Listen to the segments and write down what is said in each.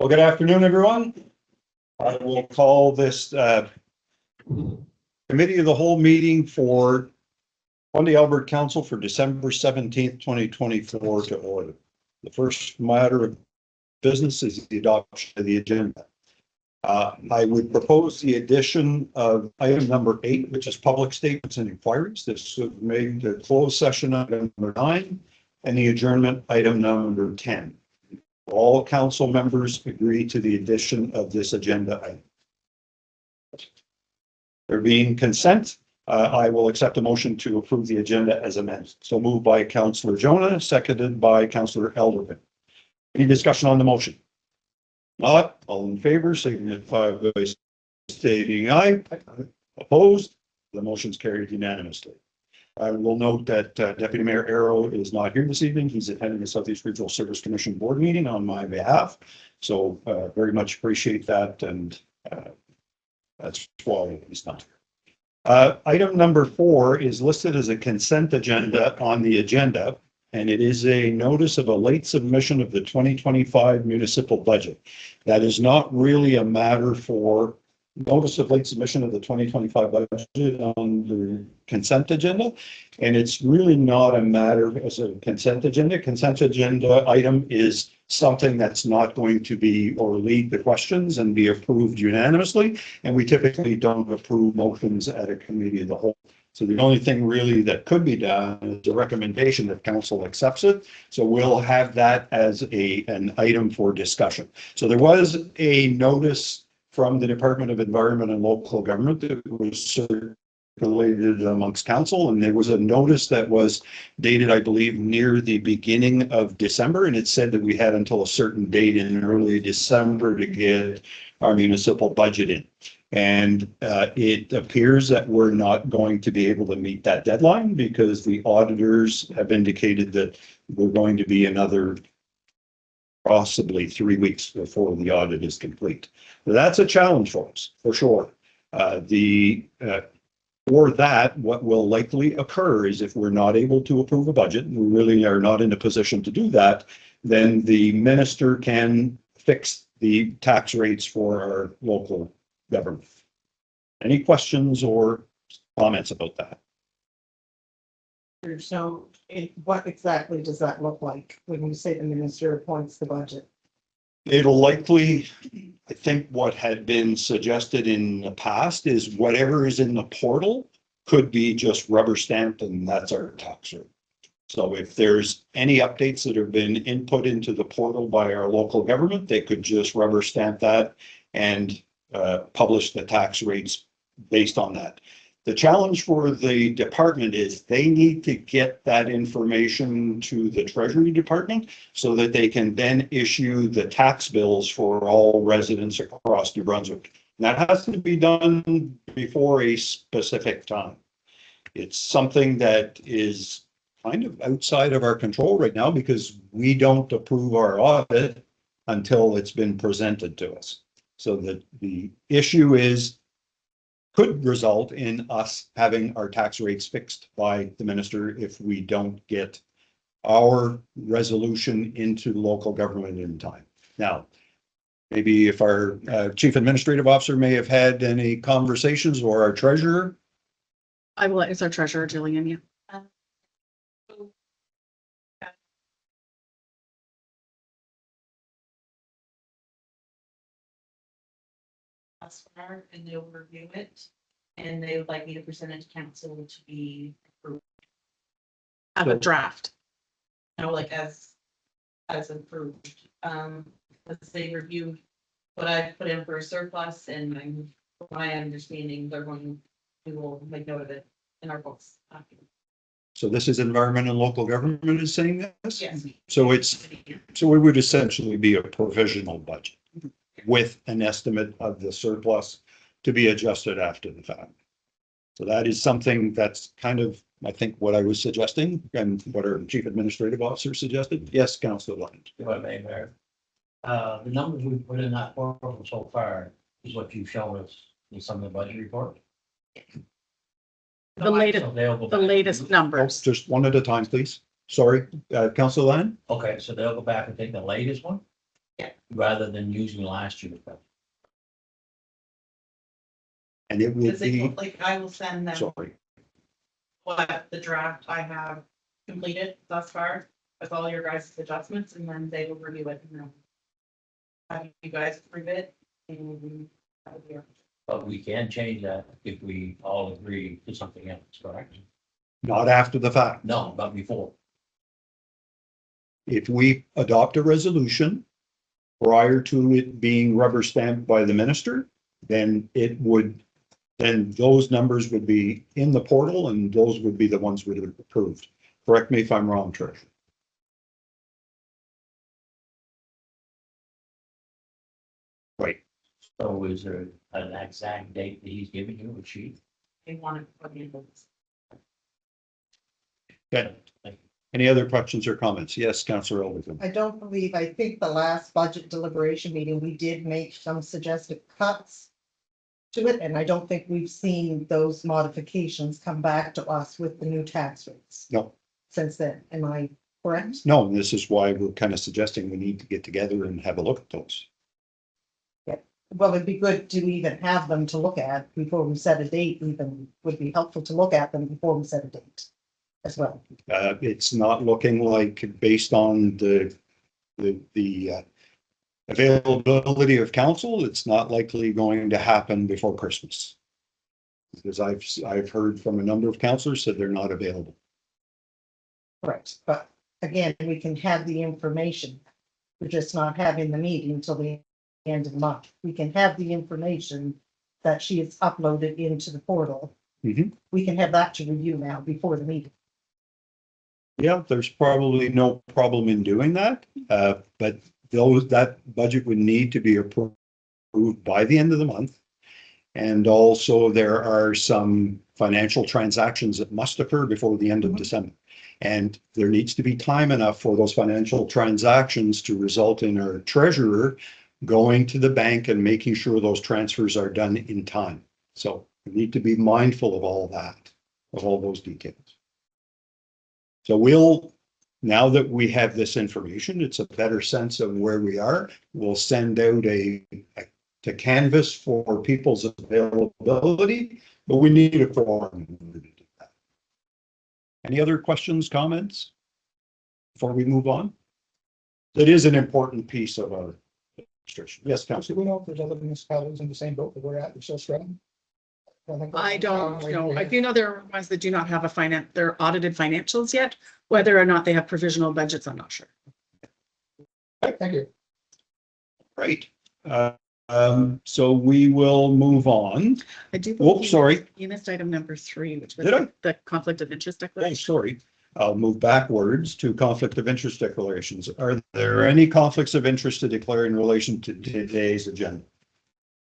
Well, good afternoon, everyone. I will call this Committee of the Whole meeting for Fundy Albert Council for December 17th, 2024 to order. The first matter of business is the adoption of the agenda. I would propose the addition of item number 8, which is public statements and inquiries. This would make the closed session item number 9 and the adjournment item number 10. All council members agree to the addition of this agenda item. There being consent, I will accept a motion to approve the agenda as amended. So moved by Councillor Jonah, seconded by Councillor Elderman. Any discussion on the motion? Not all in favor, signify by stating aye. Opposed? The motion's carried unanimously. I will note that Deputy Mayor Arrow is not here this evening. He's attending the Southeast Regional Service Commission board meeting on my behalf. So very much appreciate that. And that's why he's not here. Item number 4 is listed as a consent agenda on the agenda. And it is a notice of a late submission of the 2025 municipal budget. That is not really a matter for notice of late submission of the 2025 budget on the consent agenda. And it's really not a matter as a consent agenda. Consent agenda item is something that's not going to be or lead the questions and be approved unanimously. And we typically don't approve motions at a committee of the whole. So the only thing really that could be done is a recommendation that council accepts it. So we'll have that as an item for discussion. So there was a notice from the Department of Environment and Local Government that was circulated amongst council, and there was a notice that was dated, I believe, near the beginning of December, and it said that we had until a certain date in early December to get our municipal budget in. And it appears that we're not going to be able to meet that deadline because the auditors have indicated that we're going to be another possibly 3 weeks before the audit is complete. So that's a challenge for us, for sure. For that, what will likely occur is if we're not able to approve a budget, and we really are not in a position to do that, then the minister can fix the tax rates for our local government. Any questions or comments about that? So what exactly does that look like when you say the minister appoints the budget? It'll likely, I think what had been suggested in the past is whatever is in the portal could be just rubber stamped and that's our tax rate. So if there's any updates that have been input into the portal by our local government, they could just rubber stamp that and publish the tax rates based on that. The challenge for the department is they need to get that information to the Treasury Department so that they can then issue the tax bills for all residents across New Brunswick. And that has to be done before a specific time. It's something that is kind of outside of our control right now because we don't approve our audit until it's been presented to us. So that the issue could result in us having our tax rates fixed by the minister if we don't get our resolution into local government in time. Now, maybe if our chief administrative officer may have had any conversations or our treasurer. I will, it's our treasurer, Jillian, yeah. And they'll review it, and they would like me to present it to council to be approved. Have a draft. No, like as approved. Let's say review what I put in for a surplus, and from my understanding, we will make note of it in our books. So this is environment and local government is saying this? Yes. So we would essentially be a provisional budget with an estimate of the surplus to be adjusted after the fact. So that is something that's kind of, I think, what I was suggesting and what our chief administrative officer suggested. Yes, Councillor Lund. If I may, Mayor. The numbers we put in that portal so far is what you've shown us in some of the budget report. The latest, So they'll go the back- latest numbers. Just one at a time, please. Sorry, Councillor Lund. Okay, so they'll go back and take the latest one? rather than using last year's budget. And it would Because they, be, like, I will send them sorry, what the draft I have completed thus far with all your guys' adjustments, and then they will review it and then have you guys approve it and that would be our- But we can change that if we all agree to something else, correct? not after the fact. No, but before. If we adopt a resolution prior to it being rubber stamped by the minister, then then those numbers would be in the portal and those would be the ones we would have approved. Correct me if I'm wrong, Trish. Right. So is there an exact date that he's giving you, a sheet? they want to put in those. Okay. Any other questions or comments? Yes, Councillor Elderton. I think the last budget deliberation meeting, we did make some suggested cuts to it, and I don't think we've seen those modifications come back to us with the new tax rates. No. Since then, am I correct? No, and this is why we're kind of suggesting we need to get together and have a look at those. Well, it'd be good to even have them to look at before we set a date, even would be helpful to look at them before we set a date as well. It's not looking like, based on the availability of council, it's not likely going to happen before Christmas. Because I've heard from a number of councillors said they're not available. Correct, but again, we can have the information. We're just not having the meeting until the end of the month. We can have the information that she has uploaded into the portal. Mhm. We can have that to review now before the meeting. Yeah, there's probably no problem in doing that, but that budget would need to be approved by the end of the month. And also there are some financial transactions that must occur before the end of December. And there needs to be time enough for those financial transactions to result in our treasurer going to the bank and making sure those transfers are done in time. So we need to be mindful of all that, of all those details. So now that we have this information, it's a better sense of where we are. We'll send out to canvas for people's availability, but we need a forum in order to do that. Any other questions, comments before we move on? That is an important piece of our administration. Yes, Do Councilor. we know if there's other municipalities in the same boat that we're at, they're still struggling? I don't know. I do know there are ones that do not have their audited financials yet. Whether or not they have provisional budgets, I'm not sure. Thank you. Right. So we will move on. I do. Oh, believe sorry. You missed item number 3, which was Did I? the conflict of interest Oh, declaration. sorry. I'll move backwards to conflict of interest declarations. Are there any conflicts of interest to declare in relation to today's agenda?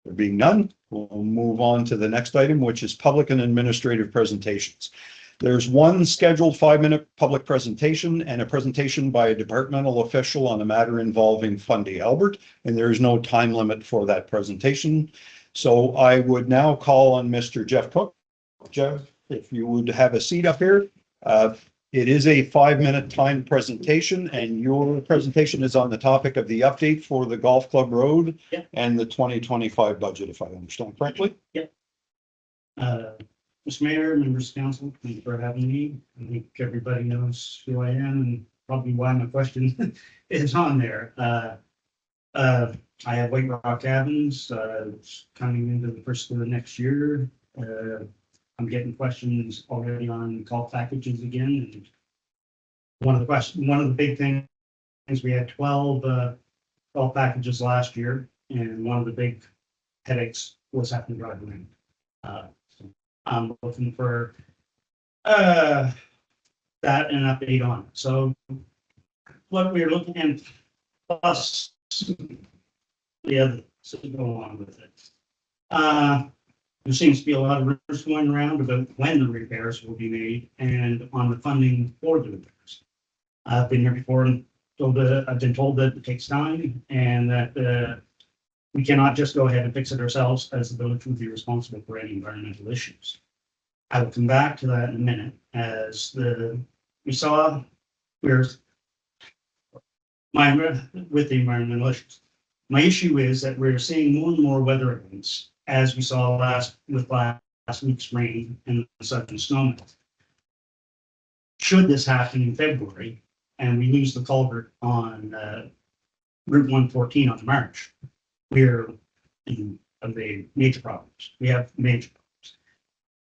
There being none, we'll move on to the next item, which is public and administrative presentations. There's one scheduled 5-minute public presentation and a presentation by a departmental official on a matter involving Fundy Albert, and there is no time limit for that presentation. So I would now call on Mr. Jeff Cook. Jeff, if you would have a seat up here. It is a 5-minute timed presentation, and your presentation is on the topic of the update for the Golf Club Road Yeah. and the 2025 budget, if I understand correctly. Mr. Mayor, members of council, thank you for having me. I think everybody knows who I am and probably why my question is on there. I have White Rock Cabins, coming into the first of the next year. I'm getting questions already on golf packages again. And one of the big things, we had 12 golf packages last year, and one of the big headaches was having to drive around. So I'm looking for that and an update on it. So what we're looking at, plus the other to go along with it. There seems to be a lot of rumors going around about when the repairs will be made and on the funding for the repairs. I've been here before and I've been told that it takes time and that we cannot just go ahead and fix it ourselves, as the village would be responsible for any environmental issues. I will come back to that in a minute. As we're with the environmental issues. My issue is that we're seeing more and more weather events, as we saw last week's rain and the sudden snow. Should this happen in February and we lose the culvert on Route 114 on March, we're in the major problems. We have major problems.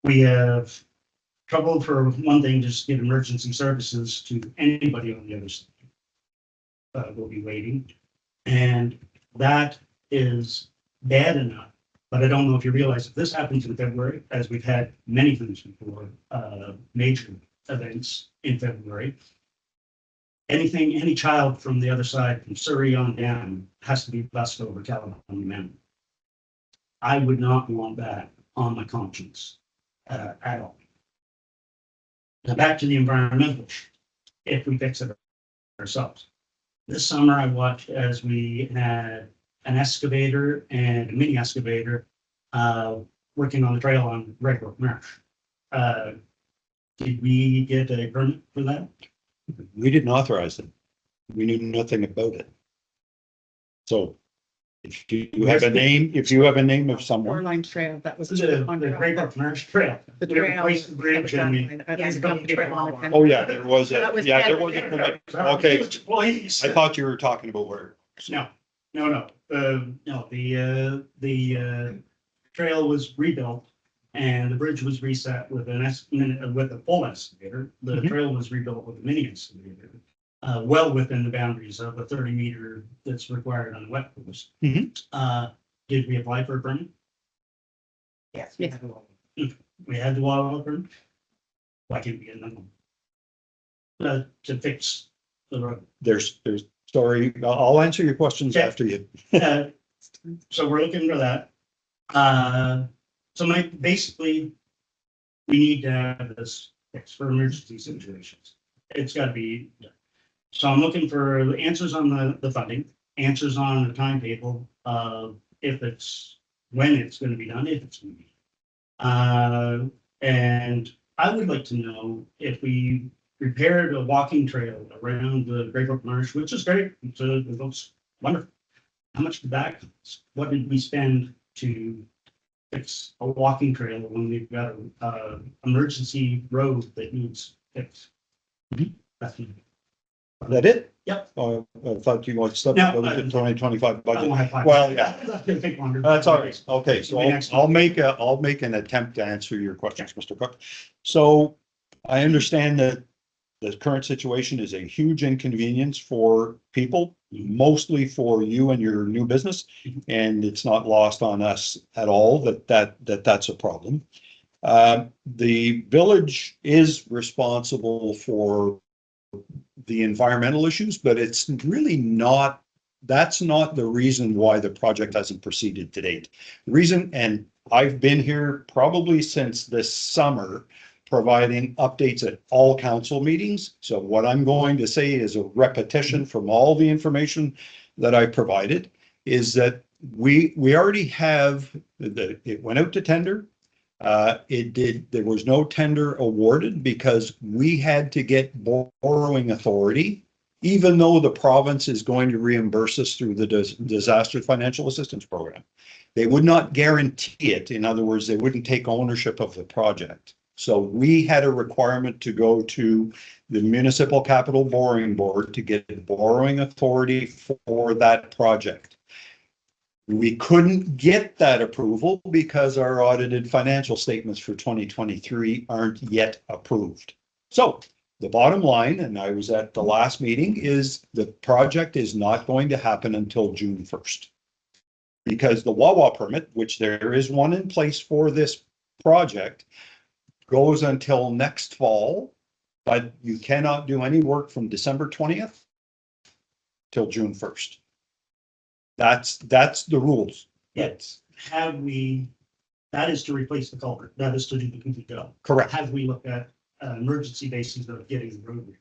We have trouble, for one thing, just get emergency services to anybody on the other side. Will be waiting, and that is bad enough. But I don't know if you realize if this happens in February, as we've had many things before, major events in February. Any child from the other side, from Surrey on down, has to be bused over California Mountain. I would not want that on my conscience at all. Now back to the environmental, if we fix it ourselves. This summer, I watched as we had an excavator and a mini excavator working on the trail on Red Brook Marsh. Did we get a permit for that? We didn't authorize it. We knew nothing about it. So if you have a name of someone, Shoreline trail, that was. The Red Brook Marsh Trail. The We trail. replaced the bridge and we. oh yeah, there was That a, was yeah, there was a permit. Okay, Please. I thought you were talking about where. No, the trail was rebuilt and the bridge was reset with with a full excavator. The Mhm. trail was rebuilt with a mini excavator, well within the boundaries of the 30 meter that's required on the wet course. Mhm. Did we apply for a permit? Yes. Yes. We had the water permit. Why can't we get another one? To fix the road. Sorry, I'll answer your questions Okay. after you. So we're looking for that. So basically, we need to have this fixed for emergency situations. It's gotta be done. So I'm looking for answers on the funding, answers on the timetable of when it's gonna be done, if it's gonna be done. And I would like to know if we repaired a walking trail around the Great Brook Marsh, which is great, it looks wonderful. How much did that cost? What did we spend to fix a walking trail when we've got a emergency road that needs fixed? Mhm. That's it. Is that it? Yep. I thought you wanted stuff No, about the 2025 I budget. don't have time. Well, yeah. That's gonna take longer. That's all right. Okay, so Maybe next I'll make an attempt to answer your questions, Mr. Cook. So I understand that the current situation is a huge inconvenience for people, mostly for you and your new business. And it's not lost on us at all that's a problem. The village is responsible for the environmental issues, but it's really not, that's not the reason why the project hasn't proceeded to date. The reason, and I've been here probably since this summer, providing updates at all council meetings. So what I'm going to say is a repetition from all the information that I provided, is that we already have, it went out to tender. There was no tender awarded because we had to get borrowing authority, even though the province is going to reimburse us through the disaster financial assistance program. They would not guarantee it. In other words, they wouldn't take ownership of the project. So we had a requirement to go to the Municipal Capital Borrowing Board to get borrowing authority for that project. We couldn't get that approval because our audited financial statements for 2023 aren't yet approved. So the bottom line, and I was at the last meeting, is the project is not going to happen until June 1st. Because the Wawa permit, which there is one in place for this project, goes until next fall, but you cannot do any work from December 20th till June 1st. That's the rules. Yes. That is to replace the culvert. That is to do the complete job. Correct. Have we looked at emergency basis of getting the road?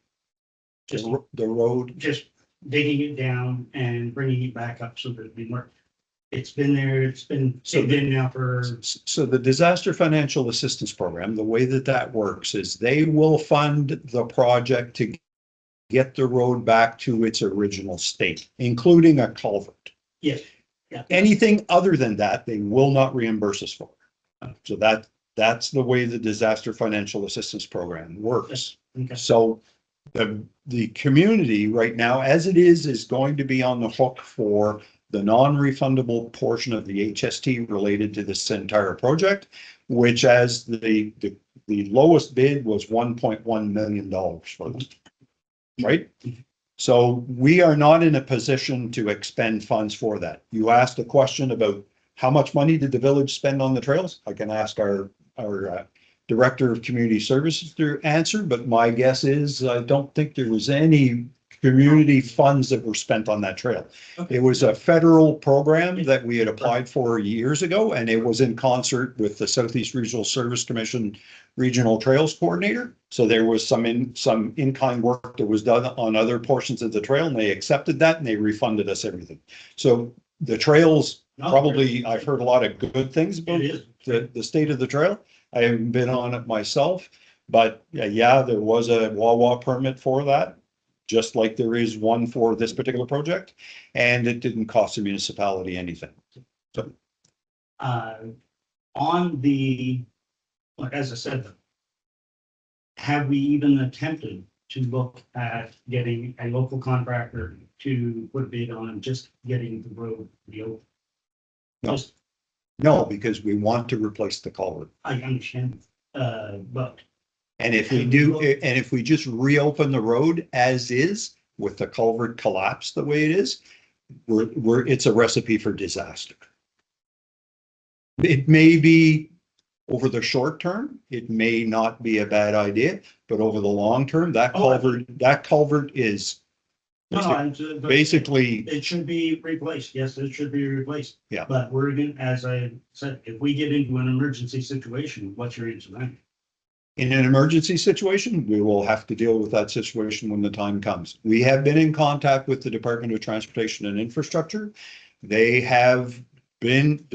Just The road, digging it down and bringing it back up so that it work. It's been there, it's been now for. so the disaster financial assistance program, the way that works is they will fund the project to get the road back to its original state, including a culvert. Yes. Yeah. Anything other than that, they will not reimburse us for. So that's the way the disaster financial assistance program works. Okay. So the community right now, as it is going to be on the hook for the non-refundable portion of the HST related to this entire project, which as the lowest bid was $1.1 million for them. Right? So we are not in a position to expend funds for that. You asked a question about how much money did the village spend on the trails? I can ask our Director of Community Services to answer, but my guess is I don't think there was any community funds that were spent on that trail. It was a federal program that we had applied for years ago, and it was in concert with the Southeast Regional Service Commission Regional Trails Coordinator. So there was some in-kind work that was done on other portions of the trail, and they accepted that and they refunded us everything. So the trails, probably, I've heard a lot of good things about the state of the trail. I haven't been on it myself, but yeah, there was a Wawa permit for that, just like there is one for this particular project, and it didn't cost the municipality anything. So, on the, like, as I said, have we even attempted to look at getting a local contractor to put a bid on just getting the road reopened? No. Just, no, because we want to replace the culvert. I understand, but And if we do, and if we just reopen the road as is with the culvert collapsed the way it is, it's a recipe for disaster. It may be over the short term, it may not be a bad idea, but over the long term, that culvert is basically, it should be replaced. Yes, it should be replaced. Yeah. But we're again, as I said, if we get into an emergency situation, what's your answer then? in an emergency situation, we will have to deal with that situation when the time comes. We have been in contact with the Department of Transportation and Infrastructure. They have been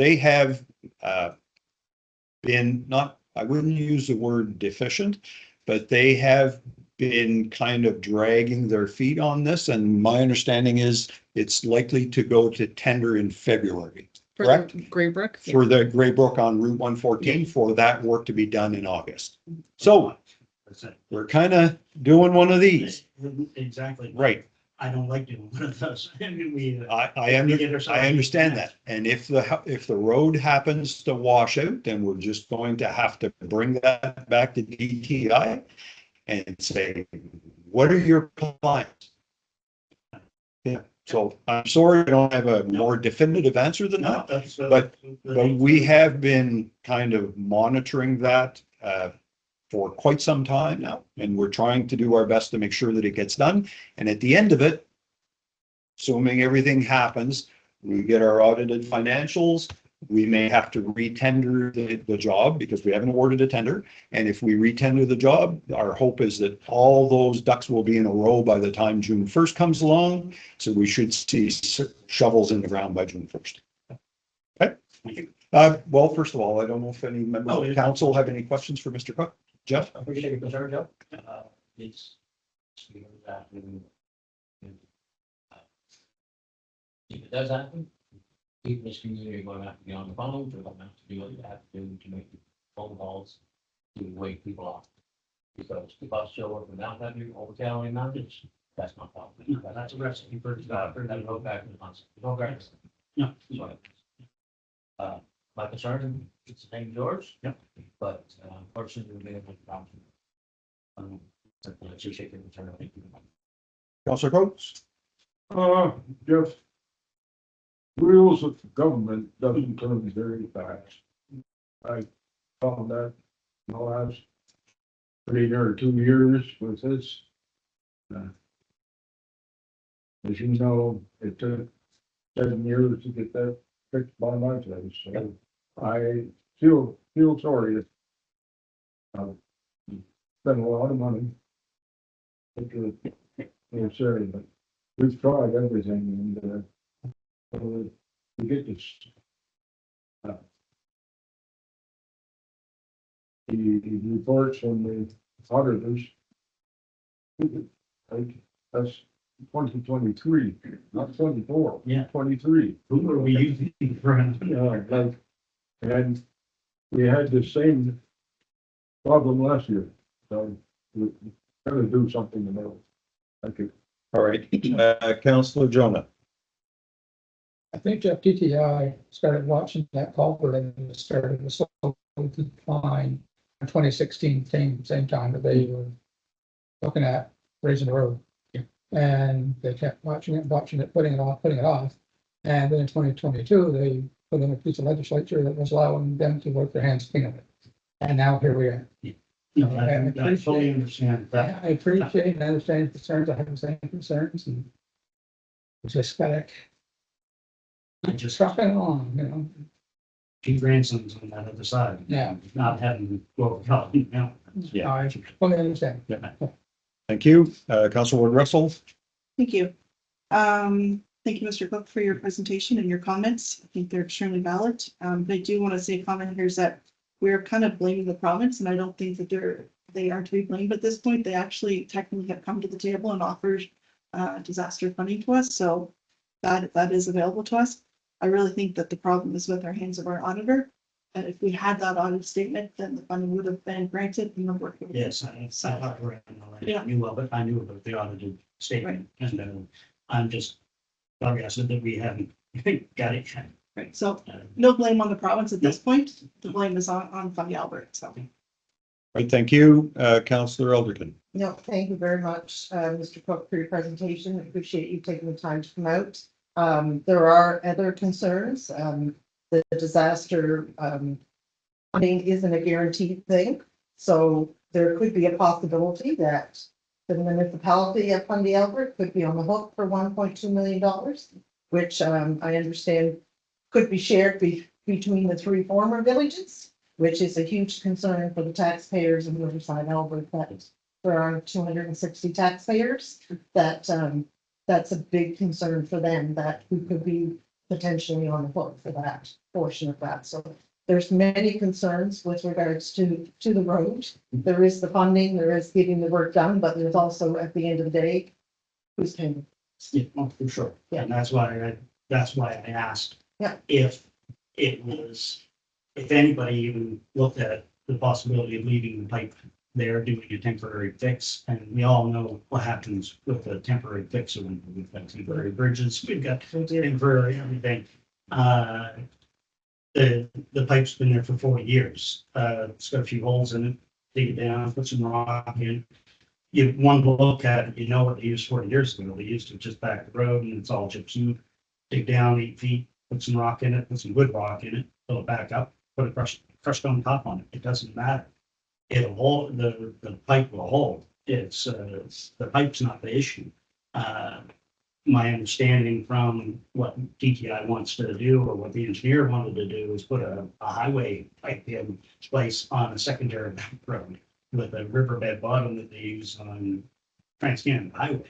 not, I wouldn't use the word deficient, but they have been kind of dragging their feet on this. And my understanding is it's likely to go to tender in February. For Correct? the Graybrook? For the Graybrook on Route 114, for that work to be done in August. So we're kind of doing one of these. Exactly. Right. I don't like doing one of those. I understand that. And if the road happens to wash out, then we're just going to have to bring that back to DTI and say, what are your plans? Yeah, so I'm sorry, I don't have a more definitive answer than that, but we have been kind of monitoring that for quite some time now, and we're trying to do our best to make sure that it gets done. And at the end of it, assuming everything happens, we get our audited financials, we may have to retender the job because we haven't awarded a tender. And if we retender the job, our hope is that all those ducks will be in a row by the time June 1st comes along. So we should see shovels in the ground by June 1st. Okay. Well, first of all, I don't know if any members of the council have any questions for Mr. Cook. Jeff? I appreciate your concern, Joe. It's, if it does happen, people in this community are going to have to be on the phone, they're going to have to do what they have to do to make phone calls to wake people off. Because if I still work down that new over Callaway Mountains, that's not possible. That's a recipe for disaster. That go back to the concept. No, correct. No. My concern, it's the same as yours. Yep. But unfortunately, we're going to have a problem. I appreciate your concern. Thank you. Councilor Coates? Just rules of government doesn't turn very fast. I found that in the last 3 or 2 years with this. As you know, it took 7 years to get that fixed by my place, so I feel sorry. Spent a lot of money. It's sorry, but we've tried everything and we get this. The reports from the auditors. That's 2023, not 24. Yeah. 23. Who are we using for? Like, and we had the same problem last year, so we gotta do something about it. Thank you. All right, Councillor Jonah. I think TTI started watching that culvert and started to slow decline. In 2016, same time that they were looking at raising the road. Yeah. And they kept watching it, putting it off. And then in 2022, they put in a piece of legislature that was allowing them to work their hands clean of it. And now here we are. No, I fully understand that. I appreciate and understand the concerns. I have the same concerns and we just gotta I just trucking along, you know. two grandsons on that other side. Yeah. Not having, well, you know. Yeah. I fully understand. Thank you. Councilor Russell. Thank you. Thank you, Mr. Cook, for your presentation and your comments. I think they're extremely valid. But I do want to say a comment here is that we're kind of blaming the province, and I don't think that they are to be blamed at this point. They actually technically have come to the table and offered disaster funding to us, so that is available to us. I really think that the problem is with our hands of our auditor. And if we had that audit statement, then the funding would have been granted and the work. would have been Yes, Yeah. I knew of it. I knew about the audited statement, and I'm just flabbergasted that we haven't got it yet. Right, so no blame on the province at this point. The blame is on Fundy Albert, so. Right, thank you. Councillor Elderton. No, thank you very much, Mr. Cook, for your presentation. I appreciate you taking the time to come out. There are other concerns. The disaster funding isn't a guaranteed thing. So there could be a possibility that the municipality of Fundy Albert could be on the hook for $1.2 million, which I understand could be shared between the three former villages, which is a huge concern for the taxpayers in Riverside-Albert. That there are 260 taxpayers. That's a big concern for them, that we could be potentially on the hook for that portion of that. So there's many concerns with regards to the road. There is the funding, there is getting the work done, but there's also, at the end of the day, who's paying? Yeah, oh, for sure. Yeah. And that's why I asked. Yeah. If anybody even looked at the possibility of leaving the pipe there, doing a temporary fix, and we all know what happens with a temporary fix. So we've got temporary bridges, we've got temporary everything. The pipe's been there for 40 years. It's got a few holes in it. Dig it down, put some rock in. You one look at it, you know what they used 40 years ago. They used to just back the road and it's all gypsum. Dig down 8 feet, put some rock in it, put some good rock in it, fill it back up, put a crushed stone top on it. It doesn't matter. It'll hold, the pipe will hold. It's the pipe's not the issue. My understanding from what TTI wants to do, or what the engineer wanted to do, is put a highway pipe in place on a secondary road with a riverbed bottom that they use on Trans-Canada Highway.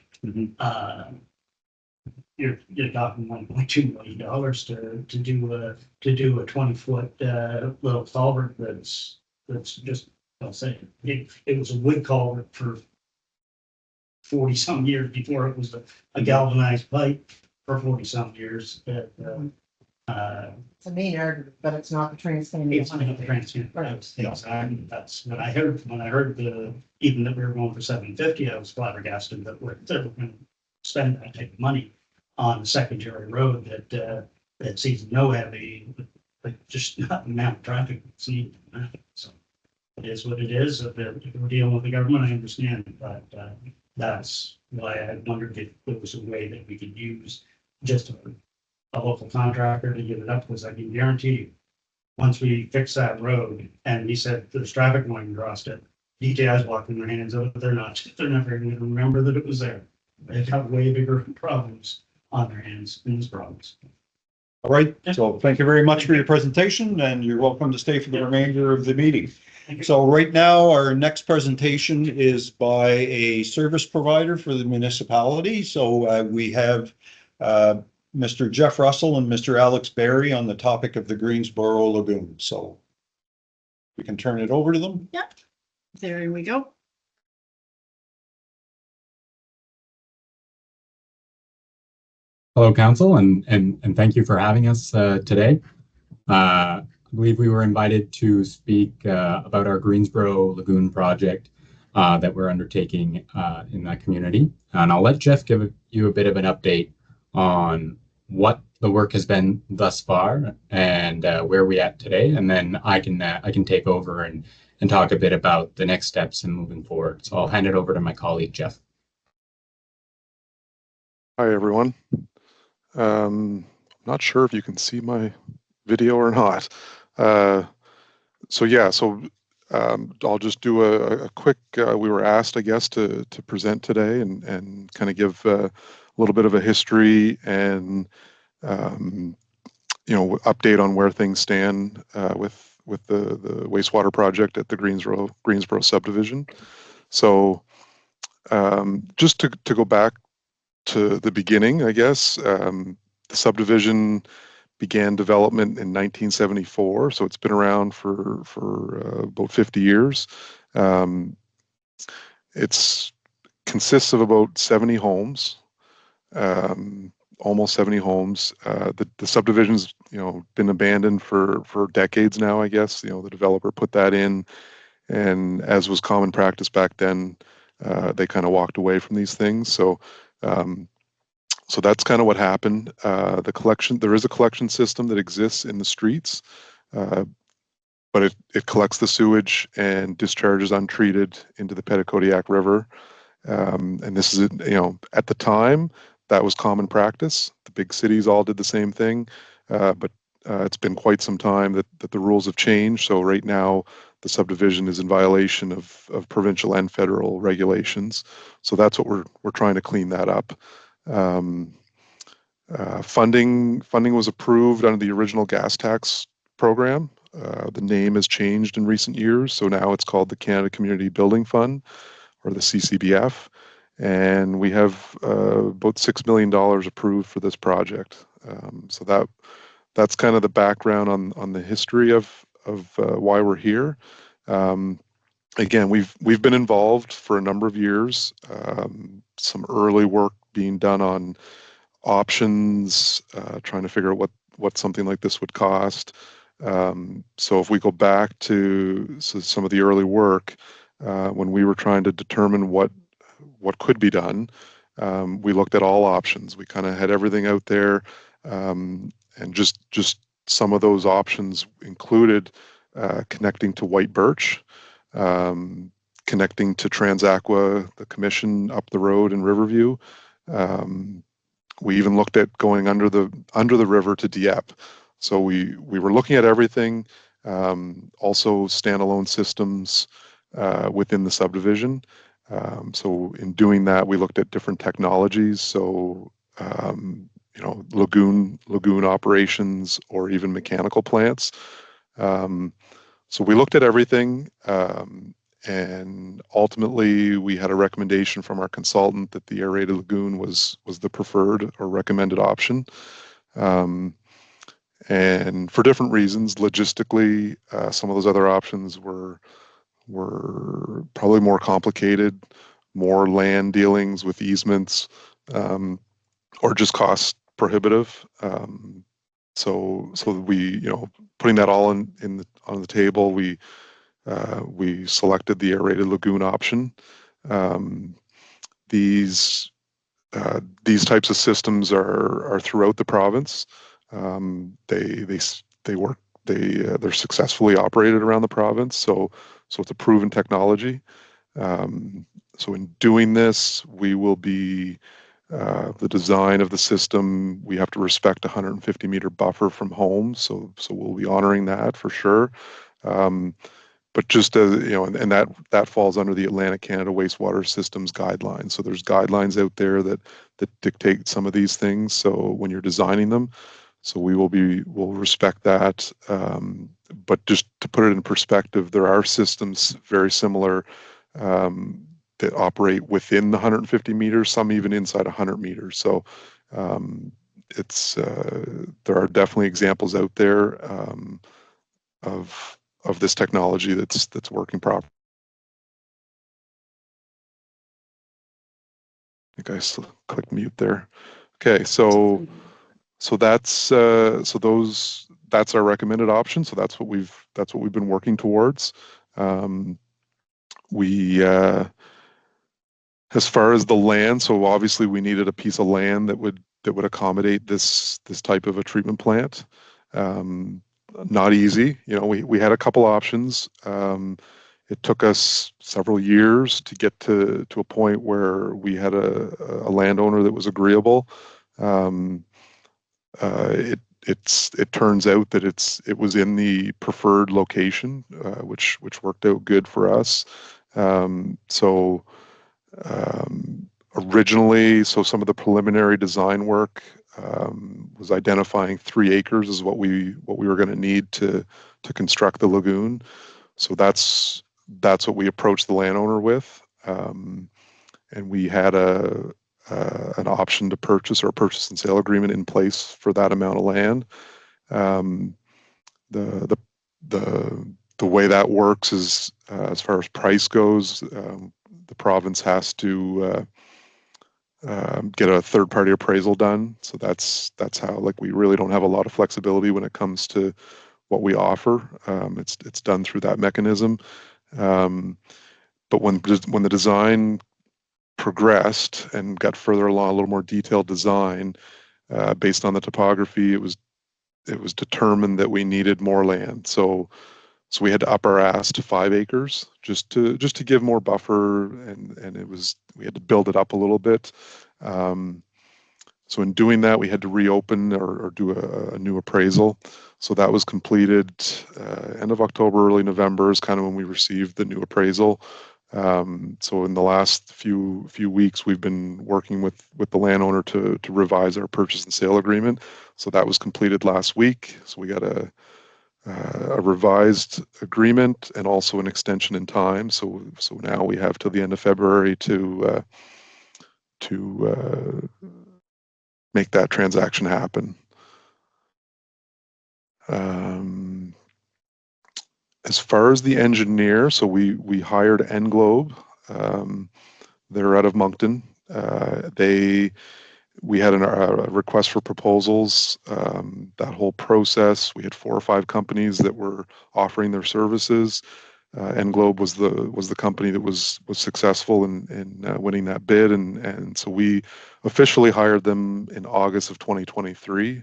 You're talking $1.2 million to do a 20-foot little culvert that's just, I'll say, it was a wood culvert for 40 some years before it was a galvanized pipe for 40 some years. It's a main artery, but it's not the Trans-Canada. It's not the Trans-Canada. Exactly. That's what I heard. When I heard even that we were going for 750, I was flabbergasted that we're going to spend that type of money on a secondary road that sees no heavy, but just not the amount of traffic that's needed. So it is what it is. If we're dealing with the government, I understand, but that's why I wondered if there was a way that we could use just a local contractor to get it up, because I can guarantee you, once we fix that road, and he said there's traffic going across it, DTI's walking their hands up, they're never going to remember that it was there. They've got way bigger problems on their hands in this province. All right, so thank you very much for your presentation, and you're welcome to stay for the remainder of the meeting. So right now, our next presentation is by a service provider for the municipality. So we have Mr. Jeff Russell and Mr. Alex Berry on the topic of the Greensboro Lagoon. So we can turn it over to them. There we go. Hello, Council, and thank you for having us today. I believe we were invited to speak about our Greensboro Lagoon project that we're undertaking in that community. And I'll let Jeff give you a bit of an update on what the work has been thus far and where we at today. And then I can take over and talk a bit about the next steps and moving forward. So I'll hand it over to my colleague, Jeff. Hi, everyone. Not sure if you can see my video or not. I'll just do a quick, we were asked, I guess, to present today and kind of give a little bit of a history and, update on where things stand with the wastewater project at the Greensboro subdivision. So just to go back to the beginning, I guess, the subdivision began development in 1974, so it's been around for about 50 years. It's consists of about 70 homes, almost 70 homes. The subdivision's been abandoned for decades now, I guess. The developer put that in, and as was common practice back then, they kind of walked away from these things. So that's kind of what happened. There is a collection system that exists in the streets, but it collects the sewage and discharges untreated into the Petitcodiac River. And this is, at the time, that was common practice. The big cities all did the same thing, but it's been quite some time that the rules have changed. So right now, the subdivision is in violation of provincial and federal regulations. So that's what we're trying to clean that up. Funding was approved under the original gas tax program. The name has changed in recent years, so now it's called the Canada Community Building Fund, or the CCBF, and we have about $6 million approved for this project. So that's kind of the background on the history of why we're here. Again, we've been involved for a number of years. Some early work being done on options, trying to figure out what something like this would cost. So if we go back to some of the early work, when we were trying to determine what could be done, we looked at all options. We kind of had everything out there, and just some of those options included connecting to White Birch, connecting to Transaqua, the commission up the road in Riverview. We even looked at going under the river to Dieppe. So we were looking at everything, also standalone systems within the subdivision. So in doing that, we looked at different technologies. So lagoon operations or even mechanical plants. So we looked at everything. And ultimately, we had a recommendation from our consultant that the aerated lagoon was the preferred or recommended option. And for different reasons, logistically, some of those other options were probably more complicated, more land dealings with easements, or just cost prohibitive. So we, putting that all on the table, we selected the aerated lagoon option. These types of systems are throughout the province. They're successfully operated around the province. So it's a proven technology. So in doing this, we will be the design of the system. We have to respect 150-meter buffer from homes. So we'll be honoring that for sure. But just as and that falls under the Atlantic Canada Wastewater Systems guidelines. So there's guidelines out there that dictate some of these things. So when you're designing them, so we'll respect that. But just to put it in perspective, there are systems very similar that operate within the 150 meters, some even inside 100 meters. So there are definitely examples out there of this technology that's working properly. I think I clicked mute there. Okay, so that's that's our recommended option. So that's what we've been working towards. We as far as the land, so obviously we needed a piece of land that would accommodate this type of a treatment plant. Not easy, you know. We had a couple options. It took us several years to get to a point where we had a landowner that was agreeable. It turns out that it was in the preferred location, which worked out good for us. So originally, some of the preliminary design work was identifying 3 acres is what we were going to need to construct the lagoon. So that's what we approached the landowner with, and we had an option to purchase, or a purchase and sale agreement in place for that amount of land. The way that works is, as far as price goes, the province has to get a third-party appraisal done. So that's how, like, we really don't have a lot of flexibility when it comes to what we offer. It's done through that mechanism. But when the design progressed and got further along, a little more detailed design, based on the topography, it was determined that we needed more land. So we had to up our ask to 5 acres just to give more buffer, and we had to build it up a little bit. So in doing that, we had to reopen or do a new appraisal. So that was completed end of October, early November is kind of when we received the new appraisal. So in the last few weeks, we've been working with the landowner to revise our purchase and sale agreement. So that was completed last week. So we got a revised agreement and also an extension in time. So now we have till the end of February to make that transaction happen. As far as the engineer, so we hired Englobe. They're out of Moncton. We had a request for proposals. That whole process, we had 4 or 5 companies that were offering their services. Englobe was the company that was successful in winning that bid, and so we officially hired them in August of 2023.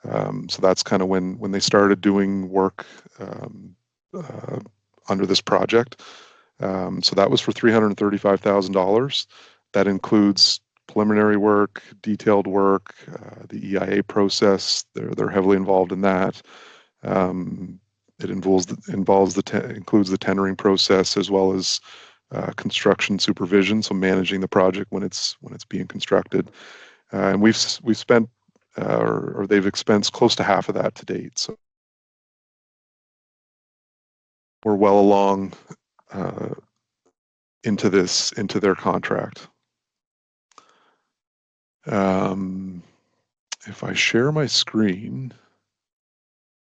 So that's kind of when they started doing work under this project. So that was for $335,000. That includes preliminary work, detailed work, the EIA process. They're heavily involved in that. It includes the tendering process, as well as construction supervision, so managing the project when it's being constructed. And we've spent or they've expensed close to half of that to date. So we're well along into their contract. If I share my screen.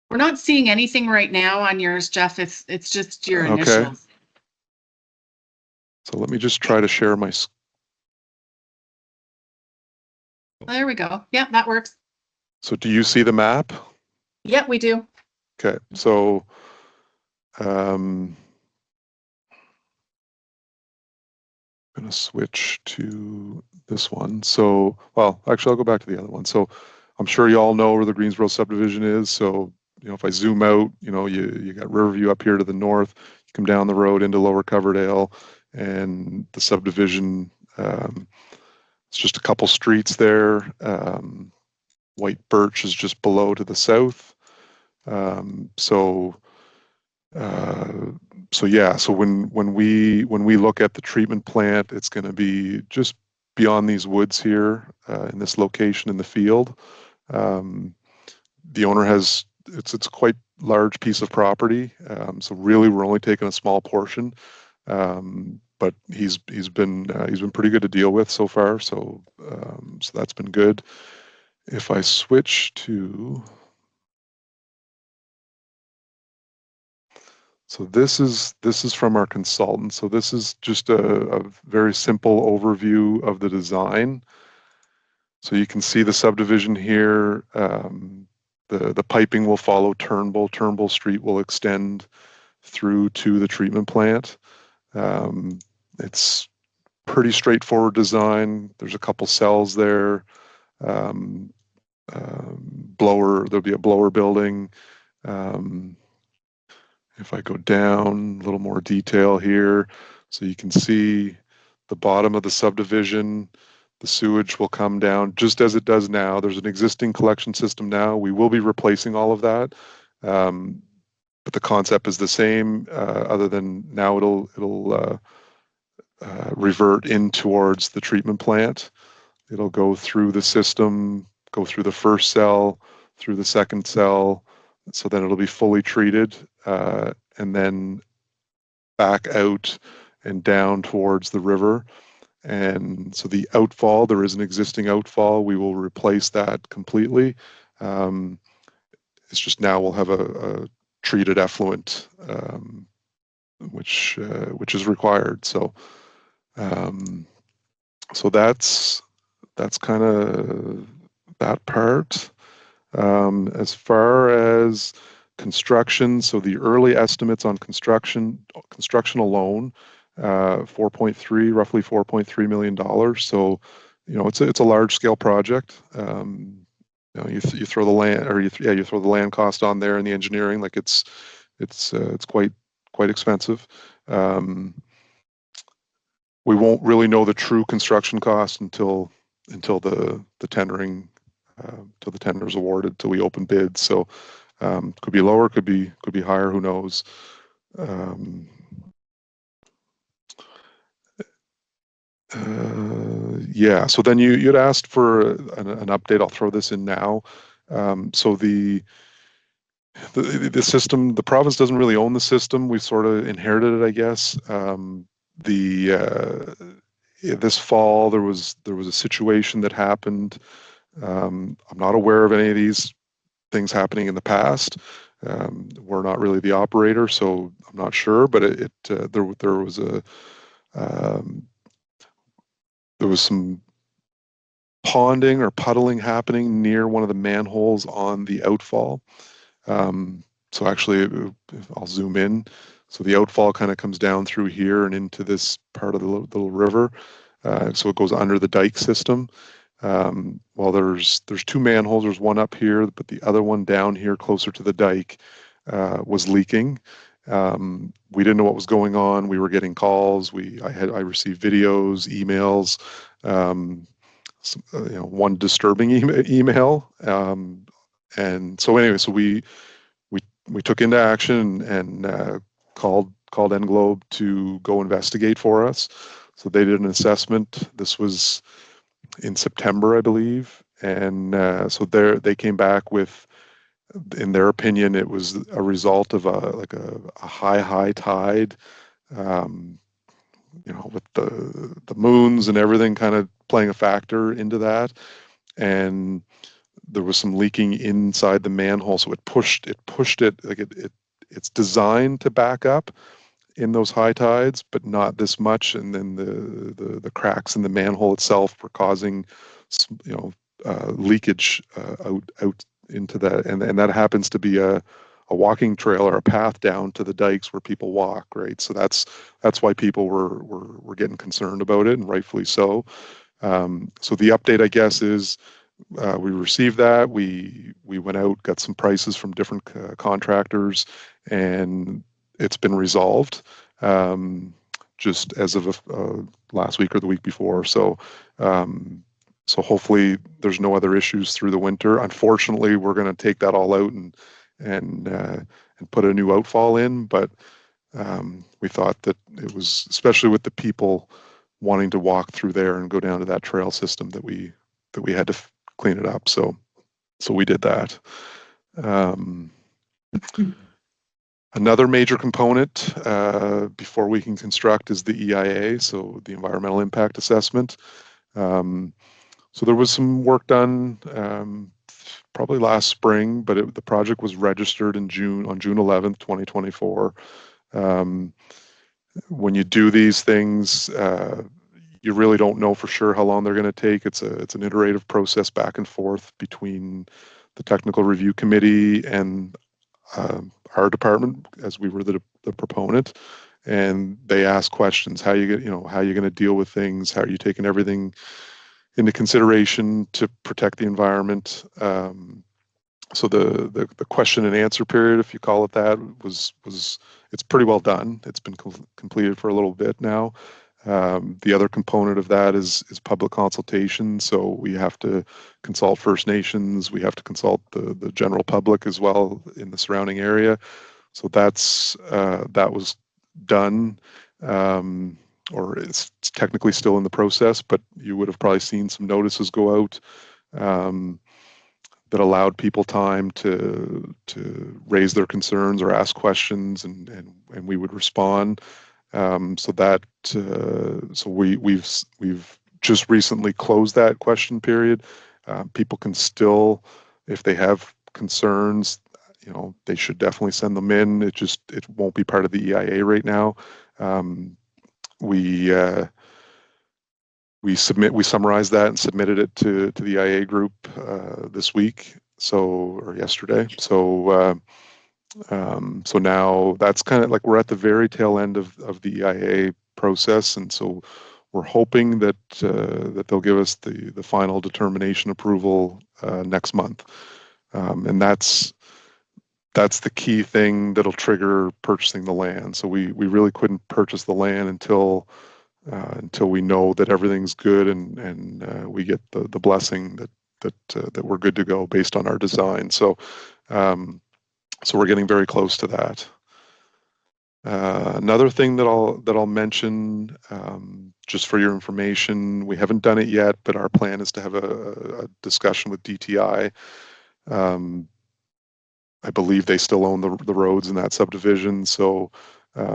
We're not seeing anything right now on yours, Jeff. It's just your initials. So let me just try to share my. There we go. Yeah, that works. So do you see the map? Yeah, we do. Okay, so I'm going to switch to this one. So, well, actually, I'll go back to the other one. So I'm sure you all know where the Greensboro subdivision is. So, you know, if I zoom out, you know, you got Riverview up here to the north, you come down the road into Lower Coverdale, and the subdivision, it's just a couple streets there. White Birch is just below to the south. So yeah, so when we look at the treatment plant, it's going to be just beyond these woods here, in this location in the field. The owner has, it's a quite large piece of property. So really we're only taking a small portion. But he's been pretty good to deal with so far. So that's been good. If I switch to, so this is from our consultant. So this is just a very simple overview of the design. So you can see the subdivision here. The piping will follow Turnbull. Turnbull Street will extend through to the treatment plant. It's pretty straightforward design. There's a couple cells there. There'll be a blower building. If I go down, a little more detail here, so you can see the bottom of the subdivision, the sewage will come down just as it does now. There's an existing collection system now. We will be replacing all of that. But the concept is the same, other than now it'll revert in towards the treatment plant. It'll go through the system, go through the first cell, through the second cell, so then it'll be fully treated, and then back out and down towards the river. And so the outfall, there is an existing outfall. We will replace that completely. It's just now we'll have a treated effluent, which is required. So that's kind of that part. As far as construction, so the early estimates on construction alone, roughly $4.3 million. So, it's a large scale project. You throw the land, or you throw the land cost on there and the engineering, like it's quite expensive. We won't really know the true construction cost until the tendering, till the tender is awarded, till we open bids. So could be lower, could be higher, who knows. Yeah, so then you'd asked for an update. I'll throw this in now. So the system, the province doesn't really own the system. We sort of inherited it, I guess. This fall there was a situation that happened. I'm not aware of any of these things happening in the past. We're not really the operator, so I'm not sure. But there was some ponding or puddling happening near one of the manholes on the outfall. So actually, I'll zoom in. So the outfall kind of comes down through here and into this part of the little river. So it goes under the dike system. Well, there's two manholes. There's one up here, but the other one down here closer to the dike was leaking. We didn't know what was going on. We were getting calls. I received videos, emails, one disturbing email. And so anyway, so we took into action and called Englobe to go investigate for us. So they did an assessment. This was in September, I believe. And so they came back with, in their opinion, it was a result of a high tide, with the moons and everything kind of playing a factor into that. And there was some leaking inside the manhole, so it pushed it, like it's designed to back up in those high tides, but not this much. And then the cracks in the manhole itself were causing leakage out into that, and that happens to be a walking trail or a path down to the dikes where people walk, right? So that's why people were getting concerned about it, and rightfully so. So the update, I guess, is we received that. We went out, got some prices from different contractors, and it's been resolved just as of last week or the week before. So hopefully there's no other issues through the winter. Unfortunately, we're going to take that all out and put a new outfall in. But we thought that it was, especially with the people wanting to walk through there and go down to that trail system, that we had to clean it up. So we did that. Another major component before we can construct is the EIA, so the environmental impact assessment. So there was some work done probably last spring, but the project was registered on June 11th, 2024. When you do these things, you really don't know for sure how long they're going to take. It's an iterative process back and forth between the technical review committee and our department, as we were the proponent, and they ask questions. How how are you going to deal with things? How are you taking everything into consideration to protect the environment? So the question and answer period, if you call it that, was it's pretty well done. It's been completed for a little bit now. The other component of that is public consultation. So we have to consult First Nations. We have to consult the general public as well in the surrounding area. So that was done, or it's technically still in the process, but you would have probably seen some notices go out that allowed people time to raise their concerns or ask questions, and we would respond. So we've just recently closed that question period. People can still, if they have concerns, they should definitely send them in. It won't be part of the EIA right now. We summarized that and submitted it to the EIA group this week, or yesterday. So now that's kind of like we're at the very tail end of the EIA process, and so we're hoping that they'll give us the final determination approval next month, and that's the key thing that'll trigger purchasing the land. So we really couldn't purchase the land until we know that everything's good and we get the blessing that we're good to go based on our design. So we're getting very close to that. Another thing that I'll mention, just for your information, we haven't done it yet, but our plan is to have a discussion with DTI. I believe they still own the roads in that subdivision, so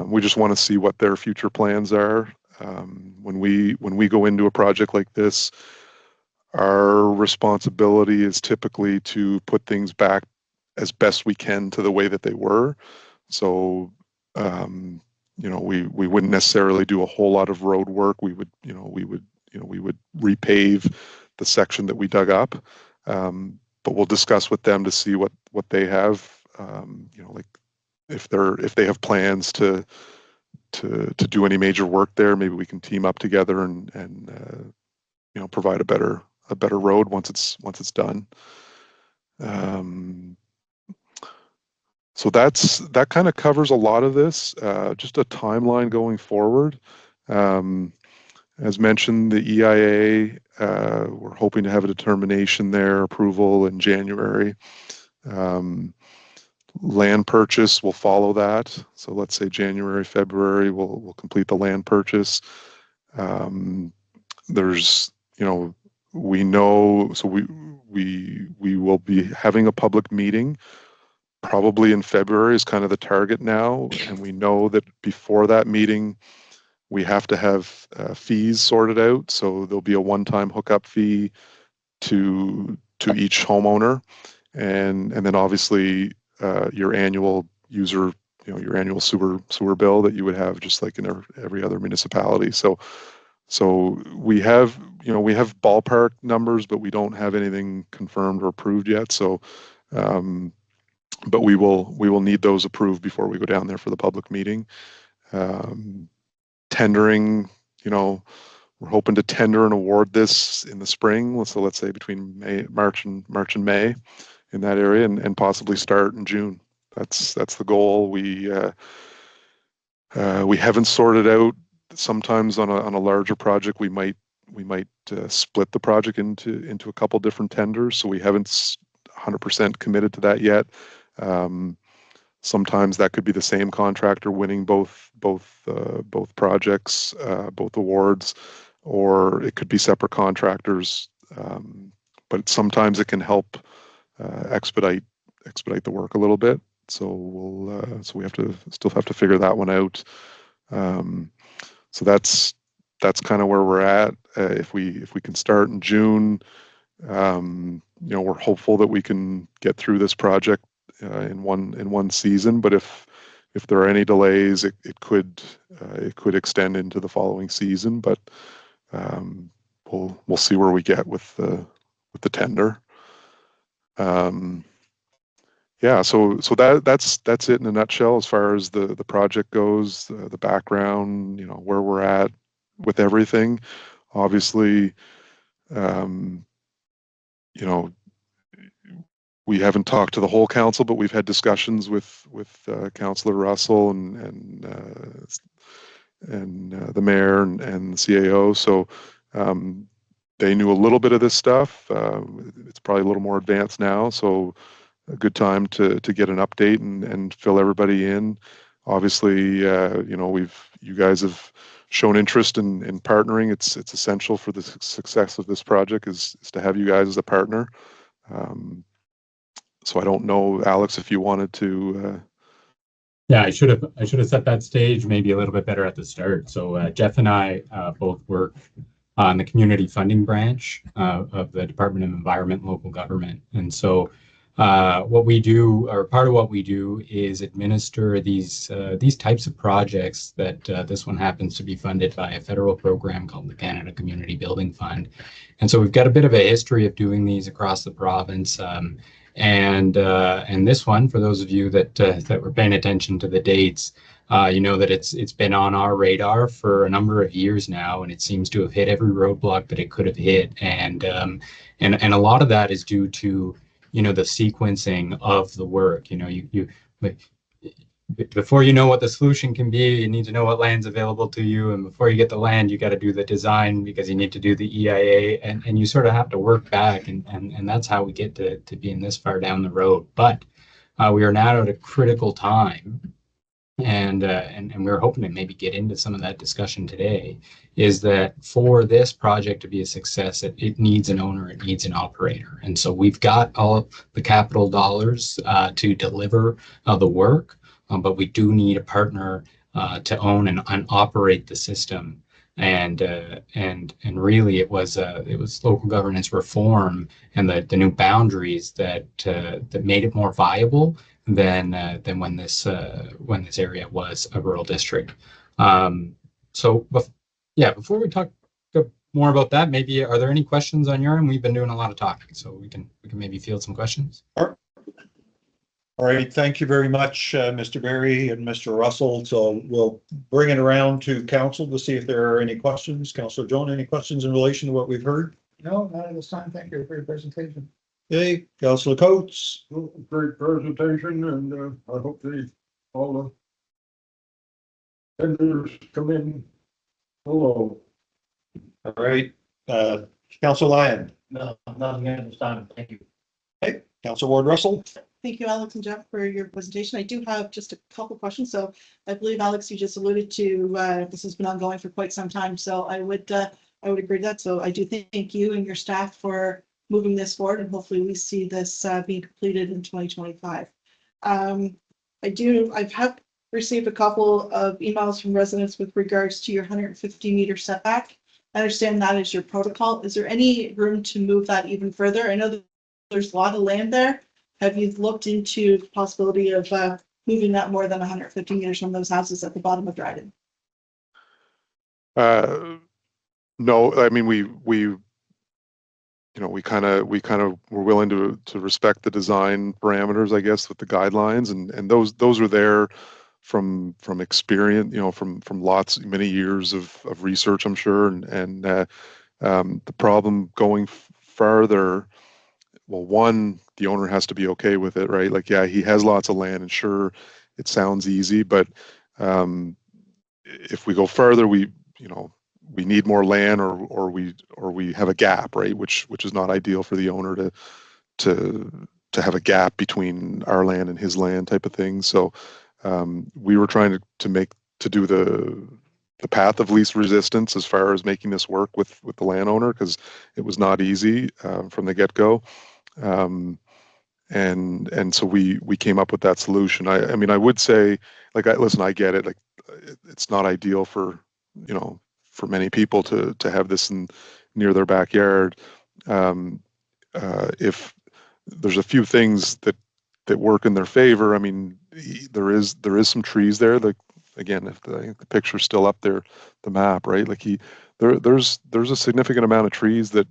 we just want to see what their future plans are. When we go into a project like this, our responsibility is typically to put things back as best we can to the way that they were. So we wouldn't necessarily do a whole lot of road work. We would repave the section that we dug up, but we'll discuss with them to see what they have, like if they have plans to do any major work there. Maybe we can team up together and provide a better road once it's done. So that kind of covers a lot of this. Just a timeline going forward. As mentioned, the EIA, we're hoping to have a determination there, approval in January. Land purchase will follow that. So let's say January, February, we'll complete the land purchase. There's, we know, so we will be having a public meeting probably in February is kind of the target now. And we know that before that meeting, we have to have fees sorted out. So there'll be a one-time hookup fee to each homeowner. And then obviously your annual user, your annual sewer bill that you would have just like in every other municipality. So we have ballpark numbers, but we don't have anything confirmed or approved yet. So, but we will need those approved before we go down there for the public meeting. Tendering, we're hoping to tender and award this in the spring. So let's say between March and May in that area, and possibly start in June. That's the goal. We haven't sorted out. Sometimes on a larger project, we might split the project into a couple different tenders. So we haven't 100% committed to that yet. Sometimes that could be the same contractor winning both projects, both awards, or it could be separate contractors. But sometimes it can help expedite the work a little bit. So we still have to figure that one out. So that's kind of where we're at. If we can start in June, we're hopeful that we can get through this project in one season. But if there are any delays, it could extend into the following season. But we'll see where we get with the tender. Yeah, so that's it in a nutshell as far as the project goes, the background, where we're at with everything. Obviously, we haven't talked to the whole council, but we've had discussions with Councillor Russell and the mayor and the CAO. So they knew a little bit of this stuff. It's probably a little more advanced now. So a good time to get an update and fill everybody in. Obviously, you guys have shown interest in partnering. It's essential for the success of this project is to have you guys as a partner. So I don't know, Alex, if you wanted to. Yeah, I should have set that stage maybe a little bit better at the start. So Jeff and I both work on the community funding branch of the Department of Environment and Local Government, and so what we do, or part of what we do, is administer these types of projects. That this one happens to be funded by a federal program called the Canada Community Building Fund, and so we've got a bit of a history of doing these across the province. And this one, for those of you that were paying attention to the dates, you know that it's been on our radar for a number of years now, and it seems to have hit every roadblock that it could have hit. And a lot of that is due to the sequencing of the work. Before you know what the solution can be, you need to know what land's available to you, and before you get the land, you got to do the design because you need to do the EIA, and you sort of have to work back, and that's how we get to being this far down the road. But we are now at a critical time, and we're hoping to maybe get into some of that discussion today, is that for this project to be a success, it needs an owner, it needs an operator. And so we've got all the capital dollars to deliver the work, but we do need a partner to own and operate the system. And really it was local governance reform and the new boundaries that made it more viable than when this area was a rural district. Before we talk more about that, maybe are there any questions on your end? We've been doing a lot of talking, so we can maybe field some questions. All right, thank you very much, Mr. Berry and Mr. Russell. So we'll bring it around to council to see if there are any questions. Councillor Jones, any questions in relation to what we've heard? No, not at this time. Thank you for your presentation. Okay, Councillor Coates. Great presentation, and I hope all the vendors come in below. All right, Councillor Lyon. No, nothing at this time. Thank you. Okay, Councillor Ward Russell. Thank you, Alex and Jeff, for your presentation. I do have just a couple questions. So I believe, Alex, you just alluded to this has been ongoing for quite some time. So I would agree to that. So I do thank you and your staff for moving this forward, and hopefully we see this being completed in 2025. I have received a couple of emails from residents with regards to your 150-meter setback. I understand that is your protocol. Is there any room to move that even further? I know that there's a lot of land there. Have you looked into the possibility of moving that more than 150 meters from those houses at the bottom of Dryden? No, I mean, we kind of were willing to respect the design parameters, I guess, with the guidelines, and those are there from experience, from many years of research, I'm sure, and the problem going farther. Well, one, the owner has to be okay with it, right? Like, yeah, he has lots of land, and sure, it sounds easy, but if we go further, we need more land, or we have a gap, right? Which is not ideal for the owner to have a gap between our land and his land, type of thing. So we were trying to do the path of least resistance as far as making this work with the landowner, because it was not easy from the get-go. And so we came up with that solution. I mean, I would say, listen, I get it. Like, it's not ideal for many people to have this near their backyard. If there's a few things that work in their favor, I mean, there is some trees there. Like, again, if the picture's still up there, the map, right? Like, there's a significant amount of trees that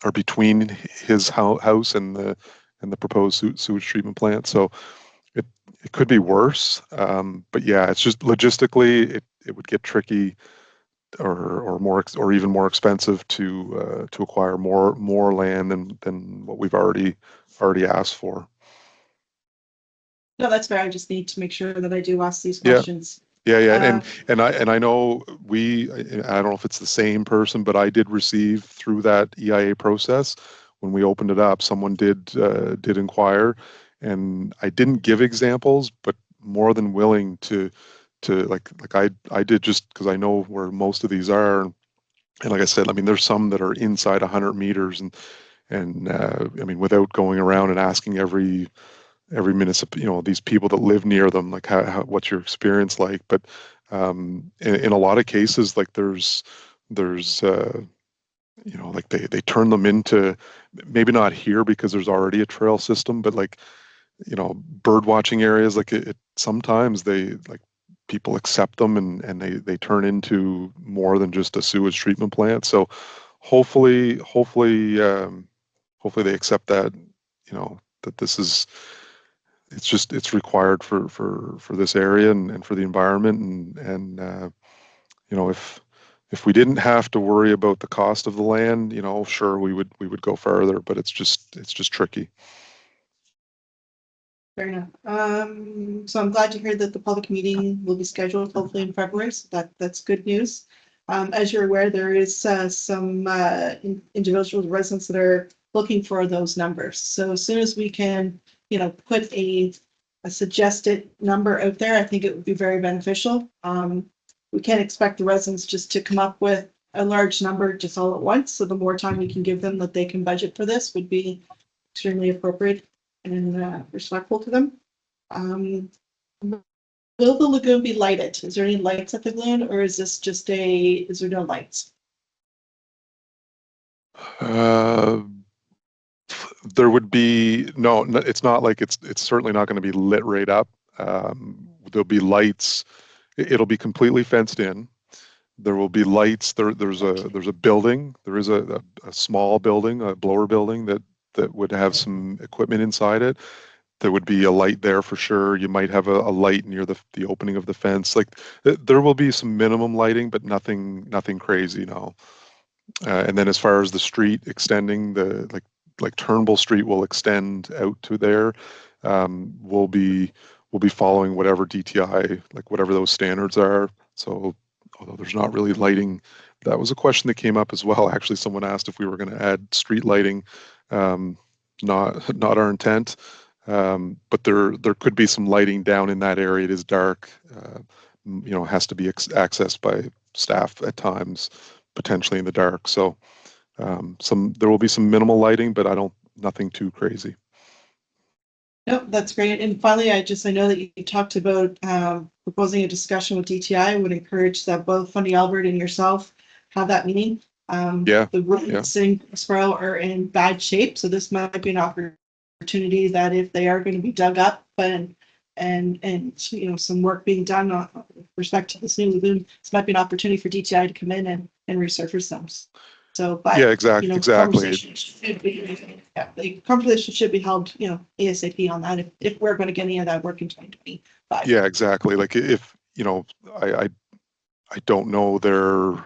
are between his house and the proposed sewage treatment plant. So it could be worse. But yeah, it's just logistically it would get tricky or more or even more expensive to acquire more land than what we've already asked for. No, that's fair. I just need to make sure that I do ask these Yeah. questions. Yeah. And I know I don't know if it's the same person, but I did receive through that EIA process when we opened it up, someone did inquire, and I didn't give examples, but more than willing to like I did, just because I know where most of these are. And like I said, I mean, there's some that are inside 100 meters, and I mean, without going around and asking every municipal, these people that live near them, like what's your experience like? But in a lot of cases, like there's like they turn them into, maybe not here because there's already a trail system, but like bird watching areas, like it sometimes they like people accept them and they turn into more than just a sewage treatment plant. So hopefully they accept that, that this is, it's required for this area and for the environment, and if we didn't have to worry about the cost of the land, sure, we would go further, but it's just tricky. Fair enough. So I'm glad to hear that the public meeting will be scheduled hopefully in February. So that's good news. As you're aware, there is some individual residents that are looking for those numbers. So as soon as we can, put a suggested number out there, I think it would be very beneficial. We can't expect the residents just to come up with a large number just all at once. So the more time we can give them that they can budget for this would be extremely appropriate and respectful to them. Will the lagoon be lighted? Is there any lights at the lagoon, or is this just is there no lights? There would be no, it's not like it's certainly not going to be lit right up. There'll be lights. It'll be completely fenced in. There will be lights. There's a building. There is a small building, a blower building that would have some equipment inside it. There would be a light there for sure. You might have a light near the opening of the fence. Like there will be some minimum lighting, but nothing crazy, no. And then as far as the street extending, like Turnbull Street will extend out to there. We'll be following whatever DTI, like whatever those standards are. So although there's not really lighting, that was a question that came up as well. Actually, someone asked if we were going to add street lighting. Not our intent, but there could be some lighting down in that area. It is dark, has to be accessed by staff at times, potentially in the dark. So there will be some minimal lighting, but nothing too crazy. No, that's great. And finally, I know that you talked about proposing a discussion with DTI. I would encourage that both Fundy Albert and yourself have that meeting. The roads in Goldsboro are in bad shape, so this might be an opportunity that if they are going to be dug up and some work being done with respect to this new lagoon, this might be an opportunity for DTI to come in and resurface them. So, but exactly. The conversation should be held, ASAP on that if we're going to get any of that work in 2025. Yeah, exactly. Like if I don't know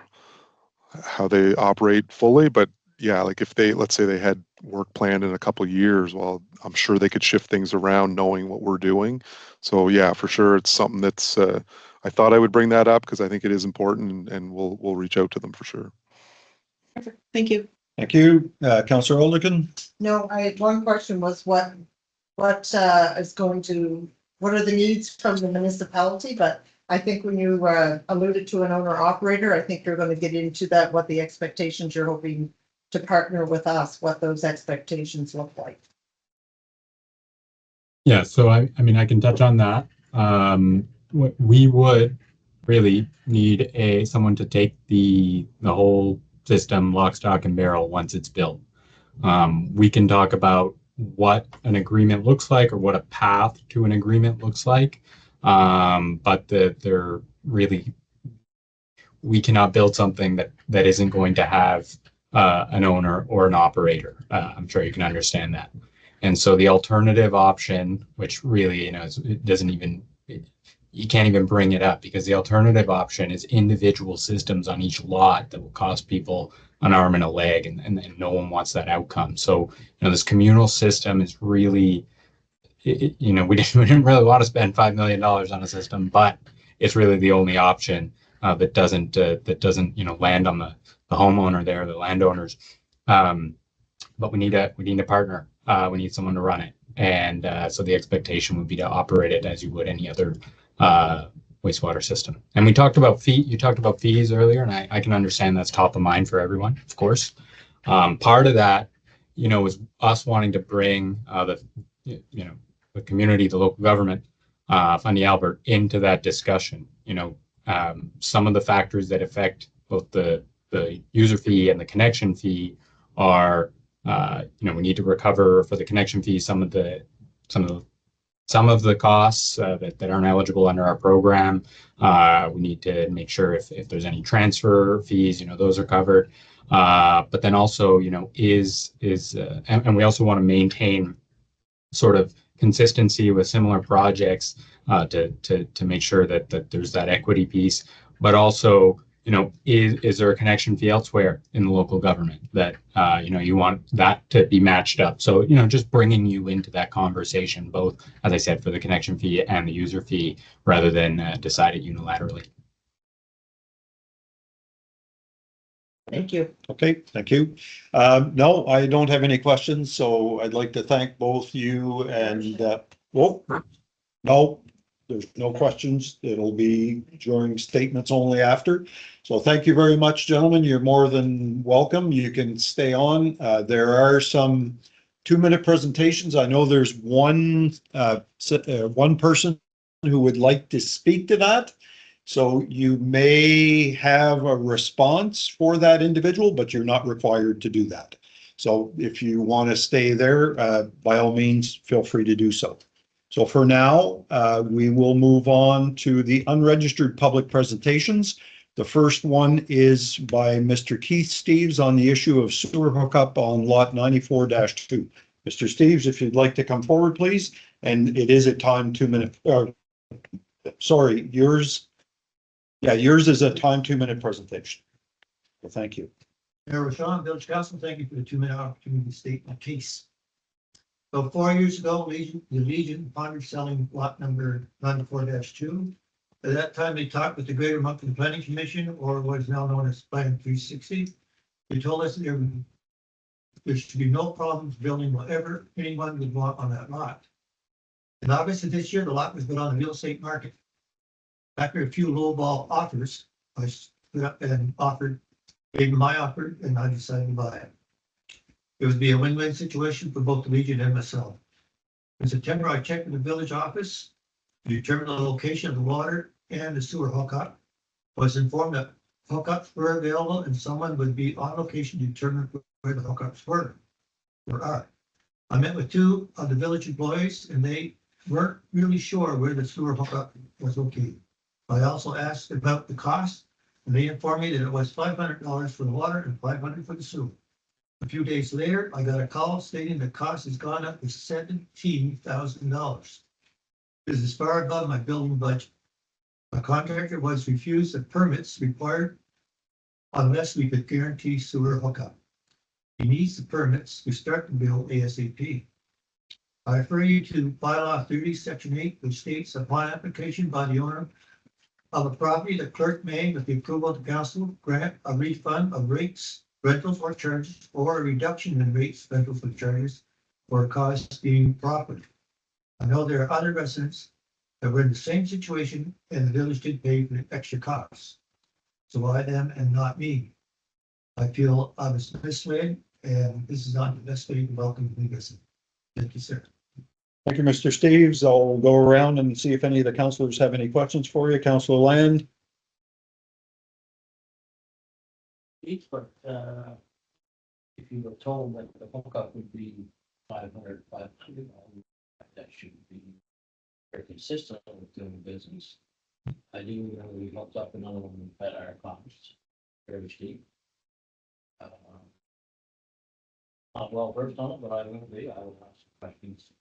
how they operate fully, but yeah, like if let's say they had work planned in a couple of years, well, I'm sure they could shift things around knowing what we're doing. So yeah, for sure, it's something that's I thought I would bring that up because I think it is important, and we'll reach out to them for sure. Perfect. Thank you. Thank you. Councillor Oldigan? No, one question was what are the needs from the municipality? But I think when you alluded to an owner operator, I think you're going to get into that, what the expectations you're hoping to partner with us, what those expectations look like. Yeah, so I mean, I can touch on that. We would really need someone to take the whole system lock, stock, and barrel once it's built. We can talk about what an agreement looks like or what a path to an agreement looks like, but we cannot build something that isn't going to have an owner or an operator. I'm sure you can understand that. And so the alternative option, which really, it doesn't even, you can't even bring it up, because the alternative option is individual systems on each lot that will cost people an arm and a leg, and no one wants that outcome. So, this communal system is really, we didn't really want to spend $5 million on a system, but it's really the only option that doesn't land on the homeowner there, the landowners. But we need a partner. We need someone to run it, and so the expectation would be to operate it as you would any other wastewater system. And we talked about fee. You talked about fees earlier, and I can understand that's top of mind for everyone, of course. Part of that, was us wanting to bring the community, the local government, Fundy Albert, into that discussion. Some of the factors that affect both the user fee and the connection fee are, we need to recover for the connection fee some of the costs that aren't eligible under our program. We need to make sure if there's any transfer fees, those are covered. But then also, and we also want to maintain sort of consistency with similar projects to make sure that there's that equity piece, but also, is there a connection fee elsewhere in the local government that, you want that to be matched up? So, just bringing you into that conversation, both, as I said, for the connection fee and the user fee, rather than decide it unilaterally. Thank you. Okay, thank you. No, I don't have any questions, so I'd like to thank both you and, no, there's no questions. It'll be during statements only after. So thank you very much, gentlemen. You're more than welcome. You can stay on. There are some 2-minute presentations. I know there's one person who would like to speak to that. So you may have a response for that individual, but you're not required to do that. So if you want to stay there, by all means, feel free to do so. So for now, we will move on to the unregistered public presentations. The first one is by Mr. Keith Steves on the issue of sewer hookup on lot 94-2. Mr. Steves, if you'd like to come forward, please. And it is a time 2-minute, sorry, yours. Yeah, yours is a time 2-minute presentation. Well, thank you. Mayor Sean, Village Council, thank you for the 2-minute opportunity to state my case. So 4 years ago, the Legion pondered selling lot number 94-2. At that time, they talked with the Greater Moncton Planning Commission, or what is now known as Plan 360. They told us that there should be no problems building whatever anyone would want on that lot. In August of this year, the lot was put on the real estate market. After a few lowball offers, I stood up and gave my offer, and I decided to buy it. It would be a win-win situation for both the Legion and myself. In September, I checked with the village office to determine the location of the water and the sewer hookup. I was informed that hookups were available and someone would be on location to determine where the hookups were. I met with 2 of the village employees, and they weren't really sure where the sewer hookup was located. I also asked about the cost, and they informed me that it was $500 for the water and $500 for the sewer. A few days later, I got a call stating the cost has gone up to $17,000. This is far above my building budget. My contractor was refused the permits required unless we could guarantee sewer hookup. He needs the permits to start the bill ASAP. I refer you to bylaw 30, section 8, which states upon application by the owner of a property, the clerk may, with the approval of the council, grant a refund of rates, rentals or charges, or a reduction in rates, rentals or charges for costs being proffered. I know there are other residents that were in the same situation and the village did pay for the extra costs. So why them and not me? I feel I was misled, and this is not the best way to welcome the visit. Thank you, sir. Thank you, Mr. Steves. I'll go around and see if any of the councilors have any questions for you. Councilor Land. But if you were told that the hookup would be 500, that should be very consistent with doing business. I do know we hooked up another one at our costs, very steep. Not well versed on it, but I will be, I will ask some questions.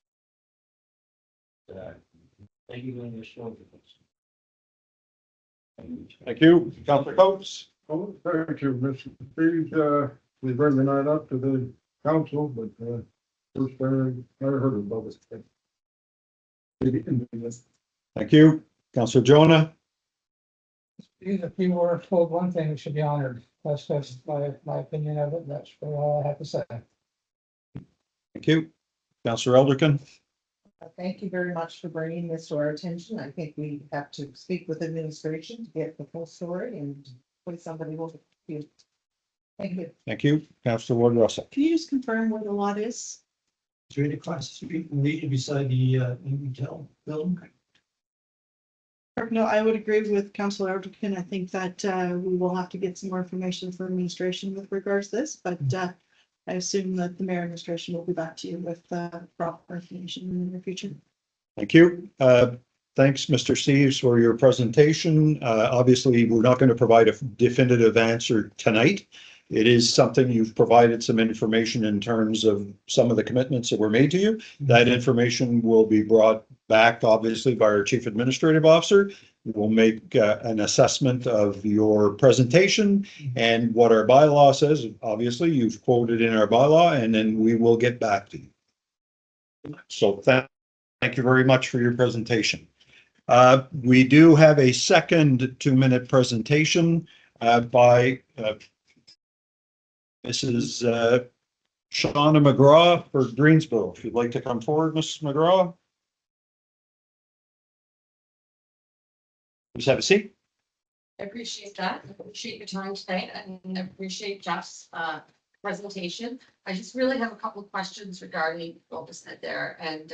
Thank you for your story. Thank you. Councillor Coates? Oh, thank you, Mr. Speed. We bringing that up to the council, but, first time I heard about it. Thank you. Councillor Jonah? If you were told one thing, it should be honored. That's just my opinion of it. That's all I have to say. Thank you. Councillor Elderkin? Thank you very much for bringing this to our attention. I think we have to speak with administration to get the full story and hopefully somebody will. Thank you. Thank you. Councillor Ward Russell? Can you just confirm where the lot is? It's right across the street from Legion beside the retail building. No, I would agree with Councilor Everton. I think that we will have to get some more information from administration with regards to this, but I assume that the mayor administration will be back to you with proper information in the near future. Thank you. Thanks, Mr. Steves, for your presentation. Obviously, we're not going to provide a definitive answer tonight. It is something you've provided some information in terms of some of the commitments that were made to you. That information will be brought back, obviously, by our Chief Administrative Officer. We'll make an assessment of your presentation and what our bylaw says. Obviously, you've quoted in our bylaw, and then we will get back to you. So thank you very much for your presentation. We do have a second 2-minute presentation by Mrs. Shauna McGraw for Greensboro. If you'd like to come forward, Mrs. McGraw. Please have a seat. I appreciate that. I appreciate your time tonight and I appreciate Jeff's presentation. I just really have a couple of questions regarding what was said there and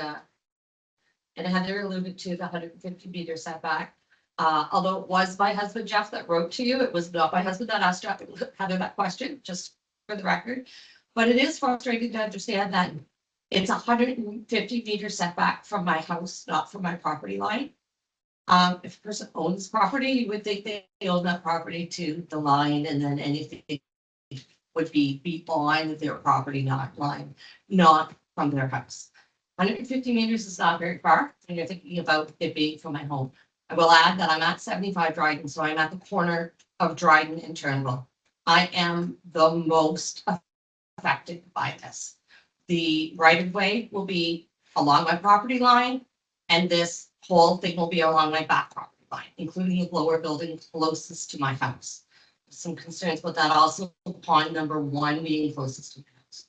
Heather alluded to the 150 meter setback. Although it was my husband, Jeff, that wrote to you, it was not my husband that asked Heather that question, just for the record. But it is frustrating to understand that it's 150 meter setback from my house, not from my property line. If a person owns property, you would think they own that property to the line and then anything would be beyond their property, not line, not from their house. 150 meters is not very far when you're thinking about it being from my home. I will add that I'm at 75 Dryden, so I'm at the corner of Dryden and Turnbull. I am the most affected by this. The right of way will be along my property line, and this whole thing will be along my back property line, including the lower building closest to my house. Some concerns with that also, pond number 1 being closest to my house.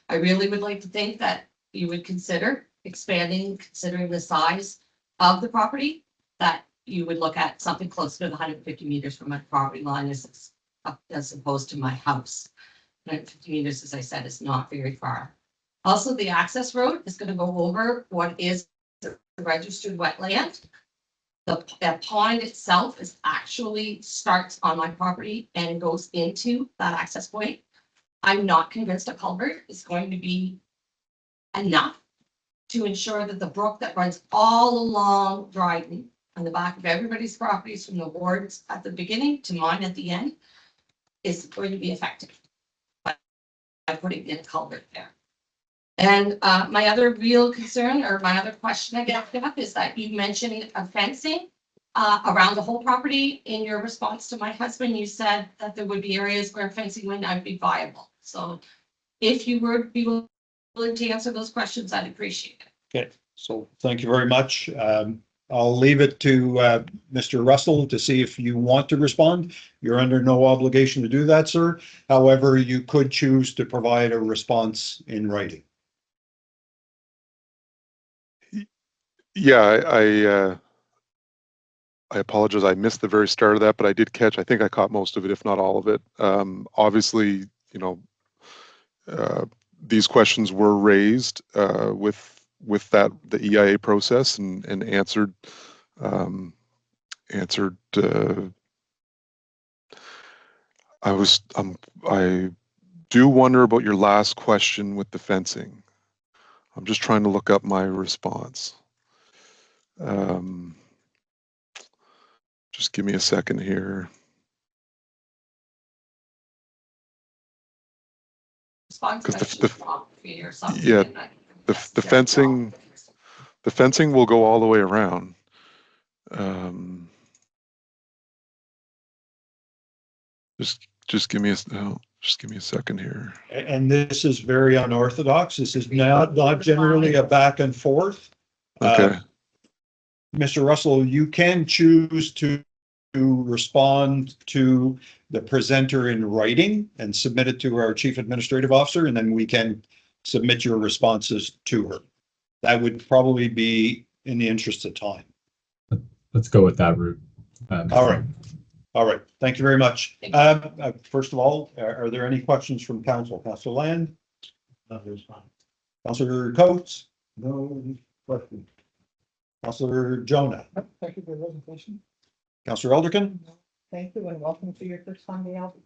I really would like to think that you would consider expanding, considering the size of the property, that you would look at something closer to the 150 meters from my property line as opposed to my house. 150 meters, as I said, is not very far. Also, the access road is going to go over what is the registered wetland. The pond itself is actually starts on my property and goes into that access point. I'm not convinced a culvert is going to be enough to ensure that the brook that runs all along Dryden on the back of everybody's properties from the wards at the beginning to mine at the end is going to be affected by putting in a culvert there. And my other real concern or my other question I get is that you mentioned a fencing around the whole property. In your response to my husband, you said that there would be areas where fencing would not be viable. So if you would be willing to answer those questions, I'd appreciate it. Okay, so thank you very much. I'll leave it to Mr. Russell to see if you want to respond. You're under no obligation to do that, sir. However, you could choose to provide a response in writing. Yeah, I apologize. I missed the very start of that, but I did catch, I think I caught most of it, if not all of it. Obviously, you know, these questions were raised with that, the EIA process and answered, I do wonder about your last question with the fencing. I'm just trying to look up my response. Just Just give me a second here. Response Because section property or something. yeah, and I- the fencing, the fencing will go all the way around. Just give me just give me a second here. And this is very unorthodox. This is not generally a back and forth. Okay. Mr. Russell, you can choose to respond to the presenter in writing and submit it to our chief administrative officer, and then we can submit your responses to her. That would probably be in the interest of time. Let's go with that route. All right. All right. Thank you very much. First of all, are there any questions from council? Councilor Land? Others fine. Councilor Coates? No question. Councilor Jonah? Thank you for the presentation. Councilor Elderkin? Thank you and welcome to your first Fundy Albert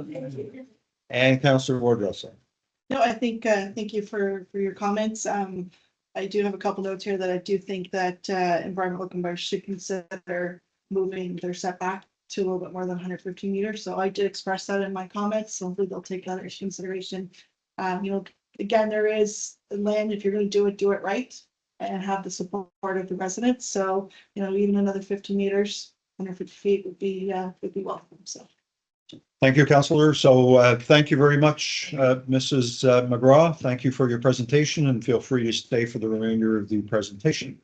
meeting. And Councilor Wardrosser? No, I think, thank you for your comments. I do have a couple notes here that I do think that environmental conversion should consider moving their setback to a little bit more than 150 meters. So I did express that in my comments. So hopefully they'll take that into consideration. Again, there is land, if you're going to do it right and have the support of the residents. So, even another 50 meters, 150 feet would be welcome. So. Thank you, Councillor. So thank you very much, Mrs. McGraw. Thank you for your presentation and feel free to stay for the remainder of the presentation.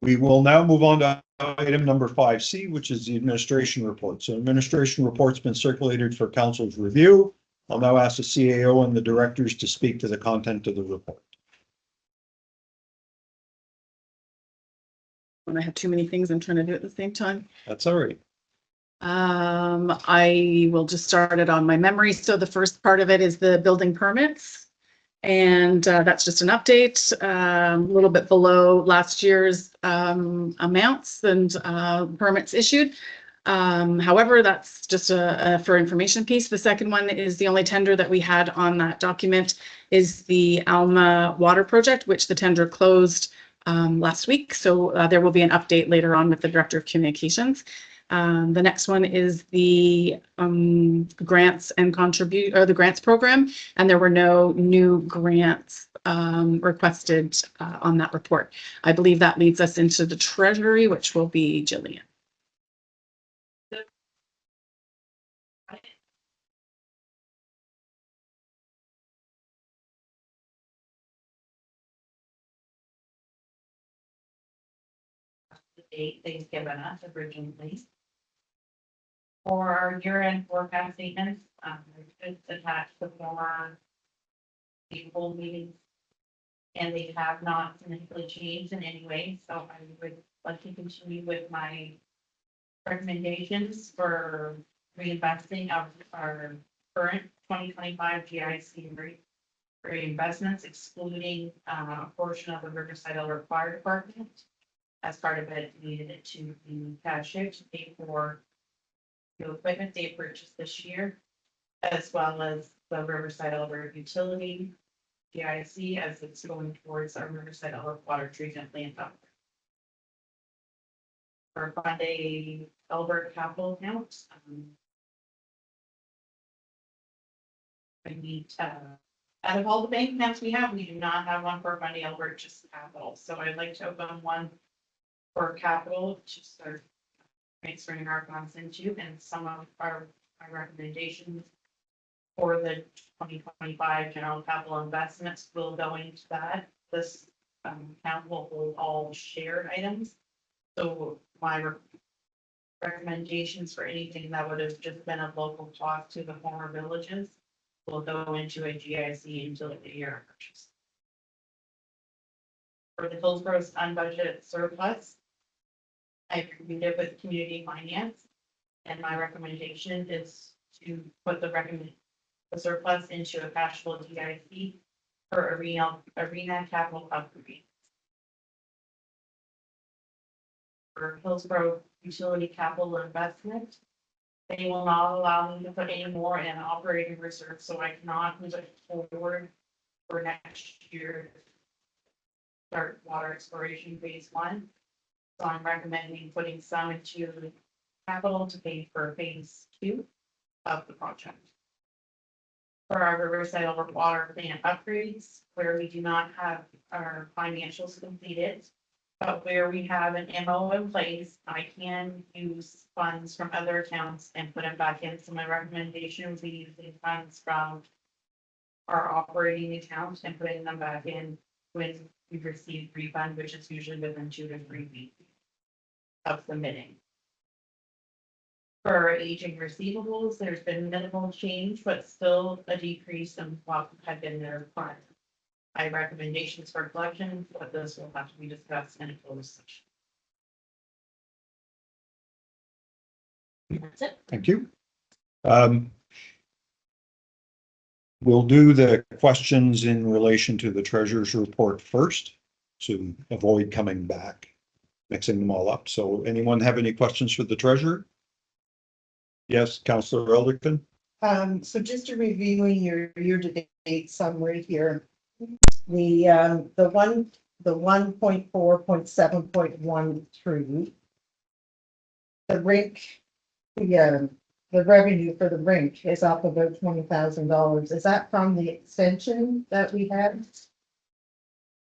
We will now move on to item number 5C, which is the administration report. So administration report's been circulated for council's review. I'll now ask the CAO and the directors to speak to the content of the report. When I have too many things, I'm trying to do it at the same time. That's all right. I will just start it on my memory. So the first part of it is the building permits. And that's just an update, a little bit below last year's amounts and permits issued. However, that's just a for information piece. The second one is the only tender that we had on that document is the Alma water project, which the tender closed last week. So there will be an update later on with the Director of Communications. The next one is the grants and the grants program, and there were no new grants requested on that report. I believe that leads us into the Treasury, which will be Jillian. The date they've given us originally. For our year-end forecast statements, it's attached to former whole meetings. And they have not significantly changed in any way, so I would like to continue with my recommendations for reinvesting of our current 2025 GIC reinvestments, excluding a portion of the Riverside-Albert Fire Department. As part of it, needed it to be cashed out to pay for the equipment they purchased this year, as well as the Riverside-Albert utility GIC as it's going towards our Riverside-Albert water treatment plant. For Fundy Albert capital account. I need, out of all the bank accounts we have, we do not have one for Fundy Albert, just capital. So I'd like to open one for capital to start transferring our funds into, and some of our recommendations for the 2025 general capital investments will go into that. This account will hold all shared items. So my recommendations for anything that would have just been a local cost to the former villages will go into a GIC until the year purchase. For the Goldsboro's unbudgeted surplus, I reviewed it with community finance, and my recommendation is to put the surplus into a cash flow GIC for arena capital upgrade. For Hillsborough utility capital investment, they will not allow me to put any more in operating reserve, so I cannot move it forward for next year. Start water exploration phase 1. So I'm recommending putting some into capital to pay for phase 2 of the project. For our Riverside-Albert water plant upgrades, where we do not have our financials completed, but where we have an MO in place, I can use funds from other accounts and put them back in. So my recommendation would be using funds from our operating account and putting them back in when we receive refund, which is usually within 2 to 3 weeks of submitting. For our aging receivables, there's been minimal change, but still a decrease in what had been there prior. My recommendations for collections, but this will have to be discussed in a closed session. That's it. Thank you. We'll do the questions in relation to the treasurer's report first, to avoid coming back, mixing them all up. So anyone have any questions for the treasurer? Yes, Councillor Elderkin? So just to reviewing your year-to-date summary here. The 1.4.7.13. The rink, the revenue for the rink is up about $20,000. Is that from the extension that we had?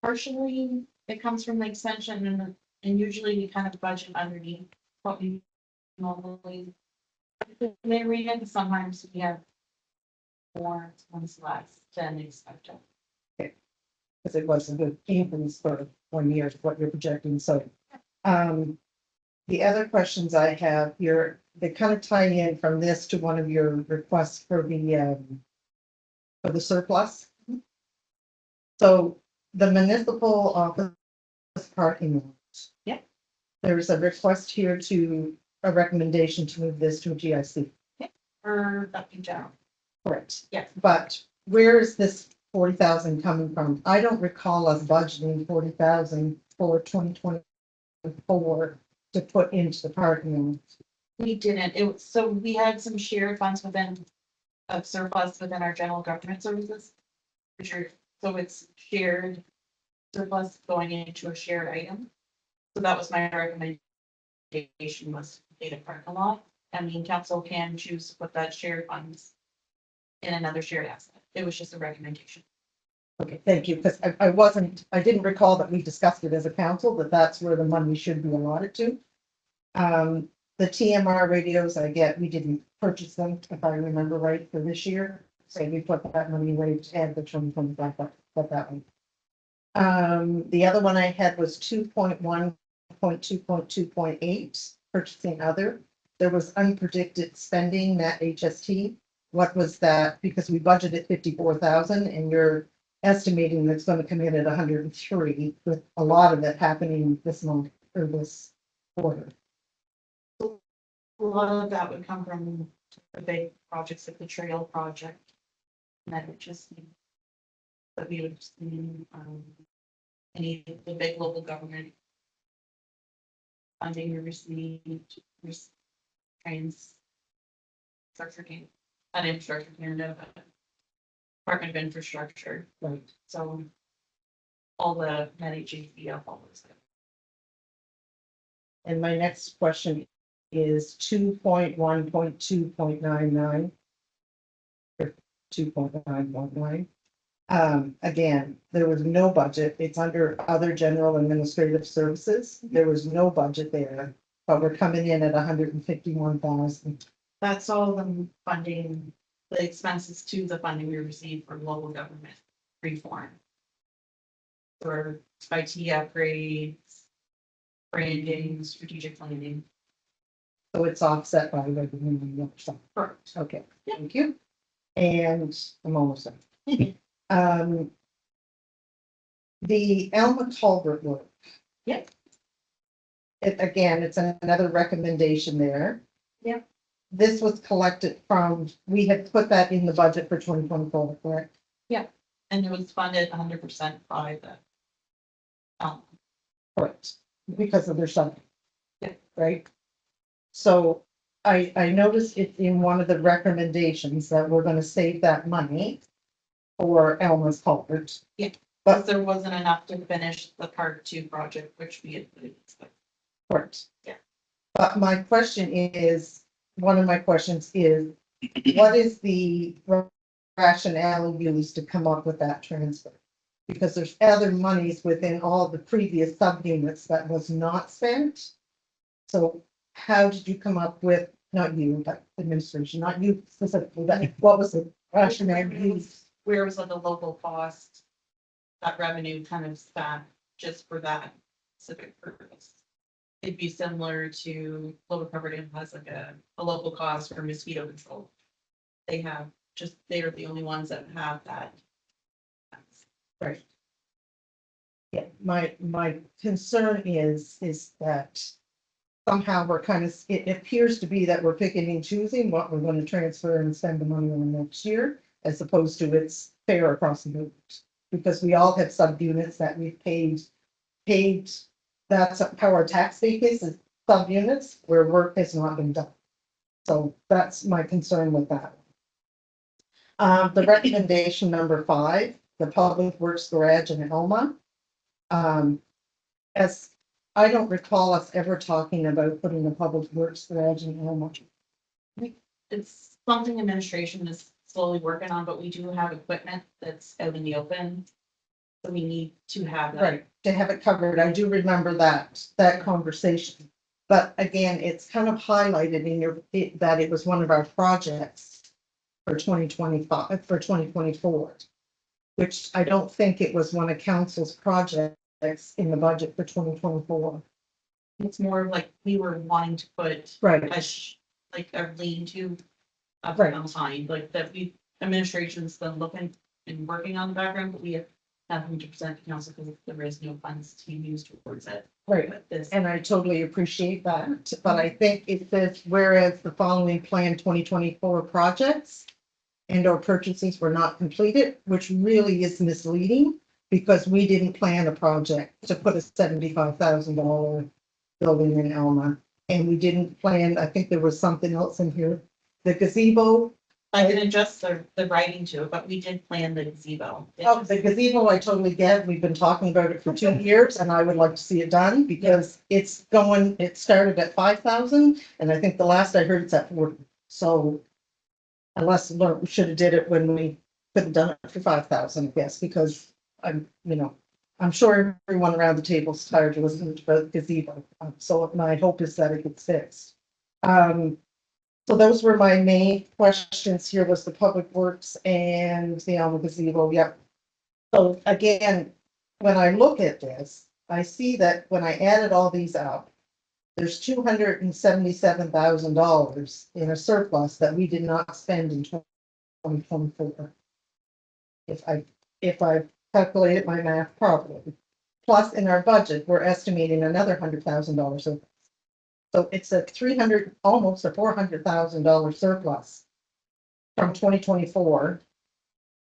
Partially, it comes from the extension and usually we kind of budget underneath what we normally. They read, sometimes we have more, one's less than expected. Because it was a good increase for 1 year, what you're projecting, so. The other questions I have here, they kind of tie in from this to one of your requests for the surplus. So the municipal office parking lot. Yeah. There's a request here a recommendation to move this to a GIC. Or up in general. Correct. Yeah. But where is this 40,000 coming from? I don't recall us budgeting 40,000 for 2024 to put into the parking lot. We didn't, so we had some shared funds of surplus within our general government services. So it's shared surplus going into a shared item. So that was my recommendation, was to pay the parking lot. I mean, council can choose to put that shared funds in another shared asset. It was just a recommendation. Okay, thank you, because I didn't recall that we discussed it as a council, that that's where the money should be allotted to. The TMR radios we didn't purchase them, if I remember right, for this year. So we put that money away to add the 2025, but that one. The other one I had was 2.1.2.2.8, purchasing other. There was unpredicted spending, that HST. What was that? Because we budgeted 54,000 and you're estimating that's going to come in at 103, with a lot of it happening this month or this quarter. A lot of that would come from the big projects like the trail project. And that would just mean that we would see any of the big local government funding we received, not infrastructure Canada, but Department of Infrastructure. Right. So all the NHGF, all those. And my next question is 2.1.2.99. 2.919. Again, there was no budget. It's under other general administrative services. There was no budget there, but we're coming in at 151,000. That's all the funding, the expenses to the funding we received for local government reform. For IT upgrades, branding, strategic planning. So it's offset by revenue on the other side. Correct. Okay, thank you. And I'm almost done. The Alma culvert work. Yep. It's another recommendation there. Yep. This was collected we had put that in the budget for 2024, correct? And it was funded 100% by the. Correct, because of their funding. Yeah. Right? So I noticed it in one of the recommendations that we're gonna save that money for Alma's culvert. Yeah. But There wasn't enough to finish the part 2 project, which we had put in. Correct. Yeah. But my question is, one of my questions is, what is the rationale used to come up with that transfer? Because there's other monies within all the previous subunits that was not spent. So how did you come up with, not you, but administration, not you specifically, but what was the rationale used? Where was the local cost? That revenue kind of sat just for that specific purpose. It'd be similar to Lower Coverdale has like a local cost for mosquito control. They are the only ones that have that. Right. Yeah, my concern is that somehow we're kind of, it appears to be that we're picking and choosing what we're going to transfer and spend the money on next year, as opposed to it's fair across the board. Because we all have subunits that we've paid, that's how our tax base is subunits where work has not been done. So that's my concern with that. The recommendation number 5, the Public Works Garage in Alma. As I don't recall us ever talking about putting a Public Works Garage in Alma. It's something administration is slowly working on, but we do have equipment that's out in the open. So we need to have that. Right, to have it covered. I do remember that conversation. But again, it's kind of highlighted in that it was one of our projects for 2025, for 2024. Which I don't think it was one of council's projects in the budget for 2024. It's more of like we were wanting to put Right, like a lean-to up Right. behind, like that administration's been looking and working on the background, but we have not 100% council because there is no funds to use towards it. right. But this, And I totally appreciate that, but I think it says, whereas the following planned 2024 projects and or purchases were not completed, which really is misleading because we didn't plan a project to put a $75,000 building in Alma. And we didn't plan, I think there was something else in here, the gazebo. I can adjust the writing to it, but we did plan the gazebo. It Oh, just- the gazebo, I totally get. We've been talking about it for 2 years and I would like to see it done because it started at 5,000 and I think the last I heard it's at 40. So unless we should have did it when we could have done it for 5,000, I guess, because I'm sure everyone around the table is tired of listening about gazebo. So my hope is that it gets fixed. So those were my main questions here was the public works and the Alma gazebo. Yep. So again, when I look at this, I see that when I added all these up, there's $277,000 in a surplus that we did not spend in 2024. If I calculated my math properly. Plus in our budget, we're estimating another $100,000 surplus. So it's a almost a $400,000 surplus from 2024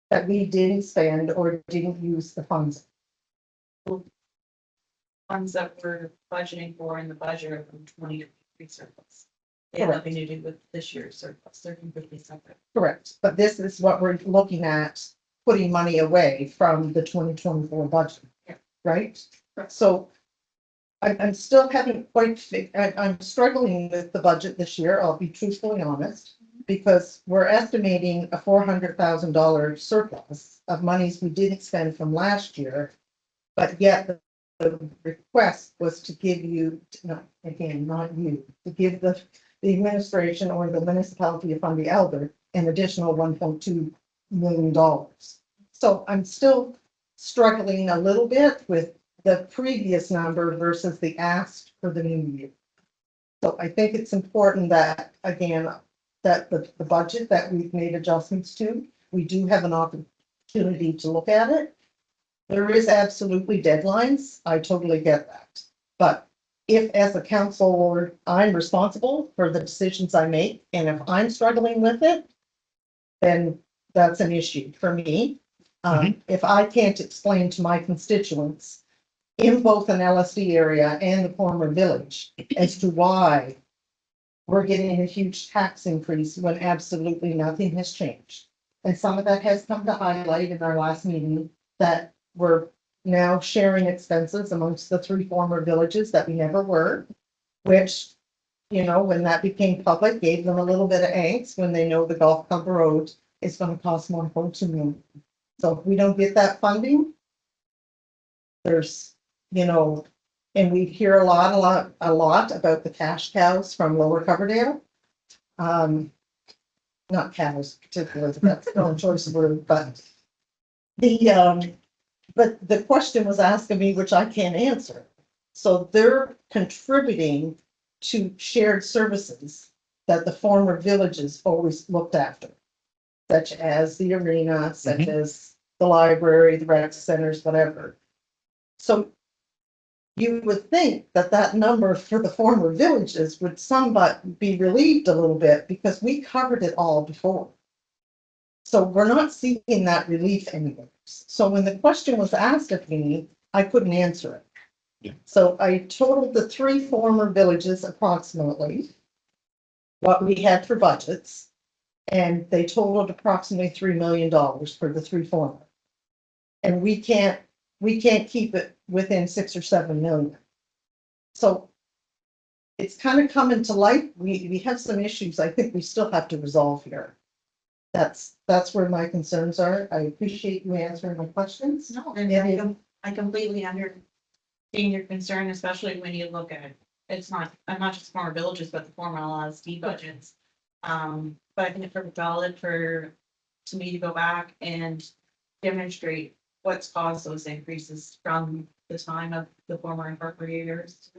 that we didn't spend or didn't use the funds. Funds that we're budgeting for in the budget are from 2023 surplus. They have Correct. nothing to do with this year's surplus. They're completely separate. Correct, but this is what we're looking at, putting money away from the 2024 budget, Yeah. right? So I'm still having I'm struggling with the budget this year, I'll be truthfully honest, because we're estimating a $400,000 surplus of monies we didn't spend from last year, but yet the request was to give you, not you, to give the administration or the municipality of Fundy Albert an additional $1.2 million. So I'm still struggling a little bit with the previous number versus the asked for the new year. So I think it's important that, again, that the budget that we've made adjustments to, we do have an opportunity to look at it. There is absolutely deadlines. I totally get that. But if as a council, I'm responsible for the decisions I make, and if I'm struggling with it, then that's an issue for me. If I can't explain to my constituents in both an LSD area and the former village as to why we're getting a huge tax increase when absolutely nothing has changed. And some of that has come to highlight in our last meeting that we're now sharing expenses amongst the 3 former villages that we never were. which, you know, when that became public, gave them a little bit of angst when they know the Golf Club Road is gonna cost more than 14 million. So if we don't get that funding, there's, you know, and we hear a lot about the cash cows from Lower Coverdale. Not cows particularly, that's the wrong choice of word, but the question was asked of me, which I can't answer. So they're contributing to shared services that the former villages always looked after, such as the arena, such as the library, the rec centers, whatever. So you would think that that number for the former villages would somewhat be relieved a little bit because we covered it all before. So we're not seeking that relief anymore. So when the question was asked of me, I couldn't answer it. Yeah. So I totaled the 3 former villages approximately what we had for budgets, and they totaled approximately $3 million for the 3 former. And we can't keep it within 6 or 7 million. So it's kind of coming to light. We have some issues I think we still have to resolve here. That's where my concerns are. I appreciate you answering my questions. No, and I completely understand your concern, especially when you look at, it's not just former villages, but the former LSD budgets. But I think it's valid to me to go back and demonstrate what's caused those increases from the time of the former incorporators.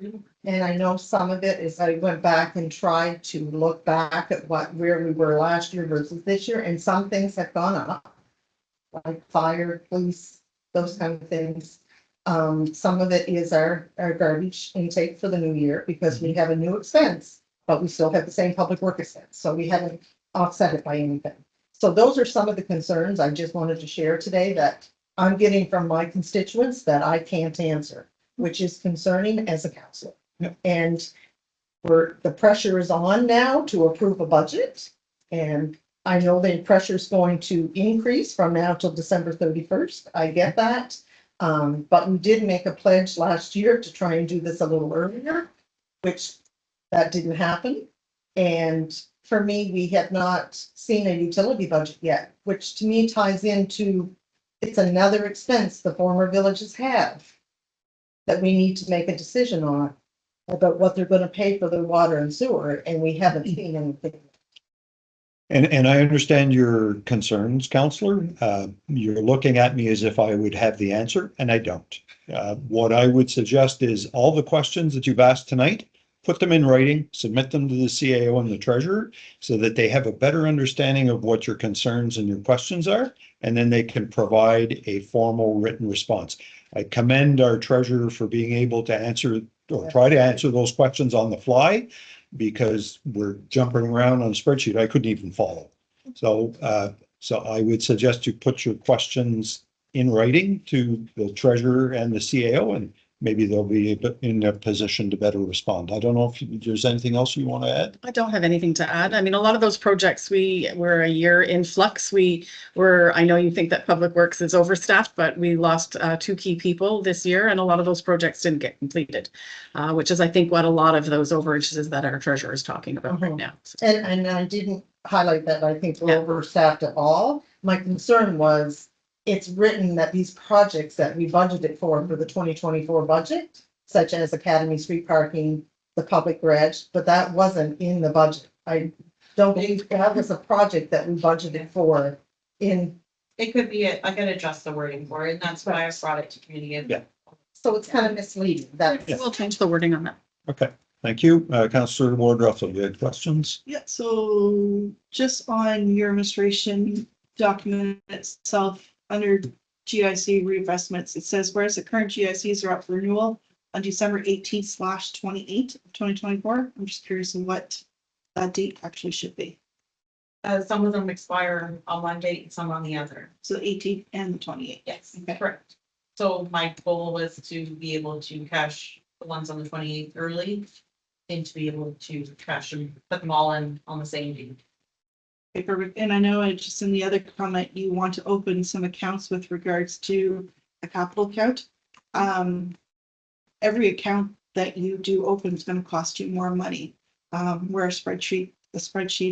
And I know some of it is I went back and tried to look back at where we were last year versus this year, and some things have gone up, like fire, police, those kind of things. Some of it is our garbage intake for the new year because we have a new expense, but we still have the same public work expense, so we haven't offset it by anything. So those are some of the concerns I just wanted to share today that I'm getting from my constituents that I can't answer, which is concerning as a councillor. Yeah. And the pressure is on now to approve a budget. And I know the pressure is going to increase from now till December 31st. I get that. But we did make a pledge last year to try and do this a little earlier, which that didn't happen. And for me, we have not seen a utility budget yet, which to me ties into it's another expense the former villages have that we need to make a decision on about what they're going to pay for their water and sewer, and we haven't seen anything. And I understand your concerns, Counselor. You're looking at me as if I would have the answer, and I don't. What I would suggest is all the questions that you've asked tonight, put them in writing, submit them to the CAO and the treasurer so that they have a better understanding of what your concerns and your questions are, and then they can provide a formal written response. I commend our treasurer for being able to answer or try to answer those questions on the fly because we're jumping around on a spreadsheet I couldn't even follow. So I would suggest you put your questions in writing to the treasurer and the CAO, and maybe they'll be in a position to better respond. I don't know if there's anything else you want to add. I don't have anything to add. I mean, a lot of those projects, we were a year in flux. I know you think that Public Works is overstaffed, but we lost 2 key people this year, and a lot of those projects didn't get completed, which is, I think, what a lot of those overages is that our treasurer is talking about right now. And I didn't highlight that I think we're overstaffed at all. My concern was it's written that these projects that we budgeted for the 2024 budget, such as Academy Street parking, the public garage, but that wasn't in the budget. I don't believe that was a project that we budgeted for in. It could be, I could adjust the wording for it, and that's why I brought it to committee. Yeah. So it's kind of misleading. We'll change the wording on that. Okay, thank you. Councillor Ward Russell, you had questions? Yeah, so just on your administration document itself, under GIC reinvestments, it says, whereas the current GICs are up for renewal on December 18/28 of 2024. I'm just curious of what that date actually should be. Some of them expire on one date and some on the other. So the 18th and the 28th. Yes, Okay. correct. So my goal was to be able to cash the ones on the 28th early and to be able to cash them, put them all in on the same date. Okay, perfect. And I know just in the other comment, you want to open some accounts with regards to a capital account. Every account that you do open is gonna cost you more money. Where a spreadsheet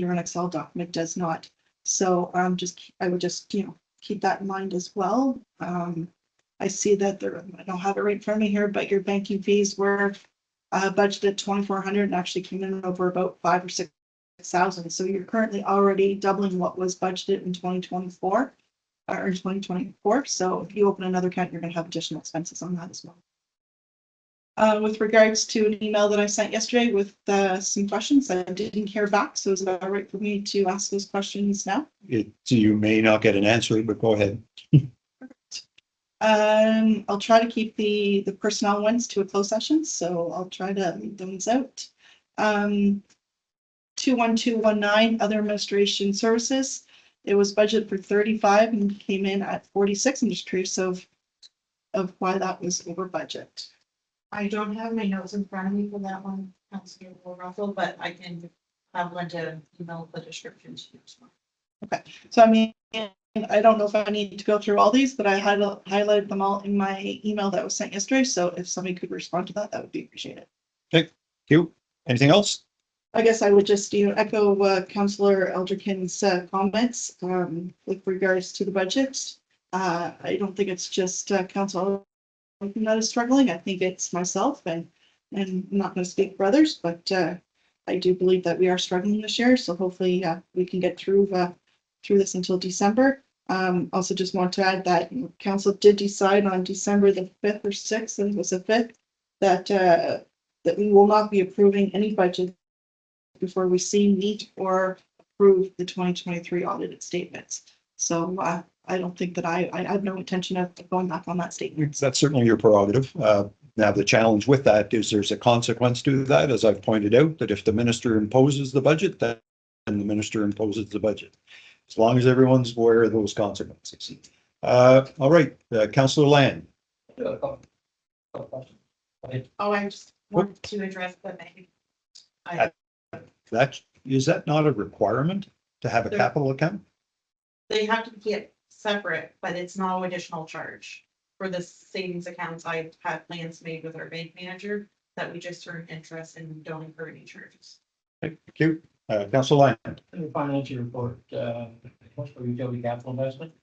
or an Excel document does not. So I would just, keep that in mind as well. I see that there, I don't have it right in front of me here, but your banking fees were budgeted 2,400 and actually came in over about 5,000 or 6,000. So you're currently already doubling what was budgeted in 2024 or in 2024. So if you open another account, you're gonna have additional expenses on that as well. With regards to an email that I sent yesterday with some questions, I didn't hear back. So is it all right for me to ask those questions now? You may not get an answer, but go ahead. I'll try to keep the personnel ones to a closed session, so I'll try to leave those out. 21219, other administration services. It was budgeted for 35 and came in at 46. I'm just curious of why that was over budget. I don't have my notes in front of me for that one, Councilor Russell, but I can have Linda email the description to you as well. Okay, so I mean, I don't know if I need to go through all these, but I highlighted them all in my email that was sent yesterday. So if somebody could respond to that, that would be appreciated. Thank you. Anything else? I guess I would just, echo Councillor Elderkin's comments with regards to the budget. I don't think it's just Council that is struggling. I think it's myself, and I'm not going to speak for others, but I do believe that we are struggling this year. So hopefully we can get through this until December. Also just want to add that Council did decide on December the 5th or 6th, and it was the 5th, that we will not be approving any budget before we see, meet, or approve the 2023 audited statements. So I don't think that I have no intention of going back on that statement. That's certainly your prerogative. Now, the challenge with that is there's a consequence to that, as I've pointed out, that if the minister imposes the budget, then the minister imposes the budget. As long as everyone's aware of those consequences. All right, Councillor Land. Oh, I just wanted to address the maybe. Is that not a requirement to have a There- capital account? They have to get separate, but it's no additional charge. For the savings accounts, I've had plans made with our bank manager that we just earn interest and don't incur any charges. Thank you. Councillor Land. In the financial report, what's for utility capital investment?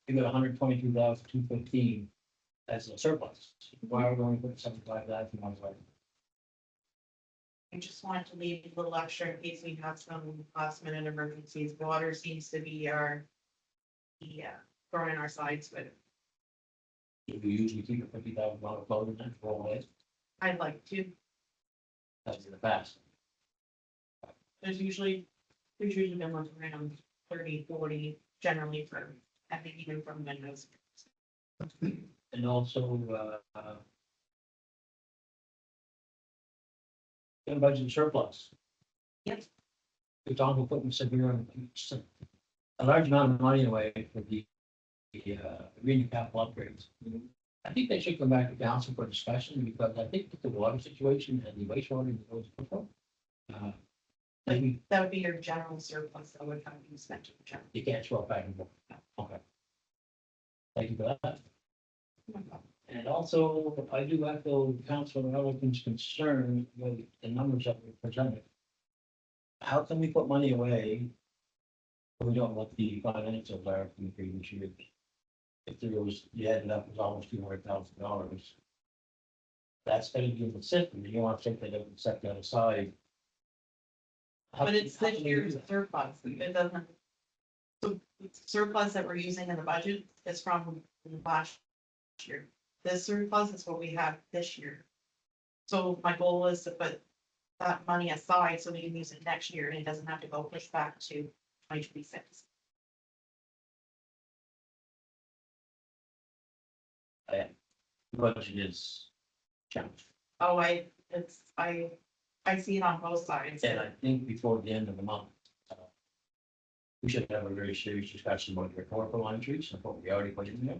You got 122,215 as a surplus. Why are we only putting 75,000 on the I just wanted to leave a little extra in case we have some last minute emergencies. Water seems to be throwing our sides with. Do we usually keep a $50,000 float in that for all this? I'd like to. That's in the past. There's usually been ones around 30, 40 generally for, I think even from windows. And also, in budget surplus. Yep. We're talking about putting a large amount of money away for the green capital upgrades. I think they should come back to council for discussion, because I think that the water situation and the wastewater goes before. Maybe That would be your general surplus that would have to be spent in general. you can't swap back and forth. Okay. Thank you for that. And also, I do echo Councilor Ellerton's concern with the numbers that were presented. How can we put money away when we don't know what the financials are from the previous years? If there was, you ended up with almost $200,000. That's going to be in the system. You want to take that and set that aside. But it's this year's surplus, it doesn't. So the surplus that we're using in the budget is from last year. This surplus is what we have this year. So my goal is to put that money aside so we can use it next year and it doesn't have to go push back to 2026. The budget is challenged. Oh, I see it on both sides. And I think before the end of the month, we should have a very serious discussion about your rhetorical entries and what we already put in there.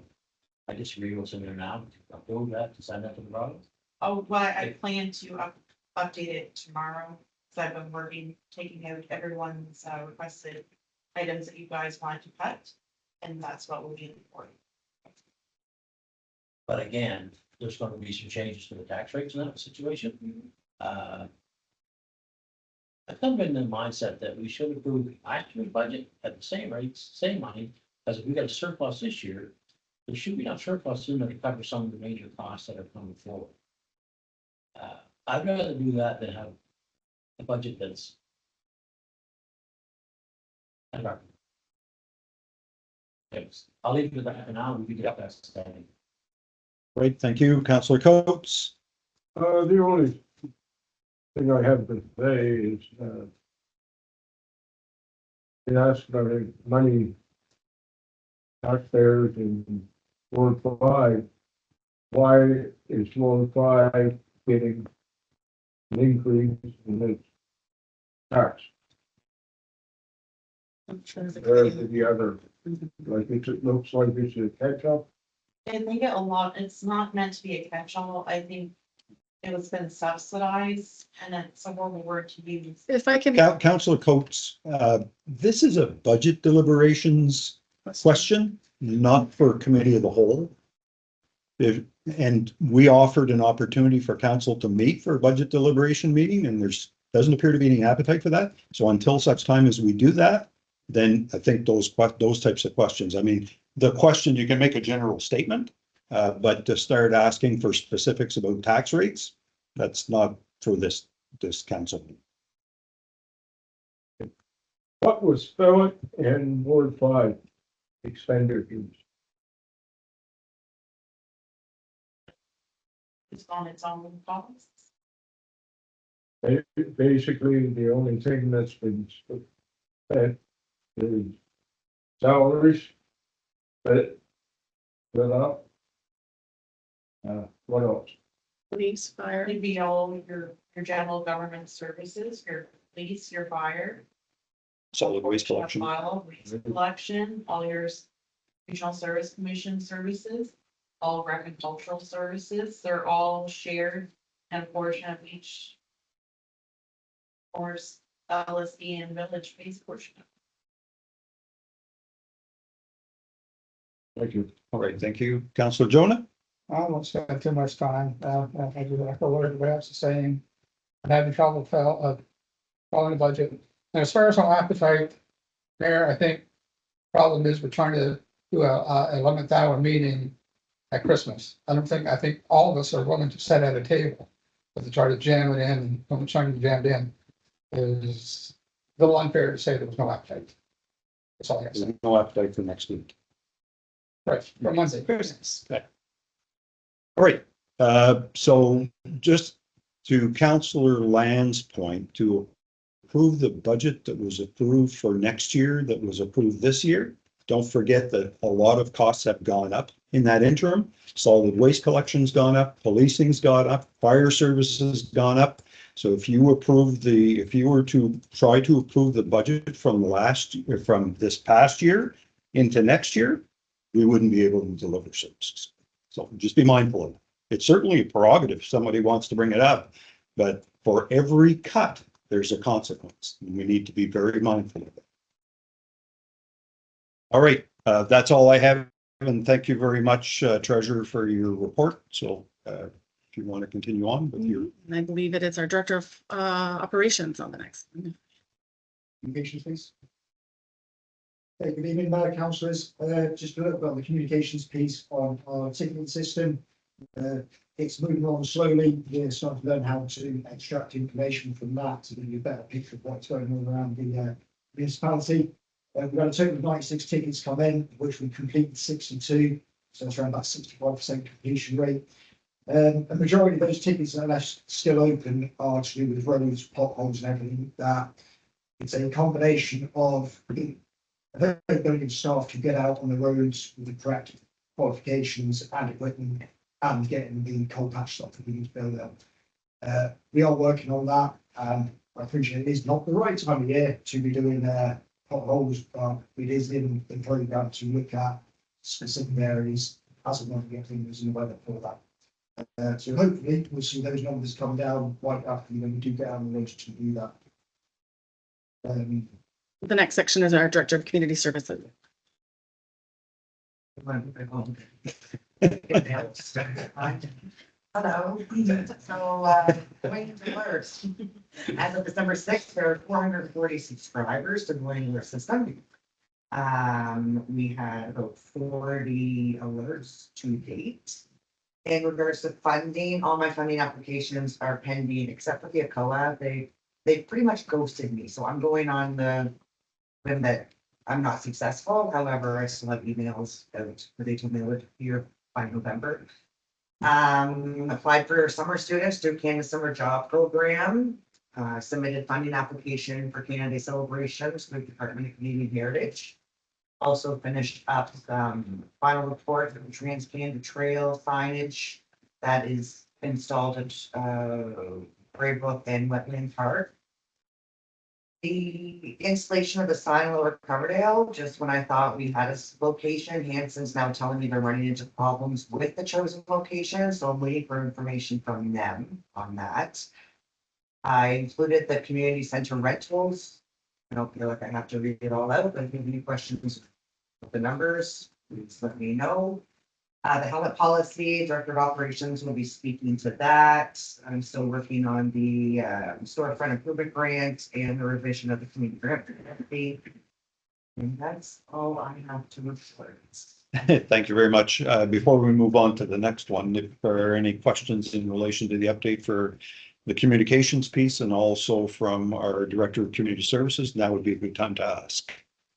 I disagree with some there now, to upload that, to send that to the province. Oh, well, I plan to update it tomorrow, because I've been working, taking out everyone's requested items that you guys want to cut, and that's what we'll be reporting. But again, there's gonna be some changes to the tax rates in that situation. I've kind of been in the mindset that we should approve last year's budget at the same rates, same money, as if we got a surplus this year. There should be enough surplus in there to cover some of the major costs that are coming forward. I'd rather do that than have a budget that's. I'll leave it at that for now. We can get that standing. Great, thank you. Councillor Coates. The only thing I have to say is, they asked about the money taxpayers in Ward 5. Why is Ward 5 getting an increase in its tax? Whereas the other, like, it looks like it's a catch up. I think a lot, it's not meant to be a catch-all. I think it was been subsidized and it's a horrible word to use. If I can. Councillor Coates, this is a budget deliberations question, not for committee of the whole. And we offered an opportunity for council to meet for a budget deliberation meeting, and there's doesn't appear to be any appetite for that. So until such time as we do that, then I think those types of questions, I mean, the question, you can make a general statement, but to start asking for specifics about tax rates, that's not for this council. What was spelled in Ward 5 expenditures? It's on its own costs. Basically, the only thing that's been spent is salaries, but up. What else? Police, fire. It'd be all your general government services, your police, your fire. Solid waste collection. Waste collection, all your regional service commission services, all agricultural services, they're all shared and a portion of each. Course, LSD and village base portion. Thank you. All right, thank you. Councillor Jonah? I won't spend too much time. I do echo what everybody else is saying. I'm having trouble following the budget. And as far as our appetite there, I think problem is we're trying to do a 11th hour meeting at Christmas. I think all of us are willing to sit at a table, but to try to jam it in, when we're trying to jam it in, is a little unfair to say there was no appetite. That's all I got to say. No appetite for next week. Right, for Monday, Christmas. Okay. All right, so just to Councillor Land's point, to approve the budget that was approved for next year, that was approved this year, don't forget that a lot of costs have gone up in that interim. Solid waste collection's gone up, policing's gone up, fire services gone up. So if you were to try to approve the budget from this past year into next year, we wouldn't be able to deliver services. So just be mindful of it. It's certainly a prerogative if somebody wants to bring it up, but for every cut, there's a consequence. And we need to be very mindful of it. All right, that's all I have. And thank you very much, Treasurer, for your report. So if you want to continue on with your. And I believe it is our Director of Operations on the next. Communications, please. Good evening, Mayor, councillors. Just a little bit on the communications piece on our ticketing system. It's moving on slowly. We're starting to learn how to extract information from that to give you a better picture of what's going on around the municipality. We've got a total of 96 tickets come in, which we completed 62. So it's around about 65% completion rate. A majority of those tickets that are still open are to do with roads, potholes and everything like that. It's a combination of ability of staff to get out on the roads with the correct qualifications and equipment and getting the coal patch stuff that we need to build up. We are working on that. I appreciate it is not the right time of year to be doing potholes, but it is in the program to look at specific areas as and when we get things in the weather for that. So hopefully we'll see those numbers come down quite rapidly when we do get on the road to do that. The next section is our Director of Community Services. Hello, so, going into first, as of December 6th, there are 440 subscribers to going into our system. We had about 40 alerts to date. In regards to funding, all my funding applications are pending, except for the ACOA. They pretty much ghosted me, so I'm going on the limb that I'm not successful. However, I still have emails out, where they told me I would hear by November. Applied for summer students through Canada Summer Job Program. Submitted funding application for Canada Day celebrations with the Department of Canadian Heritage. Also finished up final report for the Trans Canada Trail signage that is installed at Braybrook and Wetland Park. The installation of the sign in Lower Coverdale, just when I thought we had a location, Hanson's now telling me they're running into problems with the chosen location, so I'm waiting for information from them on that. I included the community center rentals. I don't feel like I have to read it all out, but if you have any questions with the numbers, please let me know. The helmet policy, director of operations will be speaking to that. I'm still working on the storefront improvement grant and the revision of the community grant. And that's all I have to report. Thank you very much. Before we move on to the next one, if there are any questions in relation to the update for the communications piece and also from our Director of Community Services, now would be a good time to ask.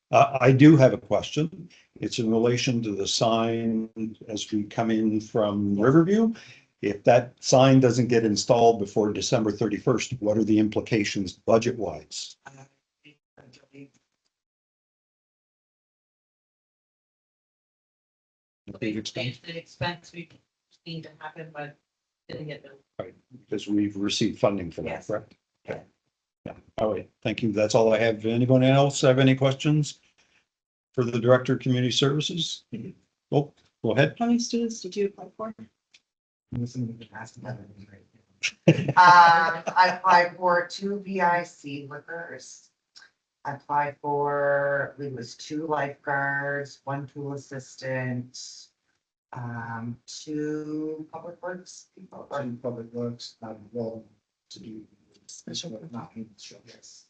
I do have a question. It's in relation to the sign as we come in from Riverview. If that sign doesn't get installed before December 31st, what are the implications budget-wise? It's an expense we need to happen, but didn't get billed. Right, because we've received funding for that, Yes. correct? Yeah. Yeah, all right, thank you. That's all I have. Anyone else have any questions for the Director of Community Services? Oh, go ahead. How many students did you apply for? I applied for 2 VIC workers. I applied for, I believe it was 2 lifeguards, 1 pool assistant, 2 public works people. Or public works, well, to do. Special, not yes.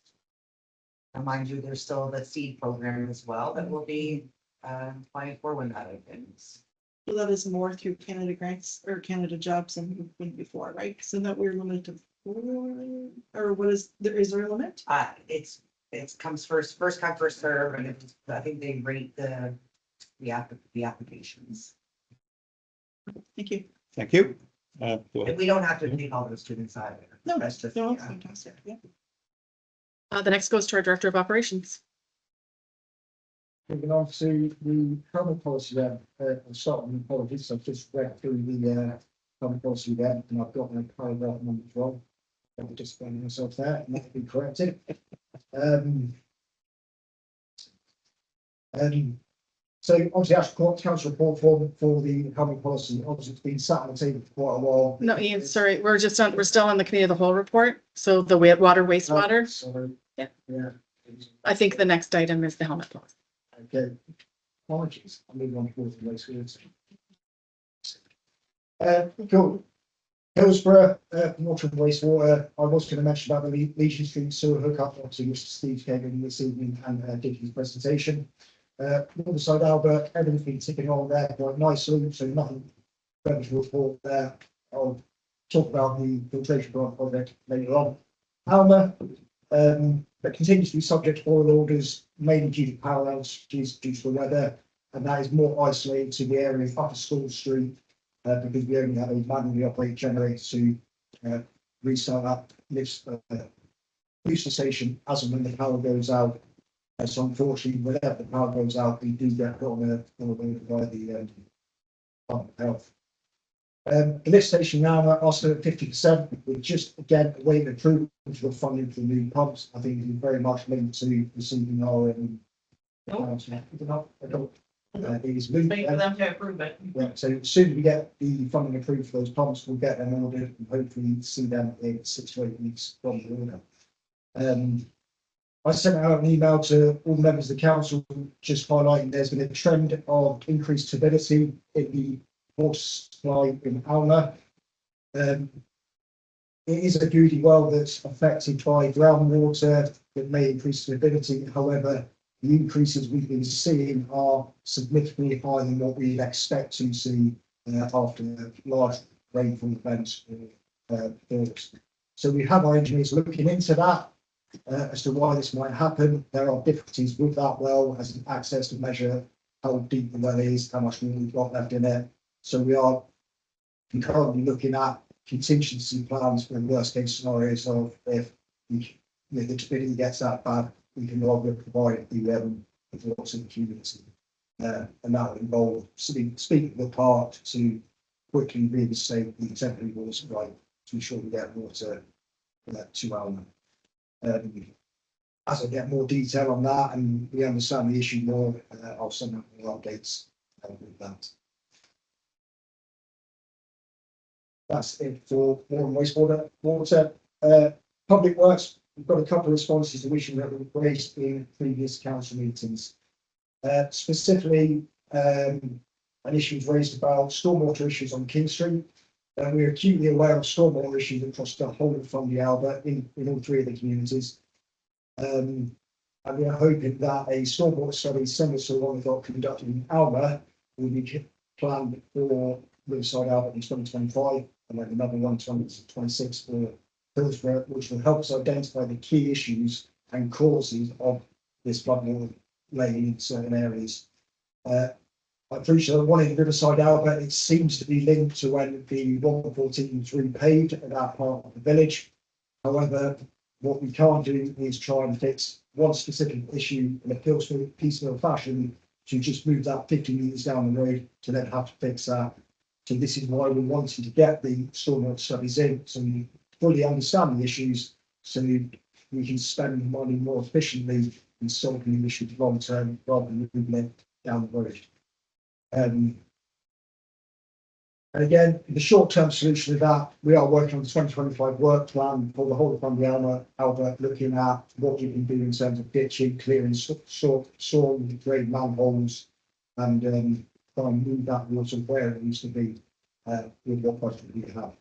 And mind you, there's still the seed program as well that will be applying for when that opens. So that is more through Canada grants or Canada jobs than we've been before, right? So that we're limited to 4, or what is there a limit? It comes first come, first serve, and I think they rate the applications. Thank you. Thank you. Go And ahead. we don't have to take all those students either. No, That's just, no, yeah. it's fantastic. Yeah. The next goes to our Director of Operations. Moving on to the public policy then, I'll start on the apologies, I've just read through the public policy then, and I've got my paragraph numbers wrong. I'll just explain myself there, and that'll be corrected. So obviously, actual council report for the public policy, obviously it's been sat on the table for quite a while. No, Ian, sorry, we're still on the committee of the whole report. So the water, wastewater. Sorry. Yeah. Yeah. I think the next item is the helmet policy. Okay, apologies, I'm moving on towards the waste goods. Cool. Hillsborough, water and wastewater, I was going to mention about the Legion Street sewer hookup, obviously Mr. Steve came in this evening and did his presentation. Riverside-Albert, everything's been ticking on there quite nicely, so nothing further to report there. I'll talk about the filtration plant project later on. Alma, that continues to be subject to oil orders, mainly due to power outages due to the weather, and that is more isolated to the area of Upper School Street, because we only have a manually operated generator to restart up this booster station as and when the power goes out. So unfortunately, whenever the power goes out, we do get put on a by the Department of Health. The lift station now are still at 50%. We're just again awaiting approval for funding for the new pumps. I think it's very much linked to receiving our it is moving. Wait for them to approve it. Yeah, so as soon as we get the funding approved for those pumps, we'll get them ordered and hopefully see them in 6 to 8 weeks from the order. I sent out an email to all members of the council just highlighting there's been a trend of increased turbidity in the water supply in Alma. It is a goody well that's affected by groundwater that may increase turbidity. However, the increases we've been seeing are significantly higher than what we'd expect to see after large rainfall events. So we have our engineers looking into that as to why this might happen. There are difficulties with that well as an access to measure how deep the well is, how much water we've got left in it. So we are currently looking at contingency plans for the worst case scenarios of if the turbidity gets that bad, we can no longer provide the water to the community. And that will involve speaking the part to quickly reinstate the temporary water supply to ensure we get water to Alma. As I get more detail on that and we understand the issue more, I'll send out more updates with that. That's it for water and wastewater. Public works, we've got a couple of responses to issues that were raised in previous council meetings. Specifically, an issue was raised about stormwater issues on King Street. We're acutely aware of stormwater issues across the whole of Fundy Albert in all three of the communities. And we are hoping that a stormwater study similar to the one we got conducted in Alma will be planned for Riverside-Albert in 2025, and then another one in 2026 for Hillsborough, which will help us identify the key issues and causes of this floodwater laying in certain areas. I appreciate that one in Riverside-Albert, it seems to be linked to when the 114 was repaved at that part of the village. However, what we can't do is try and fix one specific issue in a piecemeal fashion to just move that 50 metres down the road to then have to fix that. So this is why we're wanting to get the stormwater studies in, so we fully understand the issues, so we can spend money more efficiently in solving the issues long term rather than moving it down the road. And again, the short term solution of that, we are working on the 2025 work plan for the whole of Fundy Albert, looking at what we can do in terms of ditching, clearing soil drain manholes, and try and move that water where it needs to be with what budget we have.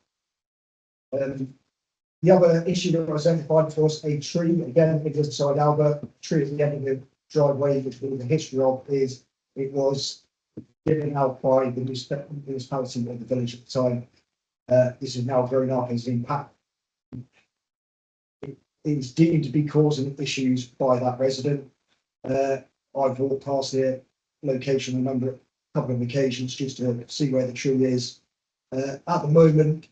The other issue that was identified was a tree, again, beside Albert, a tree at the end of the driveway, which the history of is it was given out by the municipality of the village at the time. This is now grown up as impact. It is deemed to be causing issues by that resident. I've walked past the location a couple of occasions just to see where the tree is. At the moment,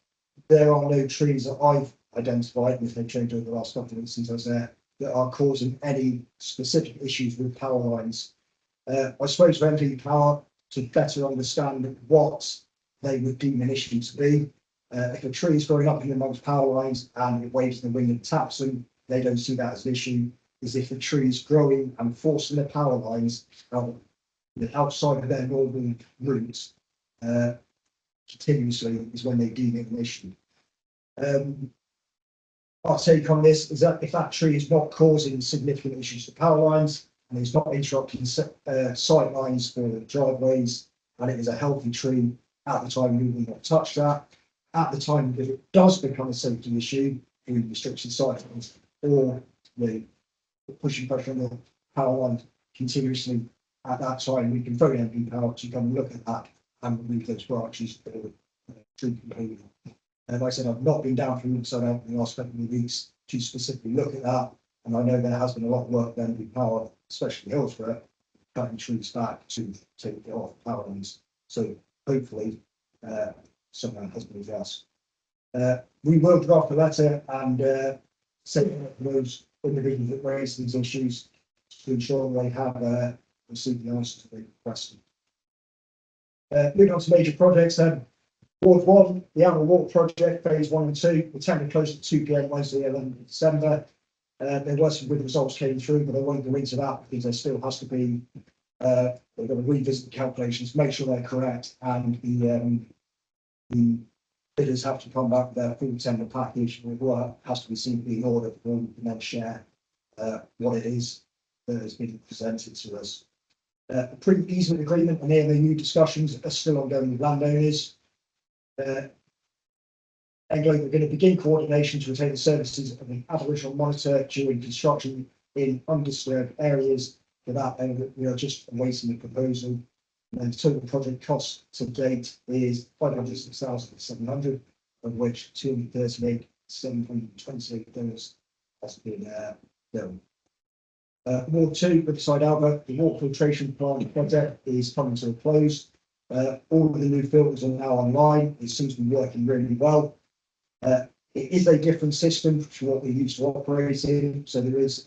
there are no trees that I've identified, and if they've changed over the last couple of weeks since I was there, that are causing any specific issues with power lines. I spoke to MP Power to better understand what they would deem an issue to be. If a tree is growing up in amongst power lines and it waves in the wind and taps them, they don't see that as an issue. Is if the tree is growing and forcing the power lines outside of their normal routes continuously is when they deem it an issue. Our take on this is that if that tree is not causing significant issues to power lines and it's not interrupting sight lines for driveways, and it is a healthy tree, at the time we will not touch that. At the time, if it does become a safety issue, we restricted sight lines or the pushing pressure on the power line continuously, at that time we can phone MP Power to come and look at that and remove those branches for tree behaviour. And like I said, I've not been down through Riverside in the last couple of weeks to specifically look at that, and I know there has been a lot of work done with Power, especially Hillsborough, cutting trees back to take it off power lines. So hopefully someone has been addressed. We will draft a letter and send those individuals that raise these issues to ensure they have received the answers that they requested. Moving on to major projects then. Ward 1, the Alma Water Project, phase 1 and 2, the tender closed at 2 PM Wednesday, 11th of December. There were some good results came through, but I won't go into that because there still has to be, they've got to revisit the calculations, make sure they're correct, and the bidders have to come back with their full tender package with what has to be seen in order for them to then share what it is that has been presented to us. Approved easement agreement and MOU discussions are still ongoing with landowners. Anglo are going to begin coordination to retain the services of an Aboriginal monitor during construction in undisturbed areas. For that, we are just awaiting the proposal. And the total project cost to date is $506,700, of which $238,728 has been done. Ward 2, Riverside-Albert, the water filtration plant project is coming to a close. All of the new filters are now online. It seems to be working really well. It is a different system to what we used to operate in, so there is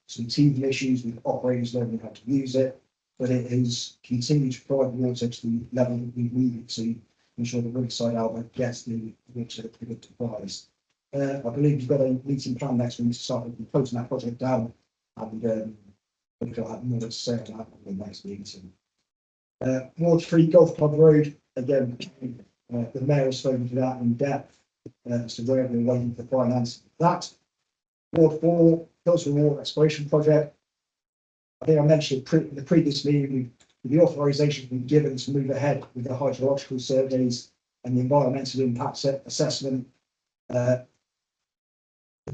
some teething issues with operators learning how to use it, but it has continued to provide water to the level that we need it to ensure that Riverside-Albert gets the water that it supplies. I believe you've got a meeting planned next week to start closing that project down, and I think I'll have more to say on that in the next meeting. Ward 3 Golf Club Road, again, the mayor has spoken to that in depth, so we're waiting for finance for that. Ward 4 Goldsboro Water Exploration Project. I think I mentioned in the previous meeting, the authorization been given to move ahead with the hydrological surveys and the environmental impact assessment. The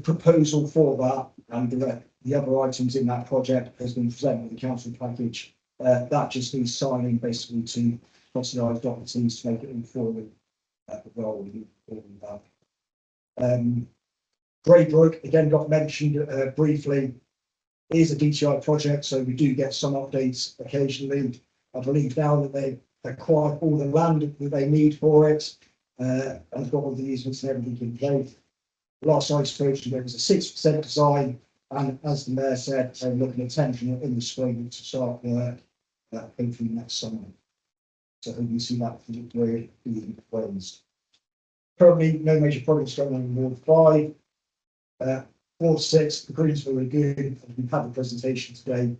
proposal for that and the other items in that project has been presented with the council package. That just needs signing basically to consider documents to make it informal. Greybrook again got mentioned briefly. Is a DTI project, so we do get some updates occasionally. I believe now that they've acquired all the land that they need for it, and got all the easements and everything in place. Last I spoke to, there was a 6% design, and as the mayor said, they're looking at tension in the spring to start work, hopefully next summer. So we see that being closed. Currently, no major projects going on in Ward 5. Ward 6, the Greensboro Lagoon, we've had the presentation today.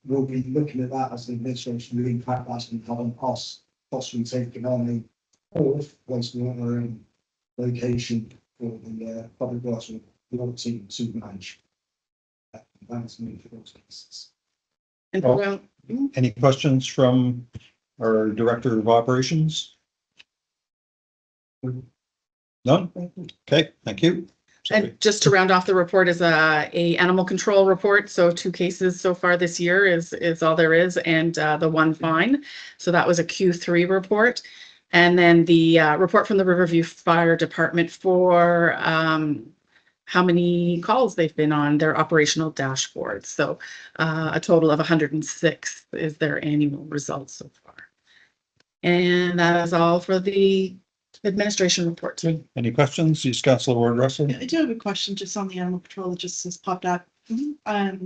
We'll be looking at that as the administration will impact that's been having us possibly taking on the fourth wastewater location for the public works water team to manage. That's me for those cases. And Oh. well, Any questions from our Director of Operations? None? Okay, thank you. Sorry. and just to round off the report is a animal control report. So 2 cases so far this year is all there is, and the 1 fine. So that was a Q3 report. And then the report from the Riverview Fire Department for how many calls they've been on their operational dashboard. So a total of 106 is their annual results so far. And that is all for the administration report. Any questions? Yes, Councillor Ward Russell. I do have a question just on the animal control that just has popped up. I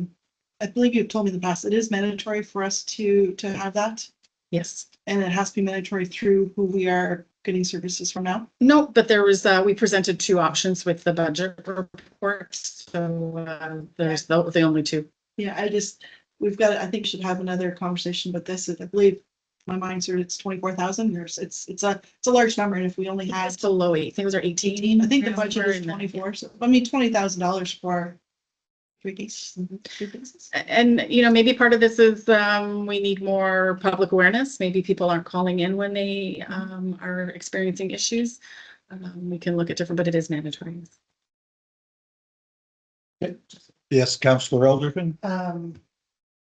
believe you've told me in the past, it is mandatory for us to have that, Yes. and it has to be mandatory through who we are getting services from now. No, but there was, we presented 2 options with the budget report. So there's the only 2. Yeah, we've got, I think we should have another conversation about this. I believe my mind said it's 24,000. It's a large number, and if we only had It's below 8. I think it was 18. I think the budget is 24. So I mean, $20,000 for 3 cases. 3 cases. And, you know, maybe part of this is we need more public awareness. Maybe people aren't calling in when they are experiencing issues. We can look at different, but it is mandatory. Yes, Councillor Elderton.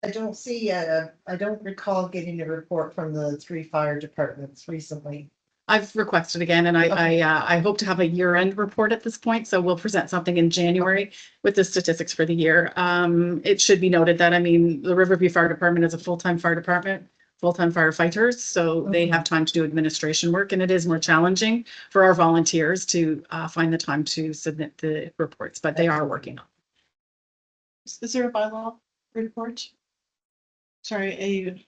I don't recall getting a report from the 3 fire departments recently. I've requested again, and I hope to have a year-end report at this point. So we'll present something in January with the statistics for the year. It should be noted that, I mean, the Riverview Fire Department is a full-time fire department, full-time firefighters, so they have time to do administration work, and it is more challenging for our volunteers to find the time to submit the reports, but they are working on it. Is there a bylaw report? Sorry, a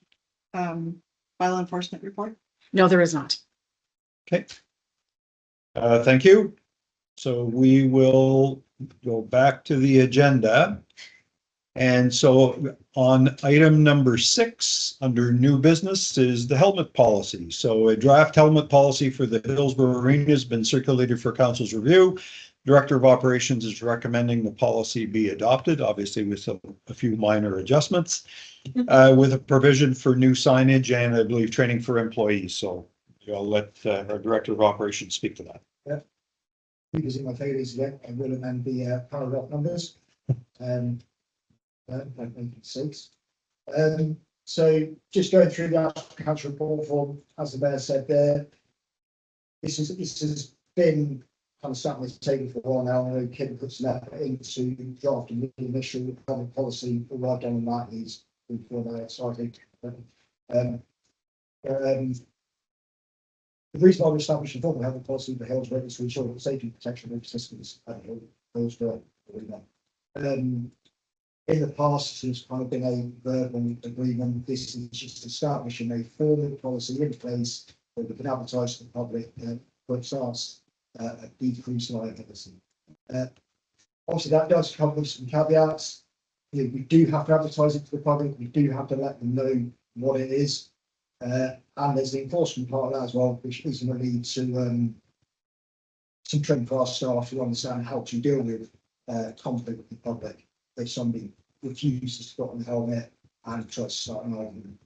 bylaw enforcement report? No, there is not. Okay. Thank you. So we will go back to the agenda. And so on item number 6, under new business, is the helmet policy. So a draft helmet policy for the Hillsborough Arena has been circulated for council's review. Director of Operations is recommending the policy be adopted, obviously with a few minor adjustments, with a provision for new signage and I believe training for employees. So I'll let our Director of Operations speak to that. Because in my favourites, yeah, I will amend the paragraph numbers. Like making six. So just going through the council report form, as the mayor said there, this has been kind of sat on the table for a while now. I know Kim puts an effort into drafting the initial public policy, but right down on that is before they started. The reason why we established a formal health policy for Hills Road is to ensure the safety and protection of participants at Goldsboro. In the past, there's kind of been a verbal agreement. This is just establishing a formal policy in place that we can advertise to the public, which starts a decreased liability. Obviously, that does come with some caveats. We do have to advertise it to the public. We do have to let them know what it is. And there's the enforcement part of that as well, which is going to lead to some training for our staff to understand how to deal with conflict with the public. If somebody refuses to put on the helmet and tries to start an argument.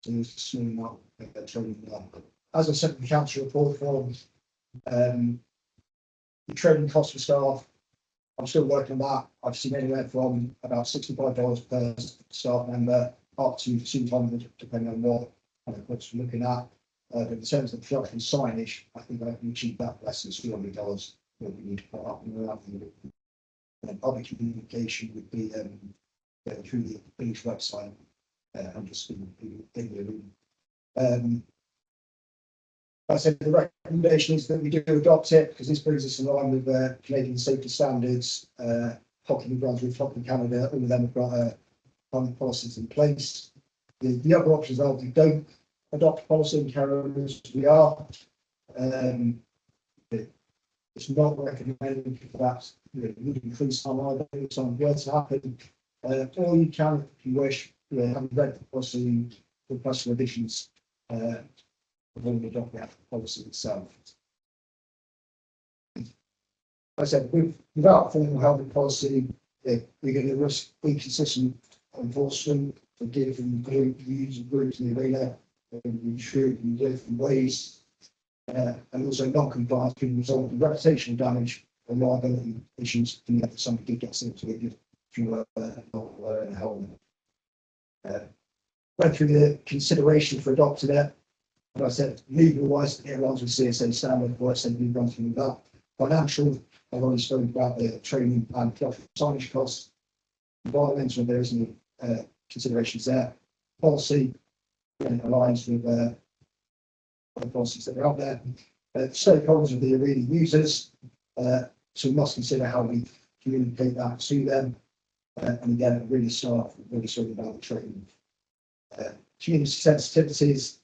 So there's a small amount of training there. As I said in the council report form, the training costs for staff, I'm still working on that. I've seen anywhere from about $65 per staff member up to $200, depending on what course we're looking at. But in terms of production signage, I think I can achieve that less than $200 that we need to put up and around. And public communication would be through the village website and just in the room. I said the recommendation is that we do adopt it because this brings us in line with Canadian safety standards, Hockey New Brunswick, Hockey Canada, all of them have got policies in place. The other options are we don't adopt policy and carry on as we are. It's not recommended that would increase our liability if something were to happen. Or you can, if you wish, have read the policy, request for additions when we adopt the policy itself. I said, without formal health policy, we're going to risk inconsistent enforcement for different groups in the arena, and ensure in different ways. And also non-compliance can result in reputational damage and liability issues if somebody gets into it through a helmet. Went through the consideration for adopting it. And I said, legal wise, it aligns with CSA standard, what I said we've run through that. Financial, I've already spoken about the training and signage costs. Environmental, there isn't considerations there. Policy aligns with the policies that are out there. Stakeholders of the arena users, so we must consider how we communicate that to them. And again, really staff, really sorry about the training. Community sensitivities,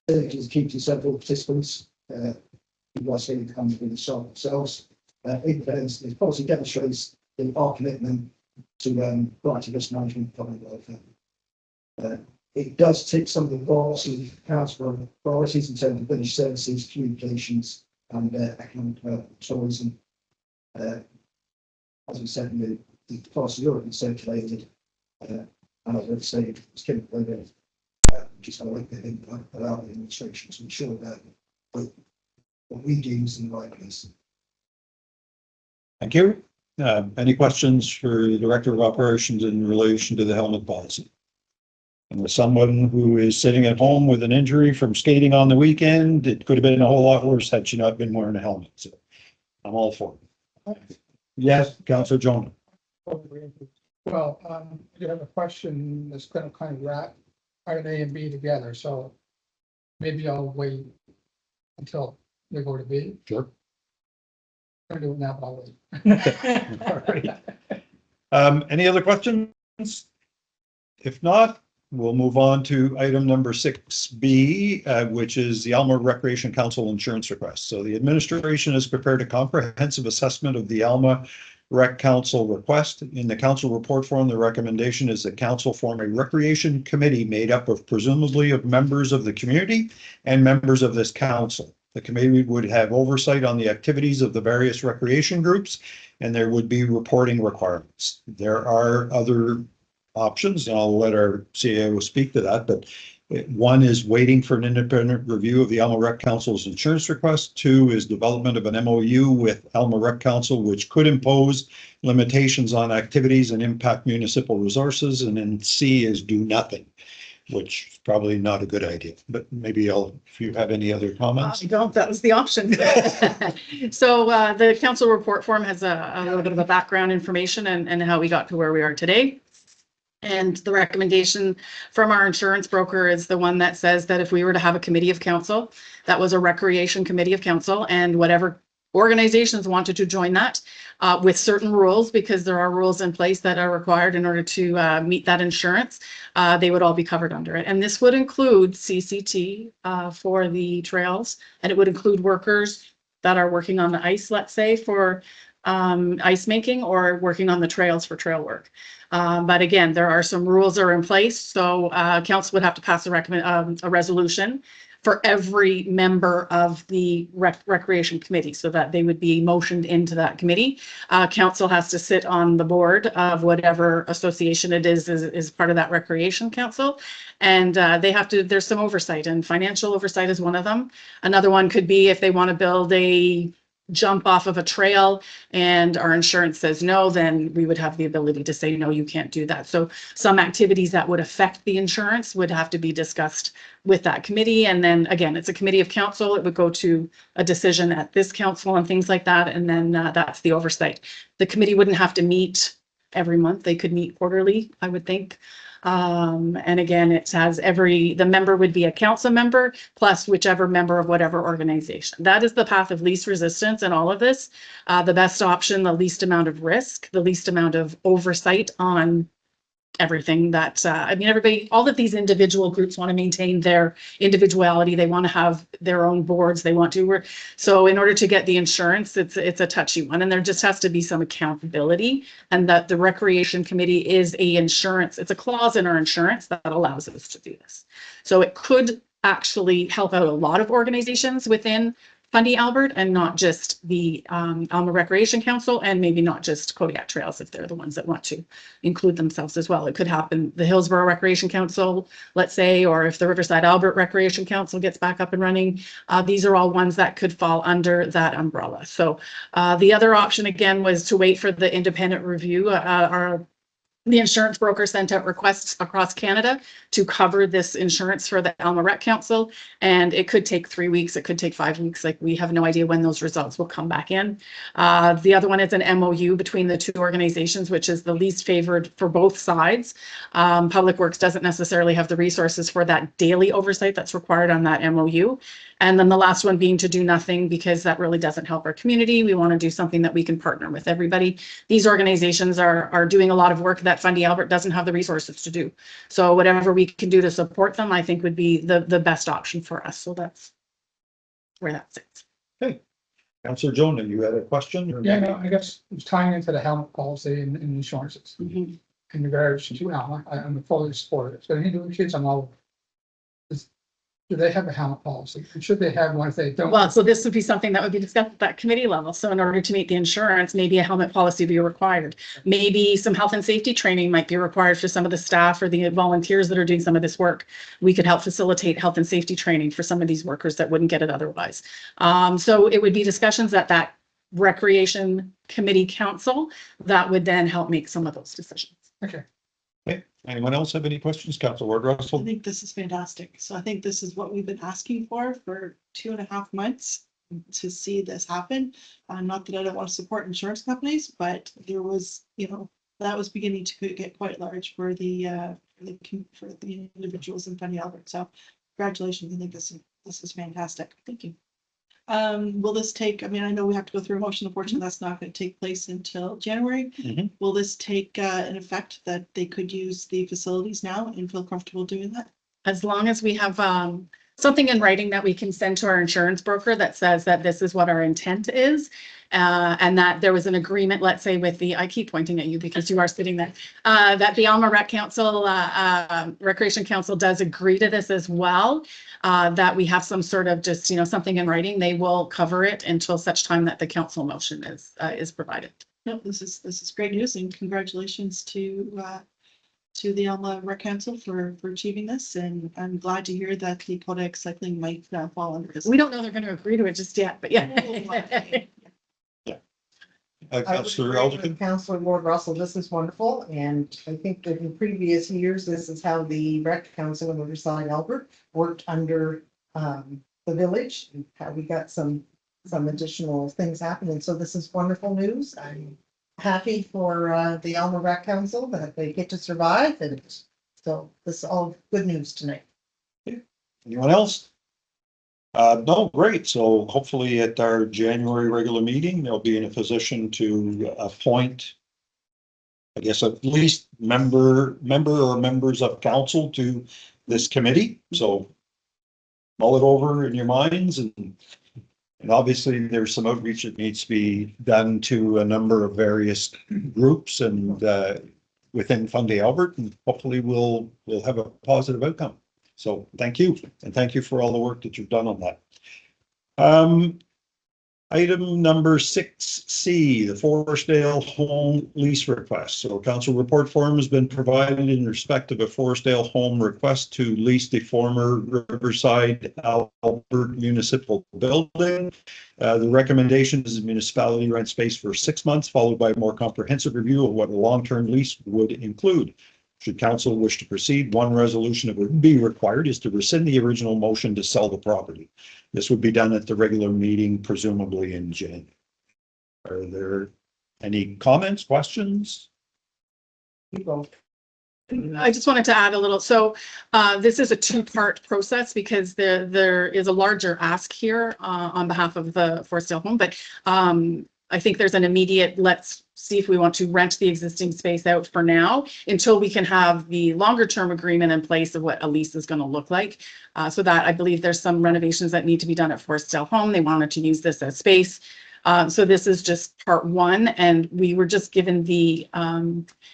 is key to several participants. People are saying to come with the staff themselves. The policy demonstrates our commitment to proactive risk management and public welfare. It does tick some of the policy council priorities in terms of village services, communications, and economic development, tourism. As we said, the policy already circulated, and as I've said, it's Kim just how I think allow the administration to ensure that what we do is in the right place. Thank you. Any questions for the Director of Operations in relation to the helmet policy? And as someone who is sitting at home with an injury from skating on the weekend, it could have been a whole lot worse had she not been wearing a helmet. So I'm all for it. Yes, Councillor Jonah. Well, you have a question that's going to kind of wrap item A and B together, so maybe I'll wait until we go to B. Sure. I'm doing that, but I'll wait. All right. Any other questions? If not, we'll move on to item number 6B, which is the Alma Recreation Council insurance request. So the administration has prepared a comprehensive assessment of the Alma Rec Council request. In the council report form, the recommendation is that council form a recreation committee made up of presumably of members of the community and members of this council. The committee would have oversight on the activities of the various recreation groups, and there would be reporting requirements. There are other options, and I'll let our CAO speak to that, but one is waiting for an independent review of the Alma Rec Council's insurance request. Two is development of an MOU with Alma Rec Council, which could impose limitations on activities and impact municipal resources. And then C is do nothing, which is probably not a good idea, but maybe if you have any other comments. I don't, that was the option. So the council report form has a little bit of a background information and how we got to where we are today. And the recommendation from our insurance broker is the one that says that if we were to have a committee of council, that was a recreation committee of council, and whatever organizations wanted to join that with certain rules, because there are rules in place that are required in order to meet that insurance, they would all be covered under it. And this would include CCT for the trails, and it would include workers that are working on the ice, let's say, for ice making, or working on the trails for trail work. But again, there are some rules that are in place. So council would have to pass a resolution for every member of the recreation committee, so that they would be motioned into that committee. Council has to sit on the board of whatever association it is part of that recreation council. And they have to, there's some oversight, and financial oversight is one of them. Another one could be if they want to build a jump off of a trail and our insurance says no, then we would have the ability to say, no, you can't do that. So some activities that would affect the insurance would have to be discussed with that committee. And then again, it's a committee of council. It would go to a decision at this council and things like that. And then that's the oversight. The committee wouldn't have to meet every month. They could meet quarterly, I would think. And again, it has the member would be a council member plus whichever member of whatever organization. That is the path of least resistance in all of this. The best option, the least amount of risk, the least amount of oversight on everything that, I mean, everybody, all of these individual groups want to maintain their individuality. They want to have their own boards. They want to work. So in order to get the insurance, it's a touchy one. And there just has to be some accountability, and that the recreation committee is it's a clause in our insurance that allows us to do this. So it could actually help out a lot of organizations within Fundy Albert, and not just the Alma Recreation Council, and maybe not just Kodiak Trails if they're the ones that want to include themselves as well. It could happen the Hillsborough Recreation Council, let's say, or if the Riverside-Albert Recreation Council gets back up and running. These are all ones that could fall under that umbrella. So the other option again was to wait for the independent review. The insurance broker sent out requests across Canada to cover this insurance for the Alma Rec Council, and it could take 3 weeks, it could take 5 weeks. Like, we have no idea when those results will come back in. The other one is an MOU between the two organizations, which is the least favored for both sides. Public Works doesn't necessarily have the resources for that daily oversight that's required on that MOU. And then the last one being to do nothing, because that really doesn't help our community. We want to do something that we can partner with everybody. These organizations are doing a lot of work that Fundy Albert doesn't have the resources to do. So whatever we can do to support them, I think would be the best option for us. So that's where that sits. Okay. Councillor Jonah, you had a question? Yeah, no, I guess it's tying into the helmet policy and insurances. Mm-hmm. In regards to Alma, I'm fully supportive. So any negotiations on all, do they have a helmet policy? And should they have one if they don't? Well, so this would be something that would be discussed at that committee level. So in order to meet the insurance, maybe a helmet policy be required. Maybe some health and safety training might be required for some of the staff or the volunteers that are doing some of this work. We could help facilitate health and safety training for some of these workers that wouldn't get it otherwise. So it would be discussions at that recreation committee council that would then help make some of those decisions. Okay. Okay. Anyone else have any questions? Councillor Ward I Russell? think this is fantastic. So I think this is what we've been asking for 2.5 months to see this happen. Not that I don't want to support insurance companies, but there was, that was beginning to get quite large for the individuals in Fundy Albert. So congratulations. I think this is fantastic. Thank you. Will this take, I know we have to go through a motion. Unfortunately, that's not going to take place until January. Mhm. Will this take an effect that they could use the facilities now and feel comfortable doing that? As long as we have something in writing that we can send to our insurance broker that says that this is what our intent is. And that there was an agreement, let's say with the, I keep pointing at you because you are sitting there, that the Alma Rec Council, Recreation Council does agree to this as well. That we have some sort of just, something in writing, they will cover it until such time that the council motion is provided. No, this is great news and congratulations to the Alma Rec Council for achieving this. And I'm glad to hear that the Whole Dec cycling might fall under this. We don't know they're going to agree to it just yet, but yeah. I would Councillor agree with Elderkin. Councillor Ward Russell, this is wonderful, and I think that in previous years, this is how the rec council in Riverside-Albert worked under the village, and how we got some additional things happening, so this is wonderful news. I'm happy for the Alma Rec Council that they get to survive, and so this is all good news tonight. Anyone else? No, great. So hopefully at our January regular meeting, they'll be in a position to appoint, I guess, at least member or members of council to this committee. So mull it over in your minds, and obviously there's some outreach that needs to be done to a number of various groups and within Fundy Albert, and hopefully we'll have a positive outcome. So thank you, and thank you for all the work that you've done on that. Item number 6C, the Forestdale home lease request. So council report form has been provided in respect of a Forestdale home request to lease the former Riverside-Albert municipal building. The recommendation is the municipality rent space for 6 months, followed by a more comprehensive review of what a long-term lease would include. Should council wish to proceed, one resolution that would be required is to rescind the original motion to sell the property. This would be done at the regular meeting, presumably in January. Are there any comments, questions? I just wanted to add a little, so this is a two-part process because there is a larger ask here on behalf of the Forestdale home, but I think there's an immediate, let's see if we want to rent the existing space out for now until we can have the longer term agreement in place of what a lease is going to look like. So that I believe there's some renovations that need to be done at Forestdale home. They wanted to use this as space. So this is just part one, and we were just given the